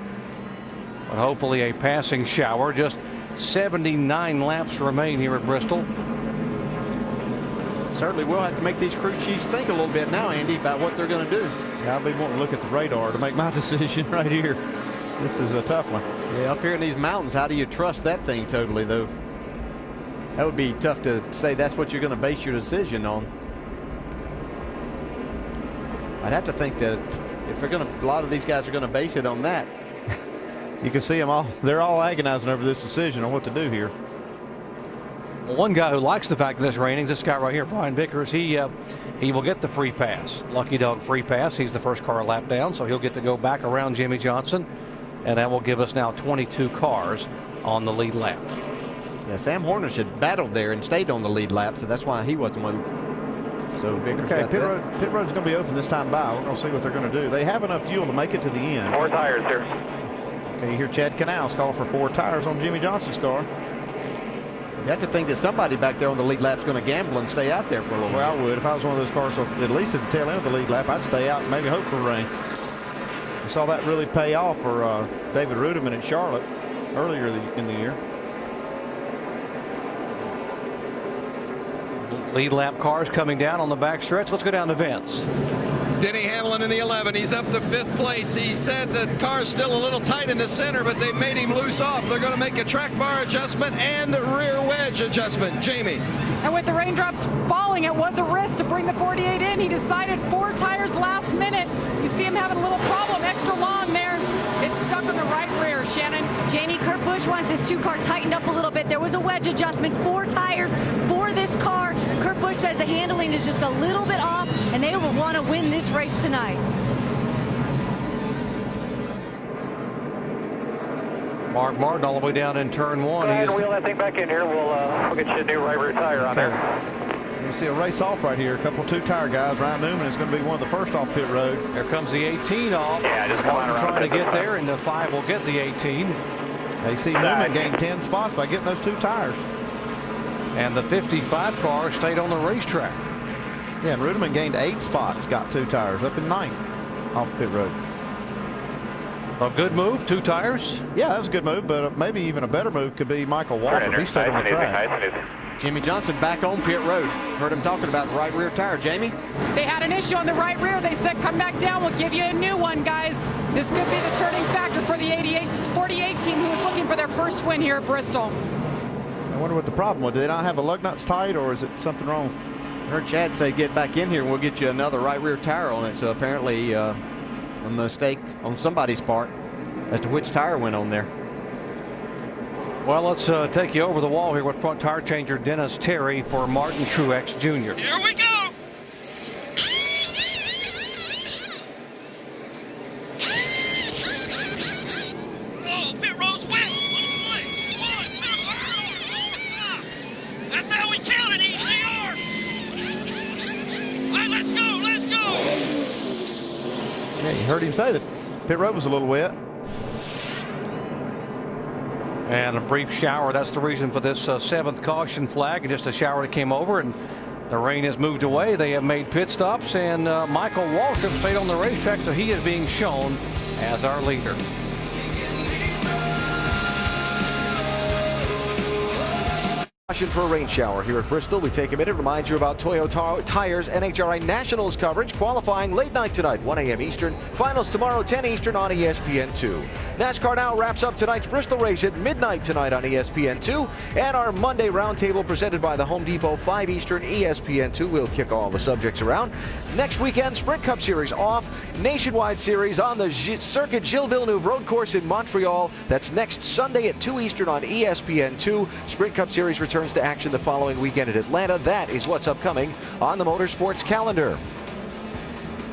[SPEAKER 1] But hopefully a passing shower. Just 79 laps remain here at Bristol.
[SPEAKER 3] Certainly will have to make these crew chiefs think a little bit now, Andy, about what they're going to do.
[SPEAKER 2] Yeah, I'll be wanting to look at the radar to make my decision right here. This is a tough one.
[SPEAKER 3] Yeah, up here in these mountains, how do you trust that thing totally, though? That would be tough to say that's what you're going to base your decision on. I'd have to think that if they're going to, a lot of these guys are going to base it on that.
[SPEAKER 2] You can see them all. They're all agonizing over this decision on what to do here.
[SPEAKER 1] One guy who likes the fact that it's raining, this guy right here, Brian Vickers, he will get the free pass. Lucky Dog free pass. He's the first car lap down, so he'll get to go back around Jimmy Johnson, and that will give us now 22 cars on the lead lap.
[SPEAKER 3] Yeah, Sam Hornish had battled there and stayed on the lead lap, so that's why he wasn't one. So Vickers
[SPEAKER 2] okay,
[SPEAKER 3] got
[SPEAKER 2] pit road's going to be open this time by. We're going to see what they're going to do. They have enough fuel to make it to the end.
[SPEAKER 5] 4 tires here.
[SPEAKER 2] Okay, you hear Chad Canals call for 4 tires on Jimmy Johnson's car.
[SPEAKER 3] You have to think that somebody back there on the lead lap is going to gamble and stay out there for a little while.
[SPEAKER 2] Well, I would. If I was one of those cars, so at least at the tail end of the lead lap, I'd stay out and maybe hope for rain. We saw that really pay off for David Rudiman in Charlotte earlier in the year.
[SPEAKER 1] Lead lap cars coming down on the back stretch. Let's go down to Vince.
[SPEAKER 7] Denny Hamlin in the 11. He's up to 5th place. He said the car's still a little tight in the center, but they made him loose off. They're going to make a track bar adjustment and rear wedge adjustment. Jamie.
[SPEAKER 4] And with the raindrops falling, it was a risk to bring the 48 in. He decided 4 tires last minute. You see him having a little problem, extra long there. It's stuck on the right rear, Shannon.
[SPEAKER 8] Jamie, Kurt Busch wants his 2 car tightened up a little bit. There was a wedge adjustment, 4 tires for this car. Kurt Busch says the handling is just a little bit off, and they will want to win this race tonight.
[SPEAKER 1] Mark Martin all the way down in turn 1.
[SPEAKER 5] Go ahead and wheel that thing back in here. We'll get you a new right rear tire on there.
[SPEAKER 2] You see a race off right here. A couple 2-tire guys. Ryan Newman is going to be one of the first off pit road.
[SPEAKER 1] Here comes the 18 off.
[SPEAKER 5] Yeah, just come on around.
[SPEAKER 1] Trying to get there, and the 5 will get the 18.
[SPEAKER 2] They see Newman gain 10 spots by getting those 2 tires.
[SPEAKER 1] And the 55 car stayed on the racetrack.
[SPEAKER 2] Yeah, and Rudiman gained 8 spots, got 2 tires, up in 9th off pit road.
[SPEAKER 1] A good move, 2 tires.
[SPEAKER 2] Yeah, that was a good move, but maybe even a better move could be Michael Walker. He stayed on the track.
[SPEAKER 3] Jimmy Johnson back on pit road. Heard him talking about the right rear tire. Jamie?
[SPEAKER 4] They had an issue on the right rear. They said, come back down. We'll give you a new one, guys. This could be the turning factor for the 48 team who was looking for their first win here at Bristol.
[SPEAKER 2] I wonder what the problem was. Did they not have the lug nuts tight, or is it something wrong?
[SPEAKER 3] I heard Chad say, get back in here and we'll get you another right rear tire on it. So apparently a mistake on somebody's part as to which tire went on there.
[SPEAKER 1] Well, let's take you over the wall here with front tire changer Dennis Terry for Martin Truex Jr.
[SPEAKER 13] Here we go. Oh, pit road's wet. That's how we count it, ECR. All right, let's go, let's go.
[SPEAKER 2] Yeah, you heard him say that pit road was a little wet.
[SPEAKER 1] And a brief shower. That's the reason for this 7th caution flag. Just a shower that came over, and the rain has moved away. They have made pit stops, and Michael Waltrip stayed on the racetrack, so he is being shown as our leader.
[SPEAKER 12] Caution for a rain shower here at Bristol. We take a minute to remind you about Toyota Tires NHRA Nationals coverage. Qualifying late night tonight, 1 a.m. Eastern. Finals tomorrow, 10 Eastern on ESPN2. NASCAR Now wraps up tonight's Bristol race at midnight tonight on ESPN2. And our Monday roundtable presented by the Home Depot, 5 Eastern, ESPN2. We'll kick all the subjects around. Next weekend, Sprint Cup Series off. Nationwide Series on the Circuit Gilles Villeneuve Road Course in Montreal. That's next Sunday at 2 Eastern on ESPN2. Sprint Cup Series returns to action the following weekend at Atlanta. That is what's upcoming on the motorsports calendar.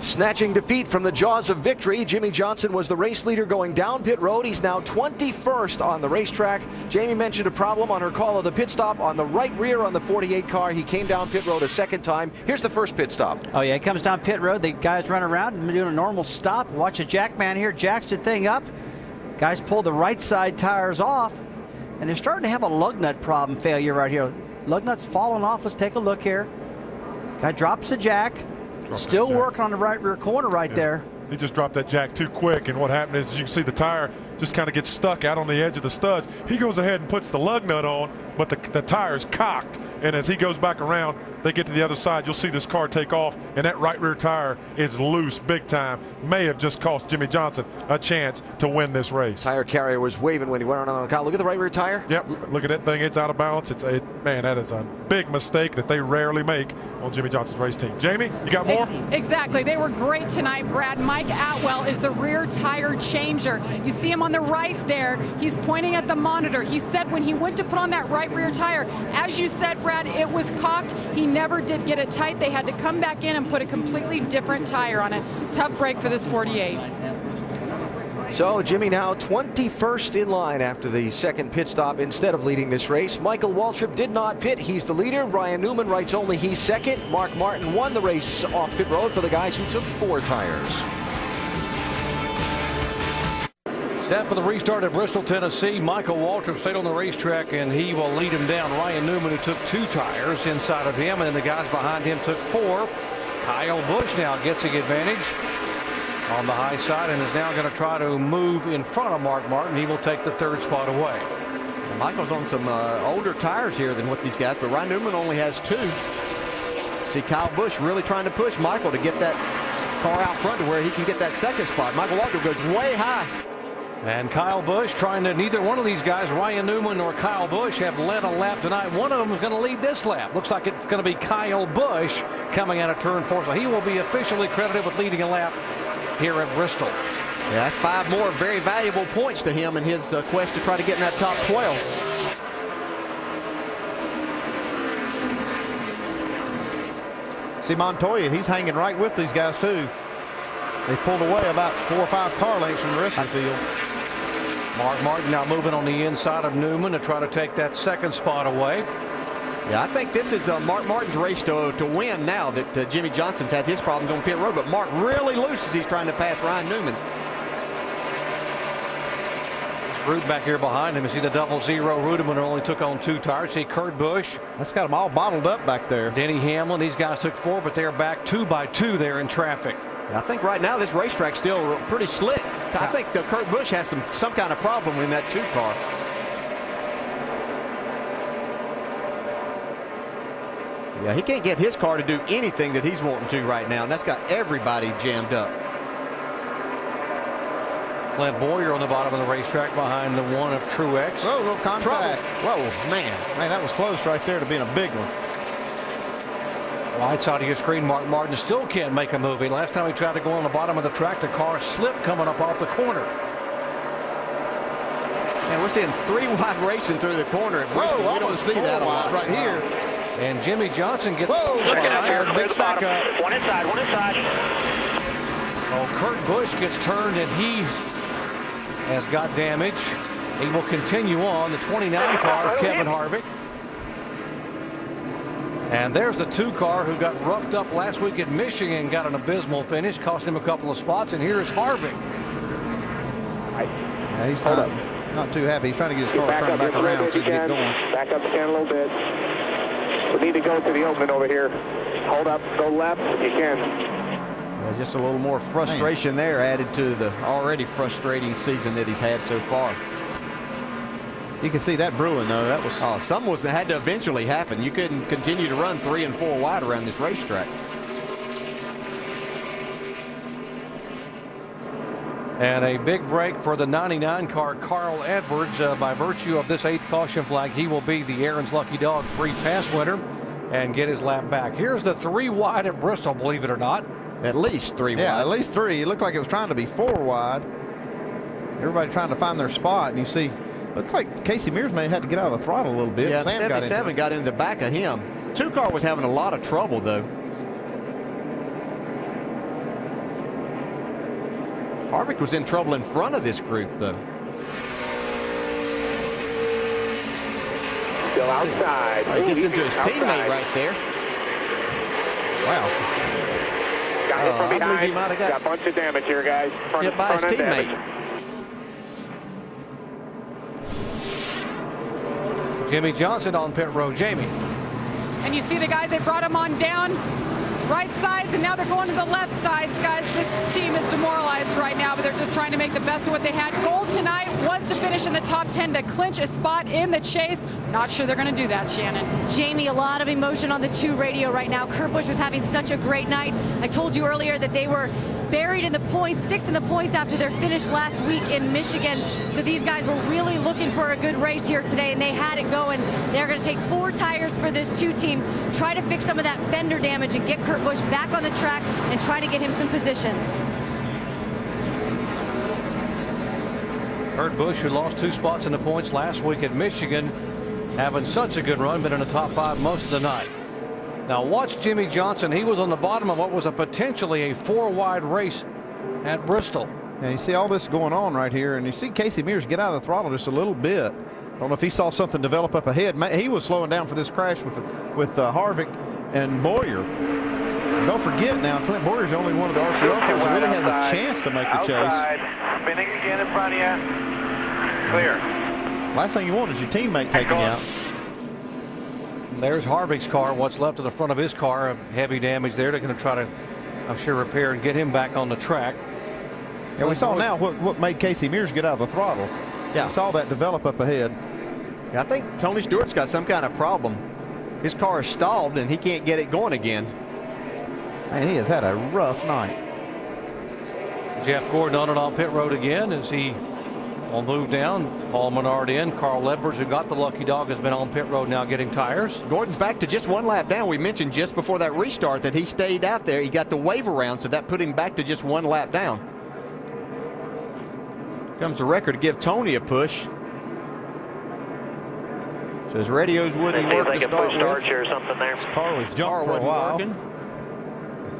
[SPEAKER 12] Snatching defeat from the jaws of victory, Jimmie Johnson was the race leader going down pit road. He's now 21st on the racetrack. Jamie mentioned a problem on her call of the pit stop on the right rear on the 48 car. He came down pit road a second time. Here's the first pit stop.
[SPEAKER 9] Oh, yeah, he comes down pit road. The guys run around and doing a normal stop. Watch a jack man here. Jacks the thing up. Guys pull the right side tires off, and they're starting to have a lug nut problem failure right here. Lug nut's falling off. Let's take a look here. Guy drops the jack. Still working on the right rear corner right there.
[SPEAKER 11] He just dropped that jack too quick, and what happened is you can see the tire just kind of gets stuck out on the edge of the studs. He goes ahead and puts the lug nut on, but the tire's cocked, and as he goes back around, they get to the other side, you'll see this car take off, and that right rear tire is loose big time. May have just cost Jimmie Johnson a chance to win this race.
[SPEAKER 12] Tire carrier was waving when he went around on the car. Look at the right rear tire.
[SPEAKER 11] Yep, look at that thing. It's out of balance. Man, that is a big mistake that they rarely make on Jimmie Johnson's race team. Jamie, you got more?
[SPEAKER 4] Exactly. They were great tonight, Brad. Mike Atwell is the rear tire changer. You see him on the right there. He's pointing at the monitor. He said when he went to put on that right rear tire, as you said, Brad, it was cocked. He never did get it tight. They had to come back in and put a completely different tire on it. Tough break for this 48.
[SPEAKER 12] So Jimmie now 21st in line after the second pit stop instead of leading this race. Michael Waltrip did not pit. He's the leader. Ryan Newman writes only he's second. Mark Martin won the race off pit road for the guys who took 4 tires.
[SPEAKER 1] Set for the restart at Bristol, Tennessee. Michael Waltrip stayed on the racetrack, and he will lead him down. Ryan Newman, who took 2 tires inside of him, and then the guys behind him took 4. Kyle Busch now gets the advantage on the high side and is now going to try to move in front of Mark Martin. He will take the 3rd spot away.
[SPEAKER 3] Michael's on some older tires here than what these guys, but Ryan Newman only has 2. See Kyle Busch really trying to push Michael to get that car out front to where he can get that 2nd spot. Michael Waltrip goes way high.
[SPEAKER 1] And Kyle Busch trying to, neither one of these guys, Ryan Newman or Kyle Busch, have led a lap tonight. One of them is going to lead this lap. Looks like it's going to be Kyle Busch coming out of turn 4. So he will be officially credited with leading a lap here at Bristol.
[SPEAKER 3] Yeah, that's 5 more very valuable points to him in his quest to try to get in that top 12.
[SPEAKER 2] See Montoya, he's hanging right with these guys too. They've pulled away about 4 or 5 car lengths from the rest of the field.
[SPEAKER 1] Mark Martin now moving on the inside of Newman to try to take that 2nd spot away.
[SPEAKER 3] Yeah, I think this is Mark Martin's race to win now that Jimmie Johnson's had his problems on pit road, but Mark really loose as he's trying to pass Ryan Newman.
[SPEAKER 1] This group back here behind him. You see the 00 Rudiman only took on 2 tires. See Kurt Busch.
[SPEAKER 2] That's got them all bottled up back there.
[SPEAKER 1] Denny Hamlin. These guys took 4, but they're back 2 by 2 there in traffic.
[SPEAKER 3] I think right now this racetrack's still pretty slick. I think Kurt Busch has some kind of problem in that 2 car. Yeah, he can't get his car to do anything that he's wanting to right now, and that's got everybody jammed up.
[SPEAKER 1] Clint Boyer on the bottom of the racetrack behind the 1 of Truex.
[SPEAKER 2] Whoa, little contact.
[SPEAKER 3] Whoa, man.
[SPEAKER 2] Man, that was close right there to being a big one.
[SPEAKER 1] Right side of your screen, Mark Martin still can't make a move. Last time he tried to go on the bottom of the track, the car slipped coming up off the corner.
[SPEAKER 3] And we're seeing 3 wide racing through the corner at Bristol. We don't see that a lot
[SPEAKER 2] right here.
[SPEAKER 1] And Jimmie Johnson gets.
[SPEAKER 2] Whoa, look at that, big stack up.
[SPEAKER 5] One inside, one inside.
[SPEAKER 1] Oh, Kurt Busch gets turned and he has got damage. He will continue on the 29 car of Kevin Harvick. And there's the 2 car who got roughed up last week at Michigan, got an abysmal finish, cost him a couple of spots, and here's Harvick.
[SPEAKER 2] Yeah, he's not too happy. He's trying to get his car turned back around so he can get going.
[SPEAKER 5] Back up again a little bit. We need to go to the open over here. Hold up, go left if you can.
[SPEAKER 3] Yeah, just a little more frustration there added to the already frustrating season that he's had so far.
[SPEAKER 2] You can see that brewing, though. That was
[SPEAKER 3] something that had to eventually happen. You couldn't continue to run 3 and 4 wide around this racetrack.
[SPEAKER 1] And a big break for the 99 car, Carl Edwards. By virtue of this 8th caution flag, he will be the Aaron's Lucky Dog free pass winner and get his lap back. Here's the 3 wide at Bristol, believe it or not.
[SPEAKER 3] At least 3 wide.
[SPEAKER 2] Yeah, at least 3. It looked like it was trying to be 4 wide. Everybody trying to find their spot, and you see, looks like Casey Mears may have had to get out of the throttle a little bit.
[SPEAKER 3] Yeah,
[SPEAKER 2] Sam
[SPEAKER 3] 77 got in the back of him. 2 car was having a lot of trouble, though. Harvick was in trouble in front of this group, though.
[SPEAKER 5] Still outside.
[SPEAKER 3] He gets into his teammate right there.
[SPEAKER 2] Wow.
[SPEAKER 5] Got hit from
[SPEAKER 3] I believe
[SPEAKER 5] behind.
[SPEAKER 3] he might have got
[SPEAKER 5] Got a bunch of damage here, guys.
[SPEAKER 3] hit by his teammate.
[SPEAKER 1] Jimmy Johnson on pit road. Jamie.
[SPEAKER 4] And you see the guys, they brought him on down right sides, and now they're going to the left sides. Guys, this team is demoralized right now, but they're just trying to make the best of what they had. Goal tonight was to finish in the top 10 to clinch a spot in the chase. Not sure they're going to do that, Shannon.
[SPEAKER 8] Jamie, a lot of emotion on the 2 radio right now. Kurt Busch was having such a great night. I told you earlier that they were buried in the points, 6th in the points after their finish last week in Michigan. So these guys were really looking for a good race here today, and they had it going. They're going to take 4 tires for this 2 team, try to fix some of that fender damage and get Kurt Busch back on the track and try to get him some positions.
[SPEAKER 1] Kurt Busch, who lost 2 spots in the points last week at Michigan, having such a good run, been in the top 5 most of the night. Now watch Jimmy Johnson. He was on the bottom of what was potentially a 4 wide race at Bristol.
[SPEAKER 2] And you see all this going on right here, and you see Casey Mears get out of the throttle just a little bit. I don't know if he saw something develop up ahead. He was slowing down for this crash with Harvick and Boyer. And don't forget now, Clint Boyer's only one of the RCR cars that really has a chance to make the chase.
[SPEAKER 5] Spinning again in front of you. Clear.
[SPEAKER 2] Last thing you want is your teammate taking you out.
[SPEAKER 1] There's Harvick's car, what's left of the front of his car, heavy damage there. They're going to try to, I'm sure, repair and get him back on the track.
[SPEAKER 2] And we saw now what made Casey Mears get out of the throttle.
[SPEAKER 3] Yeah.
[SPEAKER 2] We saw that develop up ahead.
[SPEAKER 3] I think Tony Stewart's got some kind of problem. His car is stalled, and he can't get it going again.
[SPEAKER 2] Man, he has had a rough night.
[SPEAKER 1] Jeff Gordon on and on pit road again as he will move down. Paul Menard in. Carl Edwards, who got the lucky dog, has been on pit road now getting tires.
[SPEAKER 3] Gordon's back to just 1 lap down. We mentioned just before that restart that he stayed out there. He got the wave around, so that put him back to just 1 lap down. Comes the record to give Tony a push. So his radios wouldn't work to start with.
[SPEAKER 5] Or something there.
[SPEAKER 2] His car was jumped for a while.
[SPEAKER 3] Working.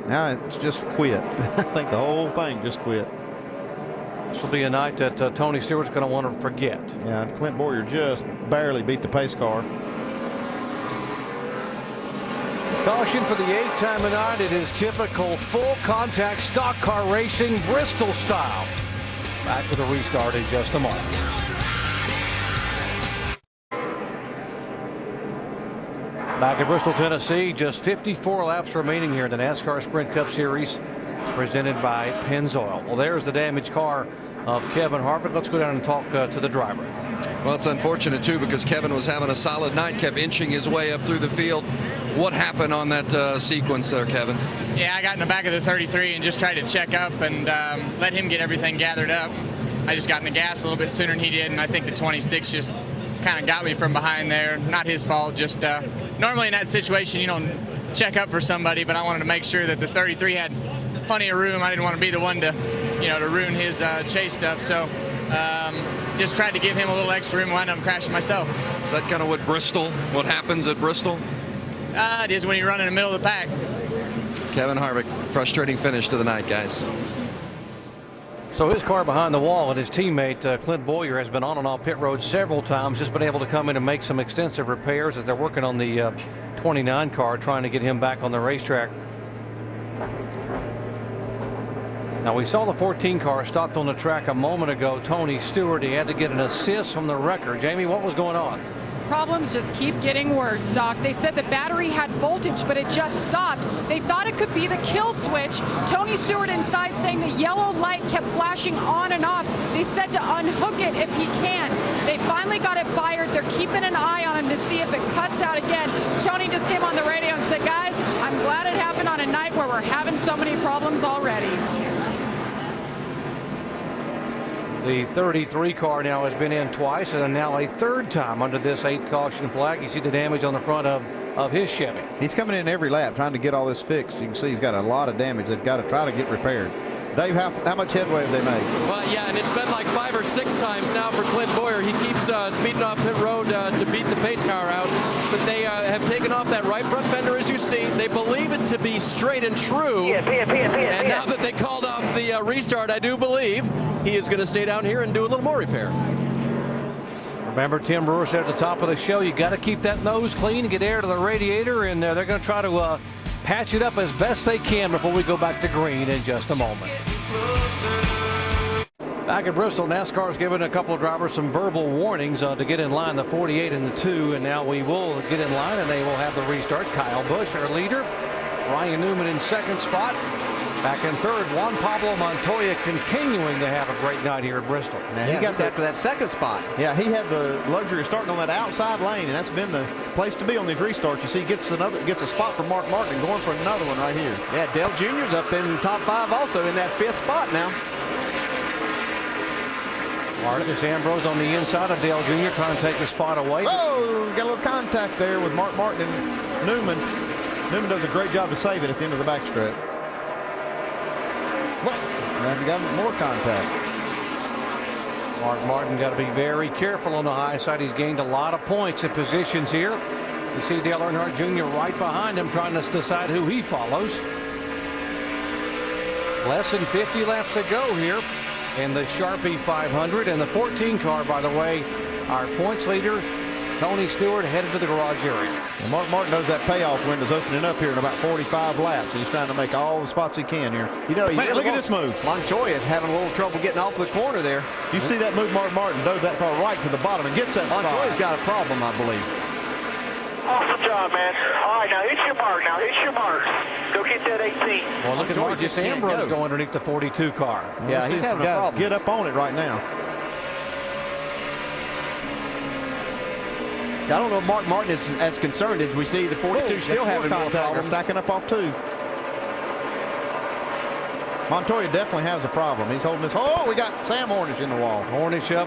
[SPEAKER 2] Now it's just quit. I think the whole thing just quit.
[SPEAKER 1] This will be a night that Tony Stewart's going to want to forget.
[SPEAKER 2] Yeah, Clint Boyer just barely beat the pace car.
[SPEAKER 1] Caution for the 8th time tonight. It is typical full contact stock car racing, Bristol style. Back with a restart in just a moment. Back at Bristol, Tennessee, just 54 laps remaining here in the NASCAR Sprint Cup Series presented by Pennzoil. Well, there's the damaged car of Kevin Harvick. Let's go down and talk to the driver.
[SPEAKER 7] Well, it's unfortunate, too, because Kevin was having a solid night, kept inching his way up through the field. What happened on that sequence there, Kevin?
[SPEAKER 14] Yeah, I got in the back of the 33 and just tried to check up and let him get everything gathered up. I just got in the gas a little bit sooner than he did, and I think the 26 just kind of got me from behind there. Not his fault, just normally in that situation you don't check up for somebody, but I wanted to make sure that the 33 had plenty of room. I didn't want to be the one to, to ruin his chase stuff, so just tried to give him a little extra room and wind up crashing myself.
[SPEAKER 7] Is that kind of what happens at Bristol?
[SPEAKER 14] It is when you run in the middle of the pack.
[SPEAKER 7] Kevin Harvick, frustrating finish to the night, guys.
[SPEAKER 1] So his car behind the wall, and his teammate Clint Boyer has been on and off pit road several times, just been able to come in and make some extensive repairs as they're working on the 29 car, trying to get him back on the racetrack. Now we saw the 14 car stopped on the track a moment ago. Tony Stewart, he had to get an assist from the wrecker. Jamie, what was going on?
[SPEAKER 4] Problems just keep getting worse, Doc. They said the battery had voltage, but it just stopped. They thought it could be the kill switch. Tony Stewart inside saying the yellow light kept flashing on and off. They said to unhook it if he can. They finally got it fired. They're keeping an eye on him to see if it cuts out again. Tony just came on the radio and said, guys, I'm glad it happened on a night where we're having so many problems already.
[SPEAKER 1] The 33 car now has been in twice and now a third time under this 8th caution flag. You see the damage on the front of his Chevy.
[SPEAKER 2] He's coming in every lap trying to get all this fixed. You can see he's got a lot of damage they've got to try to get repaired. Dave, how much headway have they made?
[SPEAKER 6] Well, yeah, and it's been like 5 or 6 times now for Clint Boyer. He keeps speeding off pit road to beat the pace car out. But they have taken off that right front fender, as you see. They believe it to be straight and true. And now that they called off the restart, I do believe he is going to stay down here and do a little more repair.
[SPEAKER 1] Remember, Tim Brewer said at the top of the show, you got to keep that nose clean and get air to the radiator, and they're going to try to patch it up as best they can before we go back to green in just a moment. Back at Bristol, NASCAR's given a couple of drivers some verbal warnings to get in line, the 48 and the 2, and now we will get in line and they will have the restart. Kyle Busch, our leader. Ryan Newman in second spot. Back in third, Juan Pablo Montoya continuing to have a great night here at Bristol.
[SPEAKER 3] Now he got after that second spot.
[SPEAKER 2] Yeah, he had the luxury of starting on that outside lane, and that's been the place to be on these restarts. You see, he gets a spot for Mark Martin and going for another one right here.
[SPEAKER 3] Yeah, Dale Jr.'s up in top 5 also in that 5th spot now.
[SPEAKER 1] Marcus Ambrose on the inside of Dale Jr. trying to take the spot away.
[SPEAKER 2] Oh, got a little contact there with Mark Martin and Newman. Newman does a great job to save it at the end of the backstretch. And got more contact.
[SPEAKER 1] Mark Martin got to be very careful on the high side. He's gained a lot of points at positions here. You see Dale Earnhardt Jr. right behind him trying to decide who he follows. Less than 50 laps to go here in the Sharpie 500. And the 14 car, by the way, our points leader, Tony Stewart, headed to the garage area.
[SPEAKER 2] Well, Mark Martin knows that payoff window's opening up here in about 45 laps. He's trying to make all the spots he can here.
[SPEAKER 3] You know,
[SPEAKER 2] man, look at this move.
[SPEAKER 3] Montoya having a little trouble getting off the corner there.
[SPEAKER 2] You see that move? Mark Martin dove that car right to the bottom and gets that spot.
[SPEAKER 3] Montoya's got a problem, I believe.
[SPEAKER 5] Awesome job, man. All right, now hit your mark. Go get that 18.
[SPEAKER 1] Well, look at Marcus Ambrose go underneath the 42 car.
[SPEAKER 3] Yeah, he's having a problem.
[SPEAKER 2] Get up on it right now.
[SPEAKER 3] I don't know if Mark Martin is as concerned as we see the 42 still having more problems.
[SPEAKER 2] Stacking up off 2. Montoya definitely has a problem. He's holding this. Oh, we got Sam Hornish in the wall.
[SPEAKER 1] Hornish up,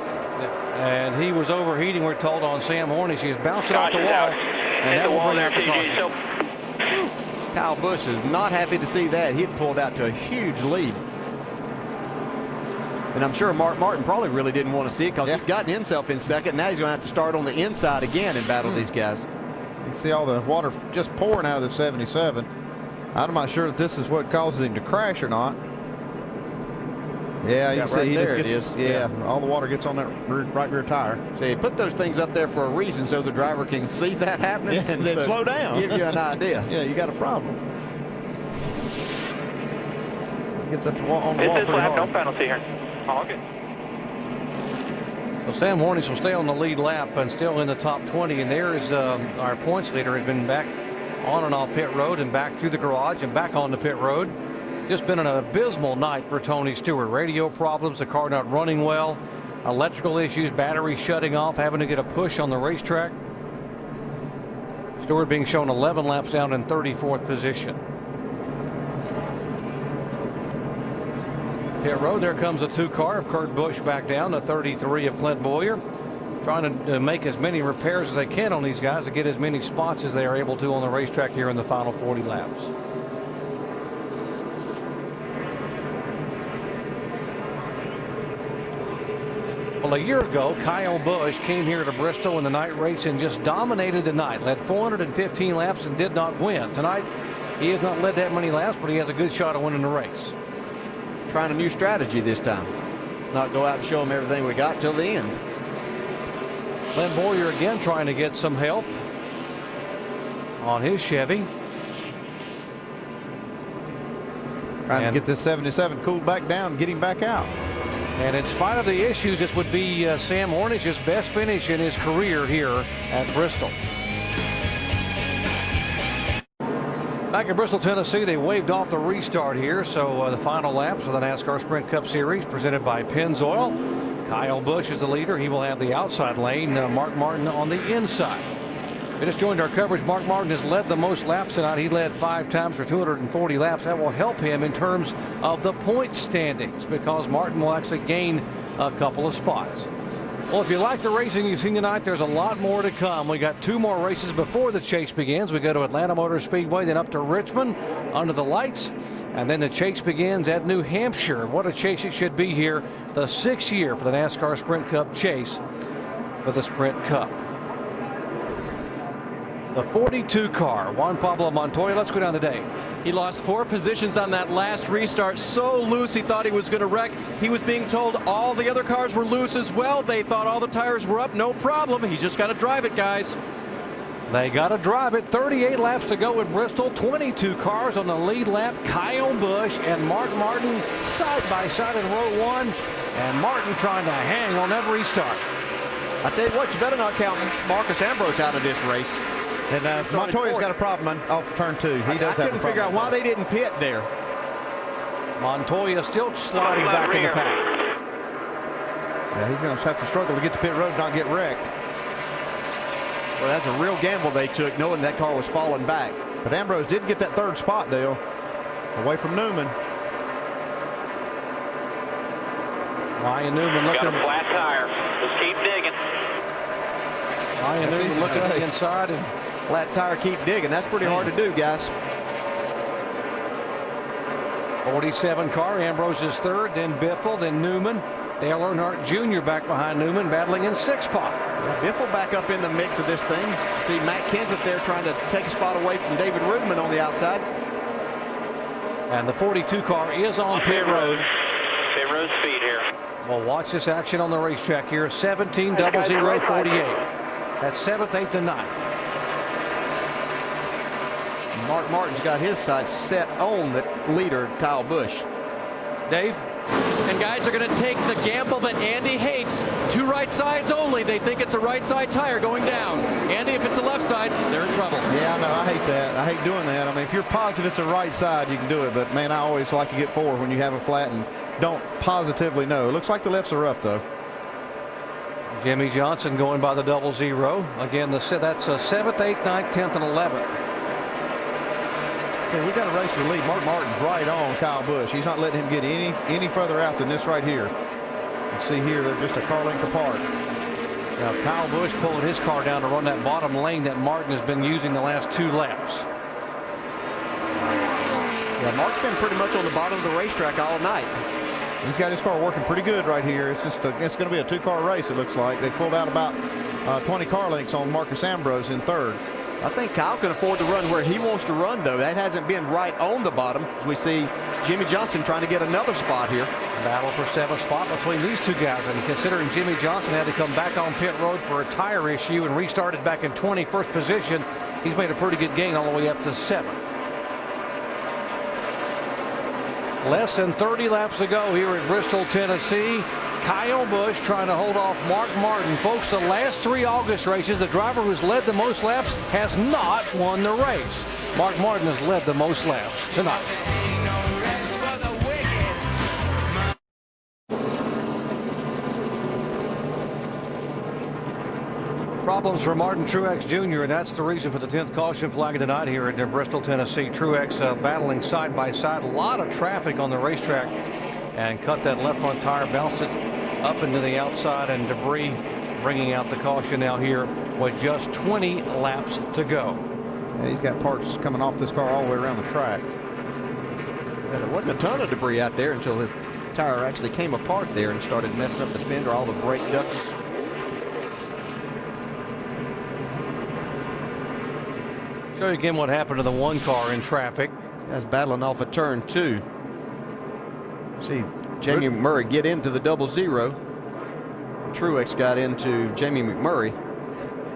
[SPEAKER 1] and he was overheating, we're told, on Sam Hornish. He's bouncing off the wall, and that will bring out the caution.
[SPEAKER 3] Kyle Busch is not happy to see that. He had pulled out to a huge lead. And I'm sure Mark Martin probably really didn't want to see it because he's gotten himself in second. Now he's going to have to start on the inside again and battle these guys.
[SPEAKER 2] You see all the water just pouring out of the 77. I'm not sure if this is what causes him to crash or not. Yeah, you can see he just gets, yeah, all the water gets on that right rear tire.
[SPEAKER 3] So you put those things up there for a reason so the driver can see that happening
[SPEAKER 2] and then slow down.
[SPEAKER 3] Give you an idea.
[SPEAKER 2] Yeah, you got a problem. Gets up on the wall pretty hard.
[SPEAKER 5] No penalty here. All good.
[SPEAKER 1] So Sam Hornish will stay on the lead lap and still in the top 20. And there is our points leader has been back on and off pit road and back through the garage and back on the pit road. Just been an abysmal night for Tony Stewart. Radio problems, the car not running well, electrical issues, battery shutting off, having to get a push on the racetrack. Stewart being shown 11 laps down in 34th position. Pit road, there comes a 2 car of Kurt Busch back down, the 33 of Clint Boyer. Trying to make as many repairs as they can on these guys to get as many spots as they are able to on the racetrack here in the final 40 laps. Well, a year ago, Kyle Busch came here to Bristol in the night race and just dominated the night. Led 415 laps and did not win. Tonight, he has not led that many laps, but he has a good shot at winning the race.
[SPEAKER 3] Trying a new strategy this time. Not go out and show them everything we got till the end.
[SPEAKER 1] Clint Boyer again trying to get some help on his Chevy.
[SPEAKER 2] Trying to get this 77 cooled back down, get him back out.
[SPEAKER 1] And in spite of the issues, this would be Sam Hornish's best finish in his career here at Bristol. Back in Bristol, Tennessee, they waved off the restart here. So the final laps of the NASCAR Sprint Cup Series presented by Pennzoil. Kyle Busch is the leader. He will have the outside lane. Mark Martin on the inside. We just joined our coverage. Mark Martin has led the most laps tonight. He led 5 times for 240 laps. That will help him in terms of the point standings because Martin will actually gain a couple of spots. Well, if you like the racing you've seen tonight, there's a lot more to come. We got 2 more races before the chase begins. We go to Atlanta Motor Speedway, then up to Richmond under the lights, and then the chase begins at New Hampshire. What a chase it should be here. The 6th year for the NASCAR Sprint Cup chase for the Sprint Cup. The 42 car, Juan Pablo Montoya. Let's go down today.
[SPEAKER 6] He lost 4 positions on that last restart. So loose he thought he was going to wreck. He was being told all the other cars were loose as well. They thought all the tires were up. No problem. He just got to drive it, guys.
[SPEAKER 1] They got to drive it. 38 laps to go at Bristol. 22 cars on the lead lap. Kyle Busch and Mark Martin side by side in row 1. And Martin trying to hang on that restart.
[SPEAKER 3] I tell you what, you better not count Marcus Ambrose out of this race.
[SPEAKER 2] And Montoya's got a problem off turn 2. He does have a problem.
[SPEAKER 3] I couldn't figure out why they didn't pit there.
[SPEAKER 1] Montoya still sliding back in the pack.
[SPEAKER 2] Yeah, he's going to have to struggle to get to pit road and not get wrecked.
[SPEAKER 3] Well, that's a real gamble they took, knowing that car was falling back.
[SPEAKER 2] But Ambrose did get that 3rd spot, Dale, away from Newman.
[SPEAKER 1] Ryan Newman looking.
[SPEAKER 5] Got a flat tire. Just keep digging.
[SPEAKER 1] Ryan Newman looking at the inside. And
[SPEAKER 3] flat tire, keep digging. That's pretty hard to do, guys.
[SPEAKER 1] 47 car. Ambrose is 3rd, then Biffle, then Newman. Dale Earnhardt Jr. back behind Newman, battling in 6th spot.
[SPEAKER 3] Biffle back up in the mix of this thing. See Matt Kenseth there trying to take a spot away from David Rudiman on the outside.
[SPEAKER 1] And the 42 car is on pit road.
[SPEAKER 5] Pit road speed here.
[SPEAKER 1] Well, watch this action on the racetrack here. 17-00-48. That's 7th, 8th, and 9th.
[SPEAKER 3] Mark Martin's got his side set on the leader, Kyle Busch.
[SPEAKER 1] Dave?
[SPEAKER 6] And guys are going to take the gamble that Andy hates. 2 right sides only. They think it's a right side tire going down. Andy, if it's the left side, they're in trouble.
[SPEAKER 2] Yeah, I know. I hate that. I hate doing that. I mean, if you're positive it's a right side, you can do it. But, man, I always like to get forward when you have a flat and don't positively know. It looks like the lefts are up, though.
[SPEAKER 1] Jimmy Johnson going by the 00. Again, that's 7th, 8th, 9th, 10th, and 11th.
[SPEAKER 2] Okay, we got a race for the lead. Mark Martin's right on Kyle Busch. He's not letting him get any further out than this right here. You can see here they're just a car length apart.
[SPEAKER 1] Now Kyle Busch pulling his car down to run that bottom lane that Martin has been using the last 2 laps.
[SPEAKER 3] Yeah, Mark's been pretty much on the bottom of the racetrack all night.
[SPEAKER 2] He's got his car working pretty good right here. It's just it's going to be a 2-car race, it looks like. They pulled out about 20 car lengths on Marcus Ambrose in 3rd.
[SPEAKER 3] I think Kyle can afford to run where he wants to run, though. That hasn't been right on the bottom, as we see Jimmy Johnson trying to get another spot here.
[SPEAKER 1] Battle for 7th spot between these 2 guys. And considering Jimmy Johnson had to come back on pit road for a tire issue and restarted back in 21st position, he's made a pretty good gain all the way up to 7th. Less than 30 laps to go here at Bristol, Tennessee. Kyle Busch trying to hold off Mark Martin. Folks, the last 3 August races, the driver who's led the most laps has not won the race. Mark Martin has led the most laps tonight. Problems for Martin Truex Jr., and that's the reason for the 10th caution flag of the night here at Bristol, Tennessee. Truex battling side by side. A lot of traffic on the racetrack, and cut that left front tire, bounced it up into the outside, and debris bringing out the caution now here with just 20 laps to go.
[SPEAKER 2] Yeah, he's got parts coming off this car all the way around the track.
[SPEAKER 3] Yeah, there wasn't a ton of debris out there until the tire actually came apart there and started messing up the fender, all the brake ducts.
[SPEAKER 1] Show you again what happened to the 1 car in traffic.
[SPEAKER 3] This guy's battling off of turn 2. See Jamie McMurray get into the 00. Truex got into Jamie McMurray.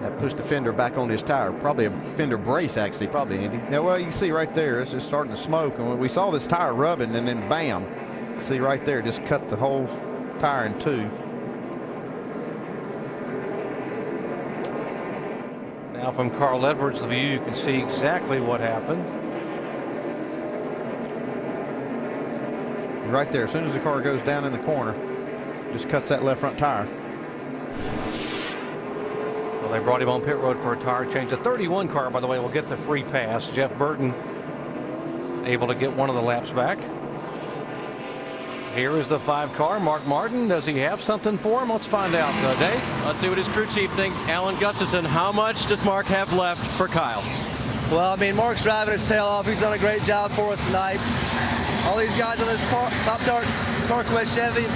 [SPEAKER 3] That pushed the fender back on his tire. Probably a fender brace, actually, probably, Andy.
[SPEAKER 2] Yeah, well, you can see right there, it's just starting to smoke. And we saw this tire rubbing, and then bam. See right there, just cut the whole tire in 2.
[SPEAKER 1] Now from Carl Edwards' view, you can see exactly what happened.
[SPEAKER 2] Right there, as soon as the car goes down in the corner, just cuts that left front tire.
[SPEAKER 1] So They brought him on pit road for a tire change. The 31 car, by the way, will get the free pass. Jeff Burton able to get one of the laps back. Here is the 5 car. Mark Martin, does he have something for him? Let's find out, Dave.
[SPEAKER 6] Let's see what his crew chief thinks. Alan Gustafson, how much does Mark have left for Kyle?
[SPEAKER 15] Well, I mean, Mark's driving his tail off. He's done a great job for us tonight. All these guys on this Carquest Chevy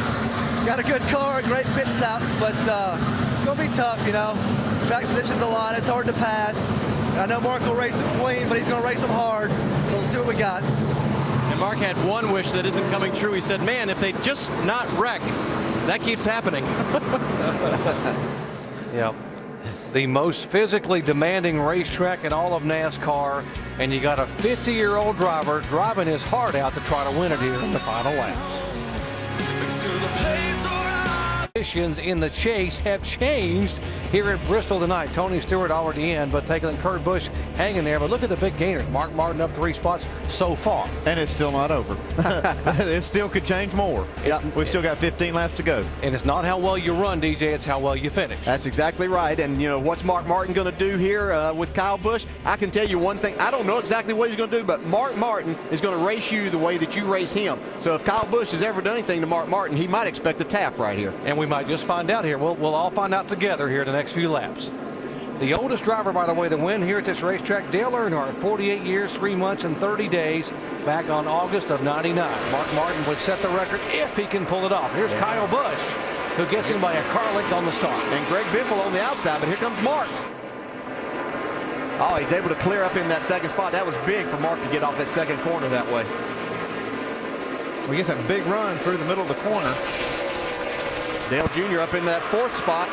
[SPEAKER 15] got a good car, great pit stops, but it's going to be tough, you know. Track position's a lot. It's hard to pass. I know Mark will race them clean, but he's going to race them hard. So we'll see what we got.
[SPEAKER 6] And Mark had one wish that isn't coming true. He said, man, if they just not wreck, that keeps happening.
[SPEAKER 1] Yep. The most physically demanding racetrack in all of NASCAR, and you got a 50-year-old driver driving his heart out to try to win it here in the final laps. Conditions in the chase have changed here at Bristol tonight. Tony Stewart already in, but taking Kurt Busch hanging there. But look at the big gainers. Mark Martin up 3 spots so far.
[SPEAKER 2] And it's still not over. It still could change more. We've still got 15 laps to go.
[SPEAKER 1] And it's not how well you run, DJ, it's how well you finish.
[SPEAKER 3] That's exactly right. And, you know, what's Mark Martin going to do here with Kyle Busch? I can tell you one thing. I don't know exactly what he's going to do, but Mark Martin is going to race you the way that you race him. So if Kyle Busch has ever done anything to Mark Martin, he might expect a tap right here.
[SPEAKER 1] And we might just find out here. We'll all find out together here in the next few laps. The oldest driver, by the way, to win here at this racetrack, Dale Earnhardt, 48 years, 3 months, and 30 days back on August of '99. Mark Martin would set the record if he can pull it off. Here's Kyle Busch, who gets him by a car length on the start.
[SPEAKER 3] And Greg Biffle on the outside, but here comes Mark. Oh, he's able to clear up in that second spot. That was big for Mark to get off that second corner that way.
[SPEAKER 2] We get that big run through the middle of the corner.
[SPEAKER 3] Dale Jr. up in that 4th spot.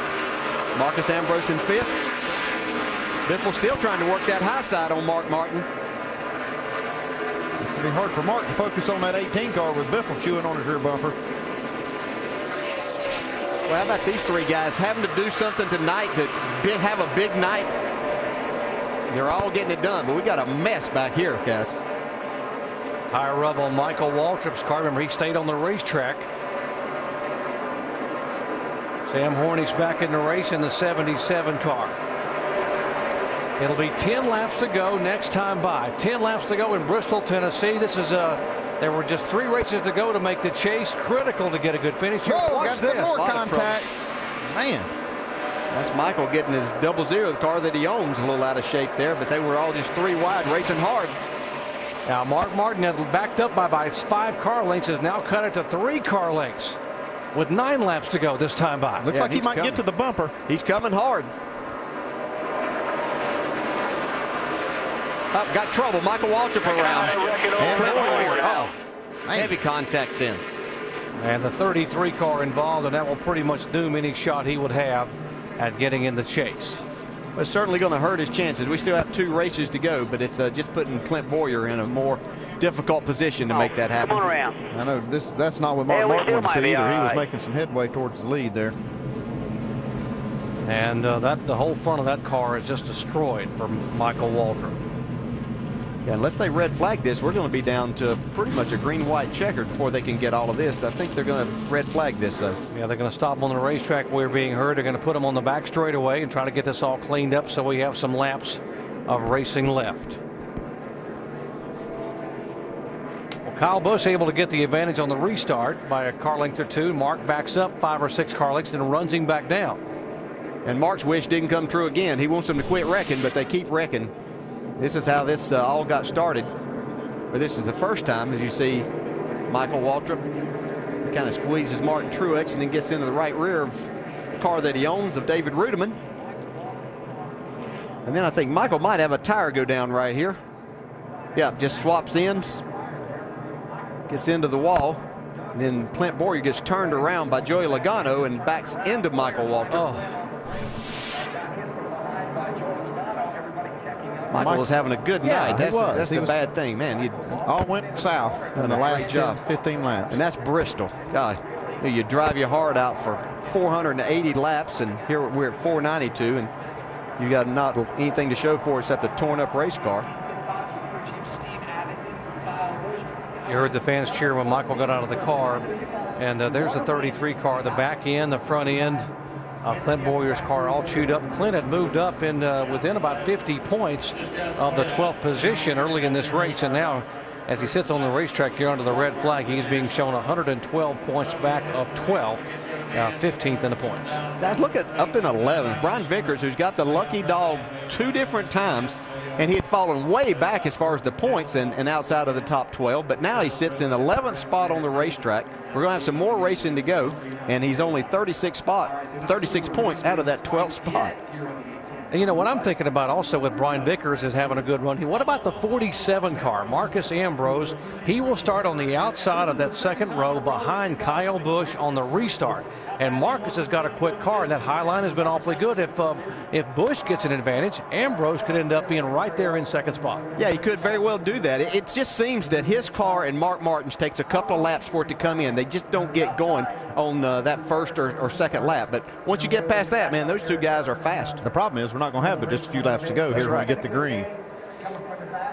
[SPEAKER 3] Marcus Ambrose in 5th. Biffle still trying to work that high side on Mark Martin.
[SPEAKER 2] It's going to be hard for Mark to focus on that 18 car with Biffle chewing on his rear bumper.
[SPEAKER 3] Well, how about these 3 guys having to do something tonight to have a big night? They're all getting it done, but we got a mess back here, guys.
[SPEAKER 1] Tire rub on Michael Waltrip's car. Remember, he stayed on the racetrack. Sam Hornick's back in the race in the 77 car. It'll be 10 laps to go next time by. 10 laps to go in Bristol, Tennessee. This is there were just 3 races to go to make the chase critical to get a good finish.
[SPEAKER 2] Got some more contact. Man.
[SPEAKER 3] That's Michael getting his 00, the car that he owns, a little out of shape there, but they were all just 3 wide racing hard.
[SPEAKER 1] Now Mark Martin had backed up by 5 car lengths, has now cut it to 3 car lengths with 9 laps to go this time by.
[SPEAKER 2] Looks like he might get to the bumper.
[SPEAKER 3] He's coming hard. Oh, got trouble. Michael Waltrip around. Heavy contact then.
[SPEAKER 1] And the 33 car involved, and that will pretty much doom any shot he would have at getting in the chase.
[SPEAKER 3] Well, it's certainly going to hurt his chances. We still have 2 races to go, but it's just putting Clint Boyer in a more difficult position to make that happen.
[SPEAKER 5] Come on around.
[SPEAKER 2] I know that's not what Mark Martin wanted to see either. He was making some headway towards the lead there.
[SPEAKER 1] And the whole front of that car is just destroyed for Michael Waltrip.
[SPEAKER 3] Yeah, unless they red flag this, we're going to be down to pretty much a green-white checkered before they can get all of this. I think they're going to red flag this, though.
[SPEAKER 1] Yeah, they're going to stop on the racetrack where we're being heard. They're going to put them on the back straightaway and try to get this all cleaned up so we have some laps of racing left. Well, Kyle Busch able to get the advantage on the restart by a car length or 2. Mark backs up 5 or 6 car lengths and runs him back down.
[SPEAKER 3] And Mark's wish didn't come true again. He wants them to quit wrecking, but they keep wrecking. This is how this all got started. Or this is the first time, as you see Michael Waltrip kind of squeezes Martin Truex and then gets into the right rear of the car that he owns of David Rudiman. And then I think Michael might have a tire go down right here. Yeah, just swaps ends, gets into the wall. And then Clint Boyer gets turned around by Joey Logano and backs into Michael Waltrip. Michael was having a good night. That's the bad thing, man. It
[SPEAKER 2] all went south in the last 15 laps.
[SPEAKER 3] And that's Bristol. You drive your heart out for 480 laps, and here we're at 492, and you got not anything to show for except a torn-up race car.
[SPEAKER 1] You heard the fans cheer when Michael got out of the car, and there's the 33 car, the back end, the front end. Clint Boyer's car all chewed up. Clint had moved up in within about 50 points of the 12th position early in this race, and now as he sits on the racetrack here under the red flag, he's being shown 112 points back of 12th, 15th in the points.
[SPEAKER 3] Guys, look at up in 11th. Brian Vickers, who's got the lucky dog 2 different times, and he had fallen way back as far as the points and outside of the top 12, but now he sits in 11th spot on the racetrack. We're going to have some more racing to go, and he's only 36 points out of that 12th spot.
[SPEAKER 1] And you know what I'm thinking about also with Brian Vickers is having a good run. What about the 47 car, Marcus Ambrose? He will start on the outside of that second row behind Kyle Busch on the restart. And Marcus has got a quick car, and that high line has been awfully good. If Busch gets an advantage, Ambrose could end up being right there in second spot.
[SPEAKER 3] Yeah, he could very well do that. It just seems that his car and Mark Martin's takes a couple of laps for it to come in. They just don't get going on that first or second lap. But once you get past that, man, those 2 guys are fast.
[SPEAKER 2] The problem is we're not going to have but just a few laps to go here when we get the green.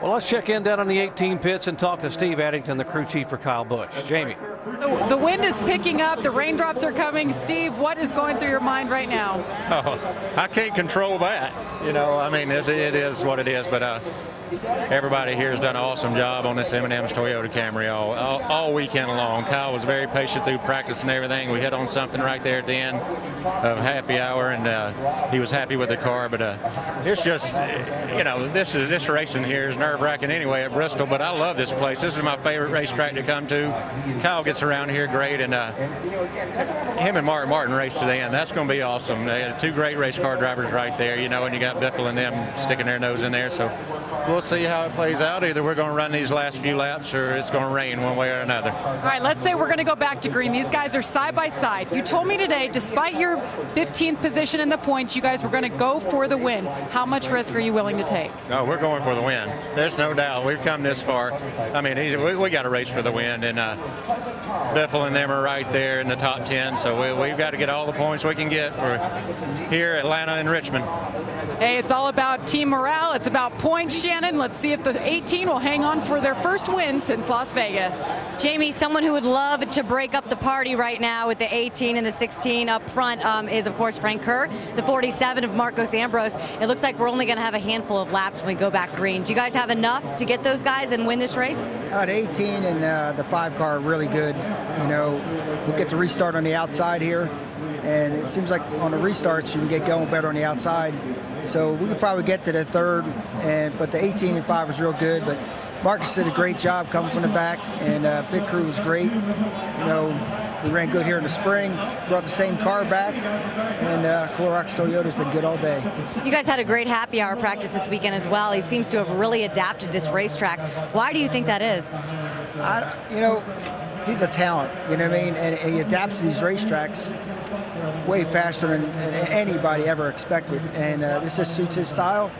[SPEAKER 1] Well, let's check in down on the 18 pits and talk to Steve Addington, the crew chief for Kyle Busch. Jamie.
[SPEAKER 4] The wind is picking up. The raindrops are coming. Steve, what is going through your mind right now?
[SPEAKER 16] Oh, I can't control that. You know, I mean, it is what it is. But everybody here has done an awesome job on this M&M's Toyota Camry all weekend long. Kyle was very patient through practice and everything. We hit on something right there at the end of happy hour, and he was happy with the car. But it's just, you know, this racing here is nerve-wracking anyway at Bristol, but I love this place. This is my favorite racetrack to come to. Kyle gets around here great, and him and Mark Martin race to the end. That's going to be awesome. They had 2 great race car drivers right there, you know, and you got Biffle and them sticking their nose in there. So we'll see how it plays out. Either we're going to run these last few laps or it's going to rain one way or another.
[SPEAKER 4] All right, let's say we're going to go back to green. These guys are side by side. You told me today, despite your 15th position in the points, you guys were going to go for the win. How much risk are you willing to take?
[SPEAKER 16] Oh, we're going for the win. There's no doubt. We've come this far. I mean, we got to race for the win, and Biffle and them are right there in the top 10, so we've got to get all the points we can get for here, Atlanta, and Richmond.
[SPEAKER 4] Hey, it's all about team morale. It's about points, Shannon. Let's see if the 18 will hang on for their first win since Las Vegas.
[SPEAKER 8] Jamie, someone who would love to break up the party right now with the 18 and the 16 up front is, of course, Frank Kerr, the 47 of Marcos Ambrose. It looks like we're only going to have a handful of laps when we go back green. Do you guys have enough to get those guys and win this race?
[SPEAKER 17] The 18 and the 5 car are really good. You know, we'll get the restart on the outside here, and it seems like on the restarts you can get going better on the outside. So we could probably get to the third, but the 18 and 5 was real good. But Marcus did a great job coming from the back, and pit crew was great. You know, we ran good here in the spring, brought the same car back, and Clorox Toyota's been good all day.
[SPEAKER 8] You guys had a great happy hour practice this weekend as well. He seems to have really adapted this racetrack. Why do you think that is?
[SPEAKER 17] You know, he's a talent, you know what I mean? And he adapts to these racetracks way faster than anybody ever expected. And this just suits his style.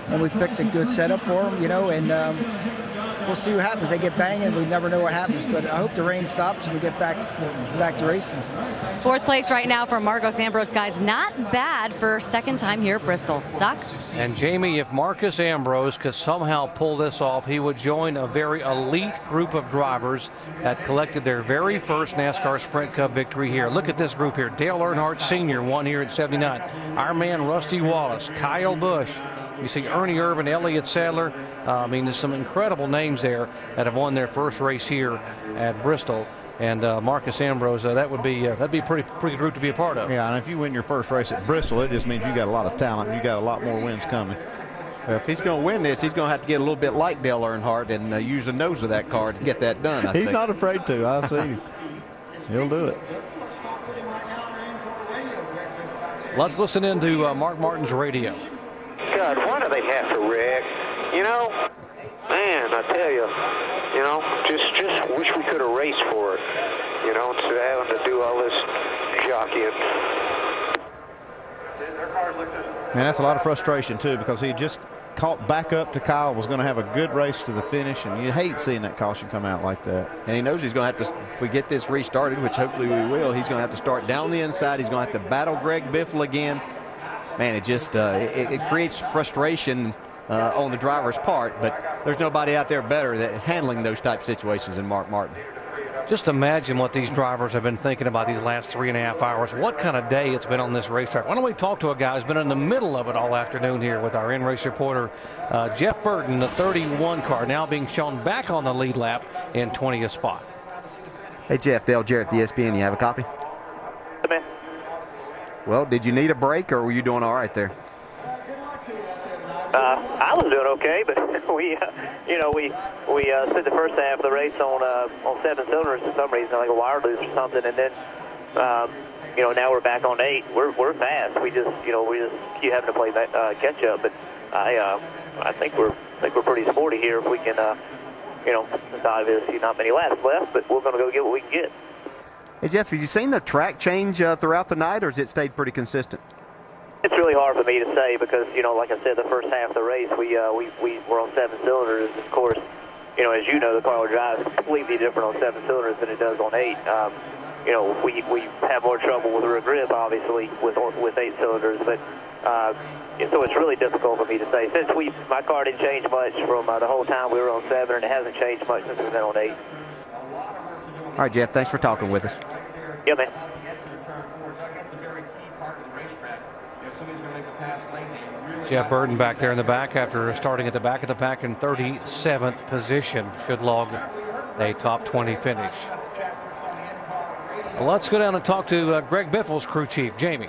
[SPEAKER 17] And we picked a good setup for him, you know, and we'll see what happens. They get banging. We never know what happens. But I hope the rain stops and we get back to racing.
[SPEAKER 8] 4th place right now for Marcos Ambrose, guys. Not bad for second time here at Bristol. Doc?
[SPEAKER 1] And Jamie, if Marcus Ambrose could somehow pull this off, he would join a very elite group of drivers that collected their very first NASCAR Sprint Cup victory here. Look at this group here. Dale Earnhardt Sr. won here in '79. Our man Rusty Wallace, Kyle Busch. You see Ernie Irvin, Elliott Sadler. I mean, there's some incredible names there that have won their first race here at Bristol. And Marcus Ambrose, that'd be a pretty good group to be a part of.
[SPEAKER 2] Yeah, and if you win your first race at Bristol, it just means you got a lot of talent. You got a lot more wins coming.
[SPEAKER 3] Well, if he's going to win this, he's going to have to get a little bit like Dale Earnhardt and use the nose of that car to get that done. I
[SPEAKER 2] He's
[SPEAKER 3] think.
[SPEAKER 2] not afraid to. I've seen him. He'll do it.
[SPEAKER 1] Let's listen into Mark Martin's radio.
[SPEAKER 5] God, why do they have to wreck? You know, man, I tell you, you know, just wish we could have raced for it, you know, instead of having to do all this jockeying.
[SPEAKER 2] Man, that's a lot of frustration, too, because he just caught back up to Kyle, was going to have a good race to the finish, and you hate seeing that caution come out like that.
[SPEAKER 3] And he knows he's going to have to, if we get this restarted, which hopefully we will, he's going to have to start down the inside. He's going to have to battle Greg Biffle again. Man, it just it creates frustration on the driver's part, but there's nobody out there better at handling those type situations than Mark Martin.
[SPEAKER 1] Just imagine what these drivers have been thinking about these last 3.5 hours. What kind of day it's been on this racetrack. Why don't we talk to a guy who's been in the middle of it all afternoon here with our in-race reporter, Jeff Burton, the 31 car, now being shown back on the lead lap in 20th spot.
[SPEAKER 18] Hey, Jeff, Dale Jarrett, the ESPN. You have a copy?
[SPEAKER 5] Man.
[SPEAKER 18] Well, did you need a break, or were you doing all right there?
[SPEAKER 5] I was doing okay, but we spent the first half of the race on 7 cylinders for some reason, like a wire loose or something, and then now we're back on 8. We're fast. We just keep having to play catch up, but I think we're pretty sporty here if we can obviously not many laps left, but we're going to go get what we can get.
[SPEAKER 18] Hey, Jeff, have you seen the track change throughout the night, or has it stayed pretty consistent?
[SPEAKER 5] It's really hard for me to say because, like I said, the first half of the race, we were on 7 cylinders. Of course, as you know, the car drives completely different on 7 cylinders than it does on 8. We have more trouble with rear grip, obviously, with 8 cylinders. But so it's really difficult for me to say. Since my car didn't change much from the whole time we were on 7, and it hasn't changed much since we've been on 8.
[SPEAKER 18] All right, Jeff, thanks for talking with us.
[SPEAKER 5] Yeah, man.
[SPEAKER 1] Jeff Burton back there in the back after starting at the back of the pack in 37th position. Should log a top 20 finish. Well, let's go down and talk to Greg Biffle's crew chief, Jamie.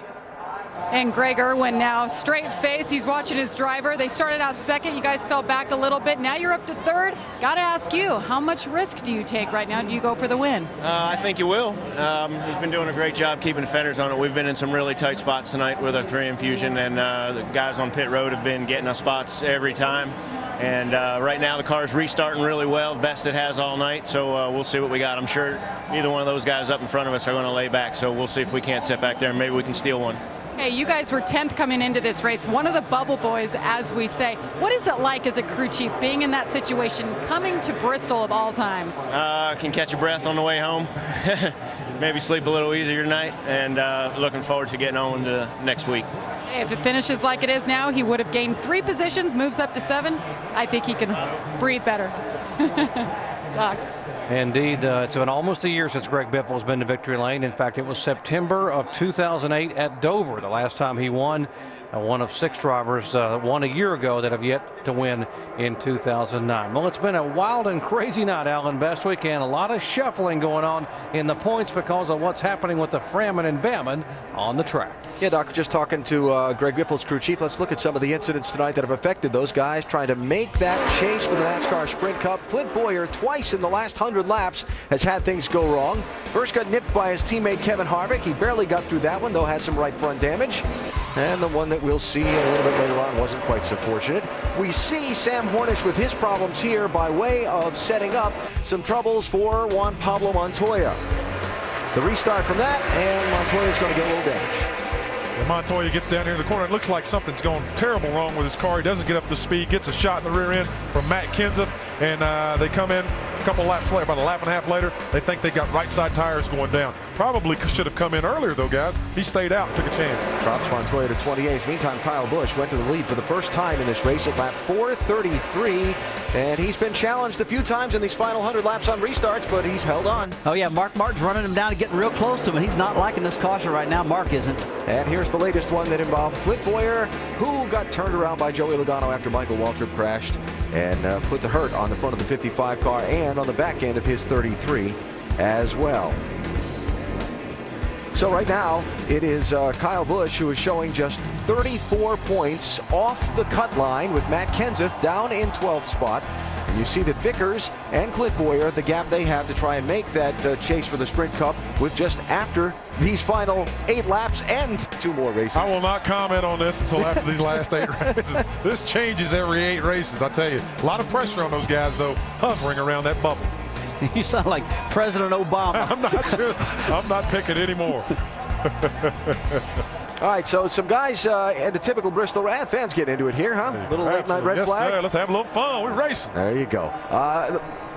[SPEAKER 4] And Greg Irwin now straight face. He's watching his driver. They started out second. You guys fell back a little bit. Now you're up to third. Got to ask you, how much risk do you take right now? Do you go for the win?
[SPEAKER 19] I think you will. He's been doing a great job keeping the fenders on it. We've been in some really tight spots tonight with our 3 infusion, and the guys on pit road have been getting us spots every time. And right now the car's restarting really well, the best it has all night. So we'll see what we got. I'm sure neither one of those guys up in front of us are going to lay back. So we'll see if we can't sit back there and maybe we can steal one.
[SPEAKER 4] Hey, you guys were 10th coming into this race, one of the bubble boys, as we say. What is it like as a crew chief being in that situation, coming to Bristol of all times?
[SPEAKER 19] Can catch a breath on the way home, maybe sleep a little easier tonight, and looking forward to getting on to next week.
[SPEAKER 4] Hey, if it finishes like it is now, he would have gained 3 positions, moves up to 7. I think he can breathe better. Doc.
[SPEAKER 1] Indeed, it's been almost a year since Greg Biffle has been to victory lane. In fact, it was September of 2008 at Dover, the last time he won. One of 6 drivers won a year ago that have yet to win in 2009. Well, it's been a wild and crazy night, Alan, best we can. A lot of shuffling going on in the points because of what's happening with the Frammen and Bammen on the track.
[SPEAKER 12] Yeah, Doc, just talking to Greg Biffle's crew chief. Let's look at some of the incidents tonight that have affected those guys trying to make that chase for the NASCAR Sprint Cup. Clint Boyer, twice in the last 100 laps, has had things go wrong. First got nipped by his teammate Kevin Harvick. He barely got through that one, though had some right front damage. And the one that we'll see a little bit later on wasn't quite so fortunate. We see Sam Hornish with his problems here by way of setting up some troubles for Juan Pablo Montoya. The restart from that, and Montoya's going to get a little damage.
[SPEAKER 11] And Montoya gets down here in the corner. It looks like something's going terrible wrong with his car. He doesn't get up to speed, gets a shot in the rear end from Matt Kenseth, and they come in a couple laps later, about a lap and a half later. They think they got right side tires going down. Probably should have come in earlier, though, guys. He stayed out and took a chance.
[SPEAKER 12] Drops Montoya to 28th. Meantime, Kyle Busch went to the lead for the first time in this race at lap 433, and he's been challenged a few times in these final 100 laps on restarts, but he's held on.
[SPEAKER 9] Oh, yeah, Mark Martin's running him down and getting real close to him, and he's not liking this caution right now. Mark isn't.
[SPEAKER 12] And here's the latest one that involved Clint Boyer, who got turned around by Joey Logano after Michael Waltrip crashed and put the hurt on the front of the 55 car and on the back end of his 33 as well. So right now, it is Kyle Busch who is showing just 34 points off the cut line with Matt Kenseth down in 12th spot. And you see that Vickers and Clint Boyer, the gap they have to try and make that chase for the Sprint Cup with just after these final 8 laps and 2 more races.
[SPEAKER 11] I will not comment on this until after these last 8 races. This changes every 8 races, I tell you. A lot of pressure on those guys, though, hovering around that bubble.
[SPEAKER 9] You sound like President Obama.
[SPEAKER 11] I'm not picking anymore.
[SPEAKER 12] All right, so some guys and the typical Bristol fans get into it here, huh? Little late night red flag.
[SPEAKER 11] Sir. Let's have a little fun. We're racing.
[SPEAKER 12] There you go.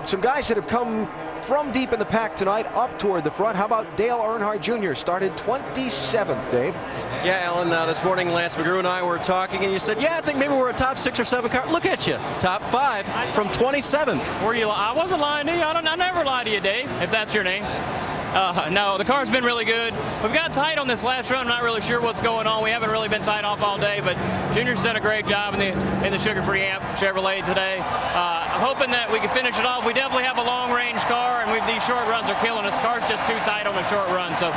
[SPEAKER 12] Some guys that have come from deep in the pack tonight up toward the front. How about Dale Earnhardt Jr. started 27th, Dave?
[SPEAKER 6] Yeah, Alan, this morning Lance McGrew and I were talking, and you said, yeah, I think maybe we're a top 6 or 7 car. Look at you, top 5 from 27th.
[SPEAKER 20] Were you? I wasn't lying to you. I never lie to you, Dave, if that's your name. No, the car's been really good. We've got tight on this last run. I'm not really sure what's going on. We haven't really been tight off all day, but Junior's done a great job in the sugar-free amp Chevrolet today. I'm hoping that we can finish it off. We definitely have a long-range car, and these short runs are killing us. Car's just too tight on the short run, so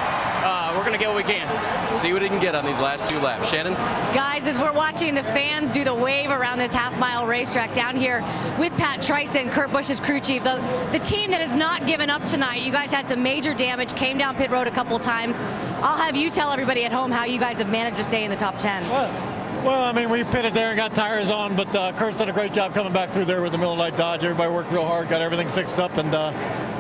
[SPEAKER 20] we're going to get what we can.
[SPEAKER 6] See what he can get on these last few laps. Shannon?
[SPEAKER 8] Guys, as we're watching the fans do the wave around this half-mile racetrack down here with Pat Tryson, Kurt Busch's crew chief, the team that has not given up tonight. You guys had some major damage, came down pit road a couple times. I'll have you tell everybody at home how you guys have managed to stay in the top 10.
[SPEAKER 21] Well, I mean, we pitted there and got tires on, but Kurt's done a great job coming back through there with the Middle Light Dodge. Everybody worked real hard, got everything fixed up, and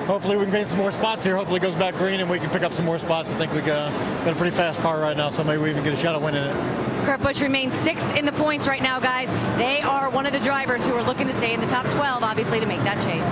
[SPEAKER 21] hopefully we can gain some more spots here. Hopefully it goes back green and we can pick up some more spots. I think we got a pretty fast car right now, so maybe we even get a shot at winning it.
[SPEAKER 8] Kurt Busch remains 6th in the points right now, guys. They are one of the drivers who are looking to stay in the top 12, obviously, to make that chase.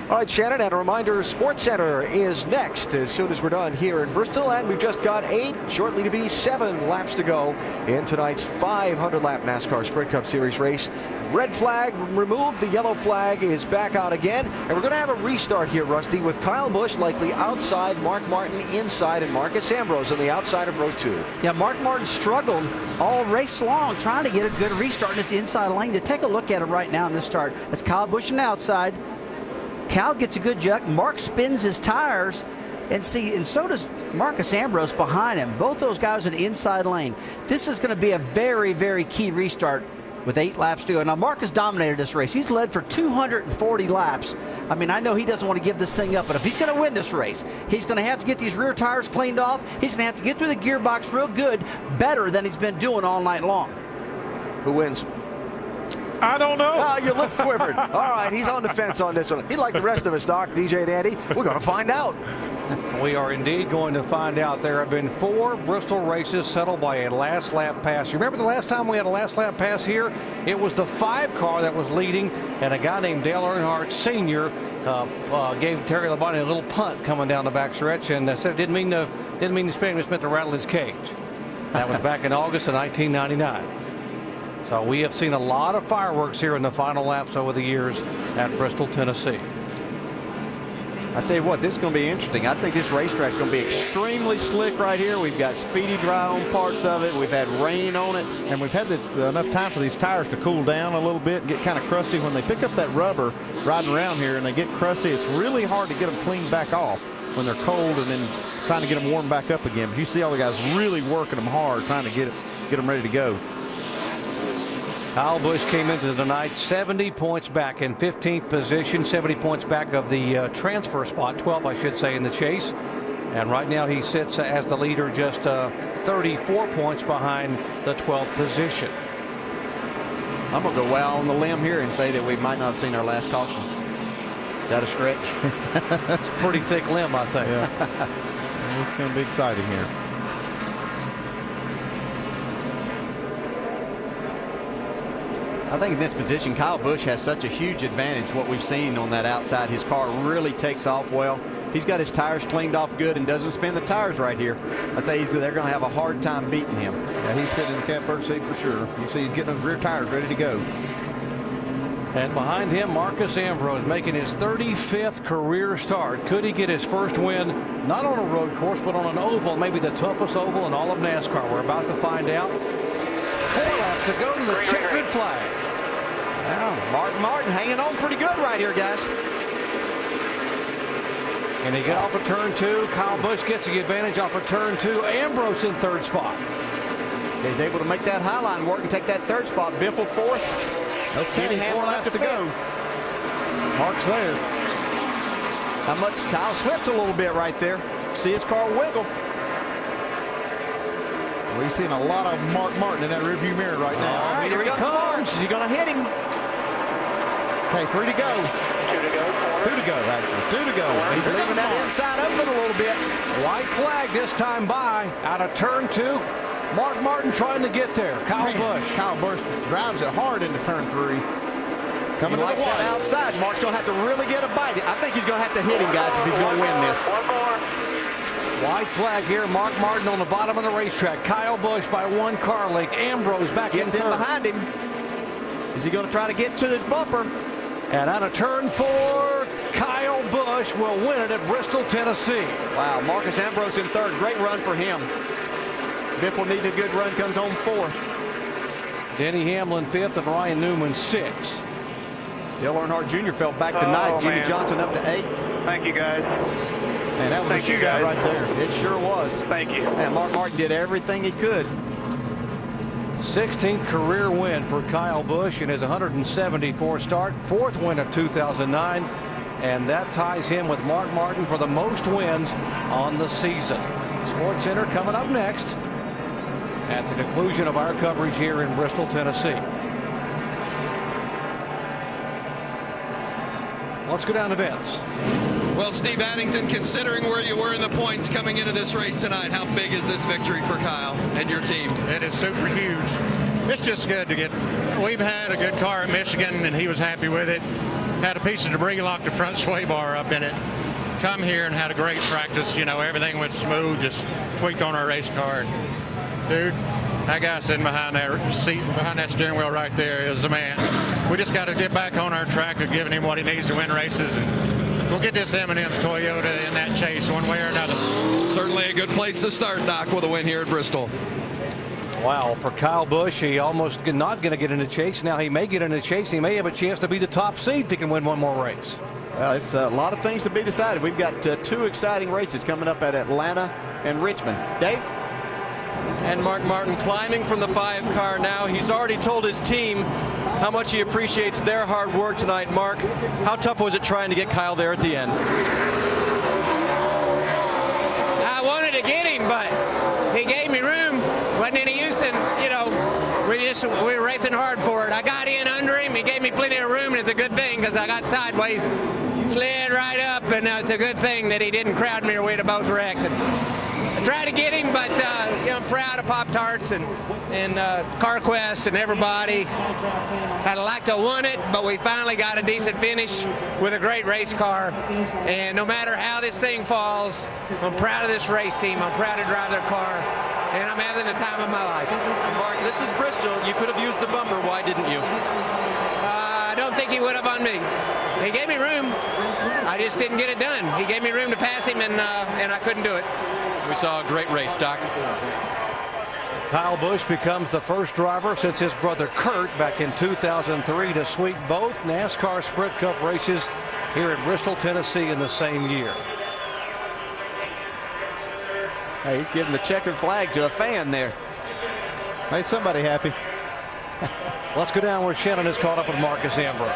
[SPEAKER 12] All right, Shannon, and a reminder, Sports Center is next as soon as we're done here in Bristol, and we've just got 8, shortly to be 7 laps to go in tonight's 500-lap NASCAR Sprint Cup Series race. Red flag removed, the yellow flag is back out again, and we're going to have a restart here, Rusty, with Kyle Busch likely outside, Mark Martin inside, and Marcus Ambrose on the outside of row 2.
[SPEAKER 9] Yeah, Mark Martin struggled all race long trying to get a good restart in this inside lane. To take a look at it right now in this start, it's Kyle Busch on the outside. Cal gets a good juke. Mark spins his tires, and so does Marcus Ambrose behind him. Both those guys in the inside lane. This is going to be a very, very key restart with 8 laps to go. Now, Marcus dominated this race. He's led for 240 laps. I mean, I know he doesn't want to give this thing up, but if he's going to win this race, he's going to have to get these rear tires cleaned off. He's going to have to get through the gearbox real good, better than he's been doing all night long.
[SPEAKER 12] Who wins?
[SPEAKER 11] I don't know.
[SPEAKER 12] Oh, your lip quivered. All right, he's on the fence on this one. He like the rest of us, Doc, DJ and Andy. We're going to find out.
[SPEAKER 1] We are indeed going to find out. There have been 4 Bristol races settled by a last lap pass. You remember the last time we had a last lap pass here? It was the 5 car that was leading, and a guy named Dale Earnhardt Sr. Gave Terry Labonte a little punt coming down the back stretch, and said didn't mean to spin him, just meant to rattle his cage. That was back in August of 1999. So we have seen a lot of fireworks here in the final laps over the years at Bristol, Tennessee.
[SPEAKER 3] I tell you what, this is going to be interesting. I think this racetrack is going to be extremely slick right here. We've got speedy dry on parts of it. We've had rain on it.
[SPEAKER 2] And we've had enough time for these tires to cool down a little bit and get kind of crusty. When they pick up that rubber riding around here and they get crusty, it's really hard to get them cleaned back off when they're cold and then trying to get them warmed back up again. But you see all the guys really working them hard, trying to get them ready to go.
[SPEAKER 1] Kyle Busch came into the night 70 points back in 15th position, 70 points back of the transfer spot, 12th, I should say, in the chase. And right now he sits as the leader, just 34 points behind the 12th position.
[SPEAKER 3] I'm going to go well on the limb here and say that we might not have seen our last caution. Is that a stretch?
[SPEAKER 1] It's a pretty thick limb, I think.
[SPEAKER 2] Yeah. It's going to be exciting here.
[SPEAKER 3] I think in this position, Kyle Busch has such a huge advantage. What we've seen on that outside, his car really takes off well. If he's got his tires cleaned off good and doesn't spin the tires right here, I'd say they're going to have a hard time beating him.
[SPEAKER 2] Yeah, he's sitting in the catbird seat for sure. You see he's getting those rear tires ready to go.
[SPEAKER 1] And behind him, Marcus Ambrose making his 35th career start. Could he get his first win, not on a road course, but on an oval, maybe the toughest oval in all of NASCAR? We're about to find out. 4 laps to go to the checkered flag.
[SPEAKER 3] Wow, Mark Martin hanging on pretty good right here, guys.
[SPEAKER 1] And he get off of turn 2. Kyle Busch gets the advantage off of turn 2. Ambrose in 3rd spot.
[SPEAKER 3] He's able to make that high line work and take that 3rd spot. Biffle 4th.
[SPEAKER 2] Okay, 4 laps to go. Mark's there.
[SPEAKER 3] How much? Kyle slips a little bit right there. See his car wiggle.
[SPEAKER 2] We're seeing a lot of Mark Martin in that rearview mirror right now.
[SPEAKER 3] All right, here he comes. Is he going to hit him?
[SPEAKER 2] Okay, 3 to go.
[SPEAKER 5] 2 to go, corner.
[SPEAKER 2] Two to go, actually. 2 to go.
[SPEAKER 3] He's leaving that inside open a little bit.
[SPEAKER 1] White flag this time by. Out of turn 2. Mark Martin trying to get there. Kyle Busch.
[SPEAKER 2] Kyle Busch drives it hard into turn 3.
[SPEAKER 3] Coming like that outside. Mark's going to have to really get a bite. I think he's going to have to hit him, guys, if he's going to win this.
[SPEAKER 1] White flag here. Mark Martin on the bottom of the racetrack. Kyle Busch by 1 car length. Ambrose back in third.
[SPEAKER 3] Gets in behind him. Is he going to try to get to this bumper?
[SPEAKER 1] And out of turn 4, Kyle Busch will win it at Bristol, Tennessee.
[SPEAKER 3] Wow, Marcus Ambrose in third. Great run for him. Biffle needs a good run, comes home 4th.
[SPEAKER 1] Denny Hamlin 5th and Ryan Newman 6th.
[SPEAKER 3] Dale Earnhardt Jr. fell back to 9th. Jimmy Johnson up to 8th.
[SPEAKER 5] Thank you, guys.
[SPEAKER 3] And that was a shootout right there. It sure was.
[SPEAKER 5] Thank you.
[SPEAKER 3] And Mark Martin did everything he could.
[SPEAKER 1] 16th career win for Kyle Busch in his 174 start. 4th win of 2009. And that ties him with Mark Martin for the most wins on the season. Sports Center coming up next at the conclusion of our coverage here in Bristol, Tennessee. Let's go down to Vince.
[SPEAKER 7] Well, Steve Addington, considering where you were in the points coming into this race tonight, how big is this victory for Kyle and your team?
[SPEAKER 16] It is super huge. It's just good to get. We've had a good car in Michigan, and he was happy with it. Had a piece of debris locked the front sway bar up in it. Come here and had a great practice. You know, everything went smooth, just tweaked on our race car. And, dude, that guy sitting behind that seat, behind that steering wheel right there is the man. We just got to get back on our track of giving him what he needs to win races. And we'll get this M&M's Toyota in that chase one way or another.
[SPEAKER 7] Certainly a good place to start, Doc, with a win here at Bristol.
[SPEAKER 1] Wow, for Kyle Busch, he almost not going to get in the chase. Now he may get in the chase. He may have a chance to be the top seed if he can win one more race.
[SPEAKER 3] Well, it's a lot of things to be decided. We've got 2 exciting races coming up at Atlanta and Richmond. Dave?
[SPEAKER 6] And Mark Martin climbing from the 5 car now. He's already told his team how much he appreciates their hard work tonight. Mark, how tough was it trying to get Kyle there at the end?
[SPEAKER 10] I wanted to get him, but he gave me room. Wasn't any use in, you know, we were racing hard for it. I got in under him. He gave me plenty of room, and it's a good thing because I got sideways, slid right up, and it's a good thing that he didn't crowd me or we'd have both wrecked. I tried to get him, but you know, I'm proud of Pop-Tarts and CarQuest and everybody. I'd like to have won it, but we finally got a decent finish with a great race car. And no matter how this thing falls, I'm proud of this race team. I'm proud to drive their car, and I'm having the time of my life.
[SPEAKER 6] Mark, this is Bristol. You could have used the bumper. Why didn't you?
[SPEAKER 10] I don't think he would have on me. He gave me room. I just didn't get it done. He gave me room to pass him, and I couldn't do it.
[SPEAKER 6] We saw a great race, Doc.
[SPEAKER 1] Kyle Busch becomes the first driver since his brother Kurt back in 2003 to sweep both NASCAR Sprint Cup races here at Bristol, Tennessee in the same year.
[SPEAKER 3] Hey, he's giving the checkered flag to a fan there.
[SPEAKER 2] Made somebody happy.
[SPEAKER 1] Let's go down where Shannon is caught up with Marcus Ambrose.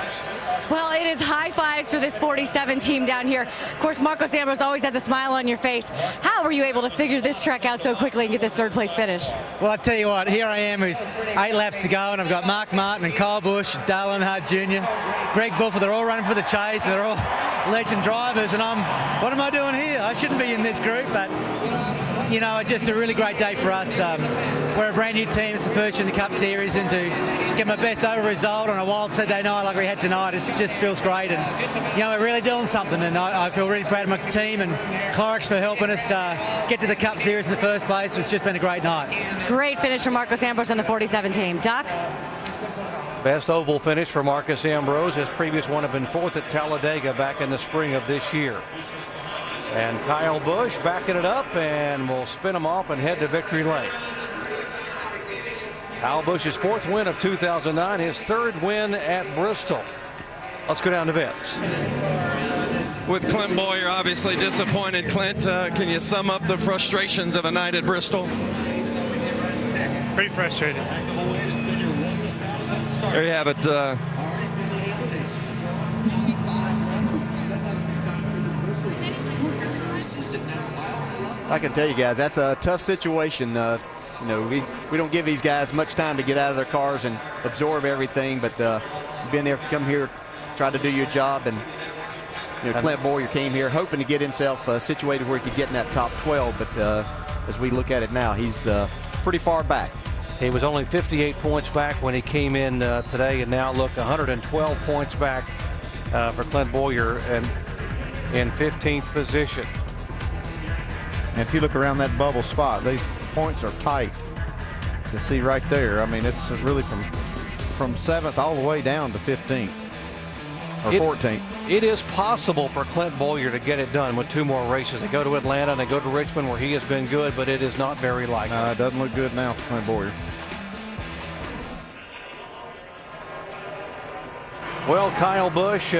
[SPEAKER 8] Well, it is high fives for this 47 team down here. Of course, Marcos Ambrose always has a smile on your face. How were you able to figure this track out so quickly and get this 3rd place finish?
[SPEAKER 22] Well, I tell you what, here I am with 8 laps to go, and I've got Mark Martin and Kyle Busch, Dale Earnhardt Jr., Greg Biffle. They're all running for the chase, and they're all legend drivers, and what am I doing here? I shouldn't be in this group, but you know, just a really great day for us. We're a brand new team. It's the first in the Cup Series, and to get my best over result on a wild Saturday night like we had tonight, it just feels great. And you know, we're really doing something, and I feel really proud of my team and Clorox for helping us get to the Cup Series in the first place. It's just been a great night.
[SPEAKER 8] Great finish for Marcos Ambrose on the 47 team. Doc?
[SPEAKER 1] Best oval finish for Marcus Ambrose. His previous one had been 4th at Talladega back in the spring of this year. And Kyle Busch backing it up, and we'll spin him off and head to victory lane. Kyle Busch's 4th win of 2009, his 3rd win at Bristol. Let's go down to Vince.
[SPEAKER 7] With Clint Boyer obviously disappointed. Clint, can you sum up the frustrations of a night at Bristol?
[SPEAKER 23] Pretty frustrated.
[SPEAKER 7] There you have it.
[SPEAKER 3] I can tell you guys, that's a tough situation. You know, we don't give these guys much time to get out of their cars and absorb everything, but you've been there, come here, try to do your job, and You know, Clint Boyer came here hoping to get himself situated where he could get in that top 12, but as we look at it now, he's pretty far back.
[SPEAKER 1] He was only 58 points back when he came in today, and now look, 112 points back for Clint Boyer and in 15th position.
[SPEAKER 2] And if you look around that bubble spot, these points are tight. You see right there. I mean, it's really from 7th all the way down to 15th or 14th.
[SPEAKER 1] It is possible for Clint Boyer to get it done with 2 more races. They go to Atlanta and they go to Richmond, where he has been good, but it is not very likely.
[SPEAKER 2] It doesn't look good now for Clint Boyer.
[SPEAKER 1] Well, Kyle Busch,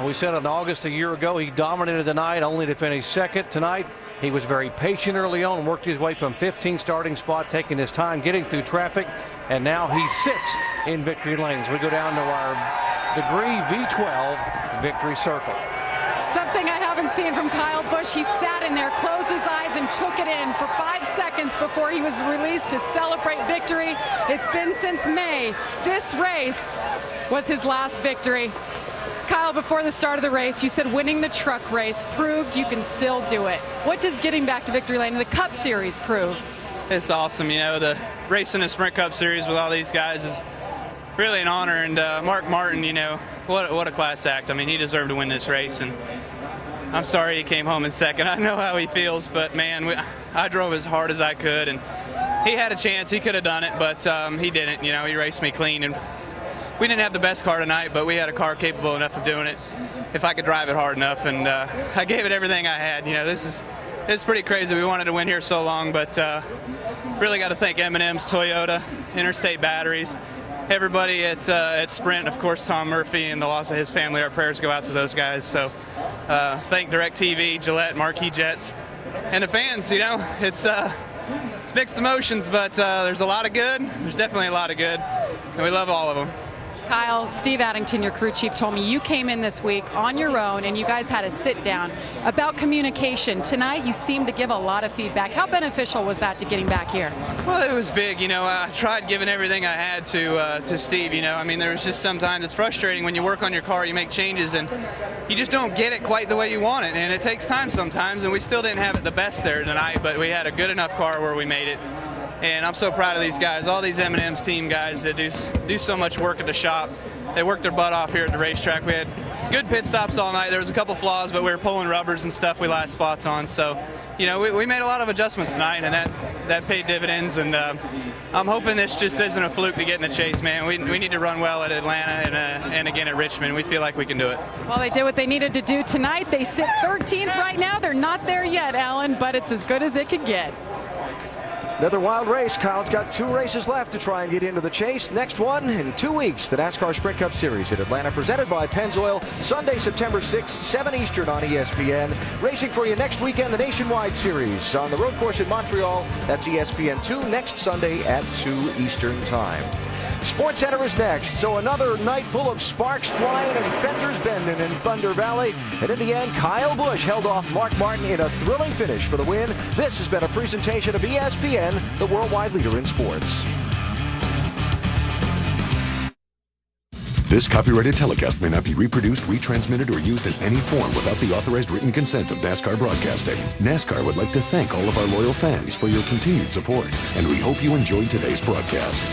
[SPEAKER 1] we said in August a year ago, he dominated the night only to finish second tonight. He was very patient early on and worked his way from 15th starting spot, taking his time, getting through traffic, and now he sits in victory lanes. We go down to our Degree V12 victory circle.
[SPEAKER 4] Something I haven't seen from Kyle Busch. He sat in there, closed his eyes, and took it in for 5 seconds before he was released to celebrate victory. It's been since May. This race was his last victory. Kyle, before the start of the race, you said winning the truck race proved you can still do it. What does getting back to victory lane in the Cup Series prove?
[SPEAKER 20] It's awesome. You know, the racing the Sprint Cup Series with all these guys is really an honor. And Mark Martin, you know, what a class act. I mean, he deserved to win this race. And I'm sorry he came home in second. I know how he feels, but man, I drove as hard as I could, and he had a chance. He could have done it, but he didn't. You know, he raced me clean, and we didn't have the best car tonight, but we had a car capable enough of doing it if I could drive it hard enough, and I gave it everything I had. You know, this is pretty crazy. We wanted to win here so long, but really got to thank M&M's, Toyota, Interstate Batteries, everybody at Sprint, of course, Tom Murphy, and the loss of his family. Our prayers go out to those guys. So thank DirecTV, Gillette, Marquee Jets, and the fans. You know, it's mixed emotions, but there's a lot of good. There's definitely a lot of good, and we love all of them.
[SPEAKER 4] Kyle, Steve Addington, your crew chief, told me you came in this week on your own and you guys had a sit down about communication. Tonight you seemed to give a lot of feedback. How beneficial was that to getting back here?
[SPEAKER 20] Well, it was big. You know, I tried giving everything I had to Steve. You know, I mean, there was just sometimes it's frustrating when you work on your car, you make changes, and you just don't get it quite the way you want it, and it takes time sometimes, and we still didn't have it the best there tonight, but we had a good enough car where we made it. And I'm so proud of these guys, all these M&M's team guys that do so much work at the shop. They worked their butt off here at the racetrack. We had good pit stops all night. There was a couple flaws, but we were pulling rubbers and stuff we lost spots on. So, you know, we made a lot of adjustments tonight, and that paid dividends. And I'm hoping this just isn't a fluke to get in the chase, man. We need to run well at Atlanta and again at Richmond. We feel like we can do it.
[SPEAKER 4] Well, they did what they needed to do tonight. They sit 13th right now. They're not there yet, Alan, but it's as good as it could get.
[SPEAKER 12] Another wild race. Kyle's got 2 races left to try and get into the chase. Next one in 2 weeks, the NASCAR Sprint Cup Series at Atlanta, presented by Pennzoil. Sunday, September 6th, 7 Eastern on ESPN. Racing for you next weekend, the Nationwide Series on the road course in Montreal. That's ESPN 2 next Sunday at 2 Eastern time. Sports Center is next, so another night full of sparks flying and fenders bending in Thunder Valley. And in the end, Kyle Busch held off Mark Martin in a thrilling finish for the win. This has been a presentation of ESPN, the worldwide leader in sports.
[SPEAKER 13] This copyrighted telecast may not be reproduced, retransmitted, or used in any form without the authorized written consent of NASCAR Broadcasting. NASCAR would like to thank all of our loyal fans for your continued support, and we hope you enjoyed today's broadcast.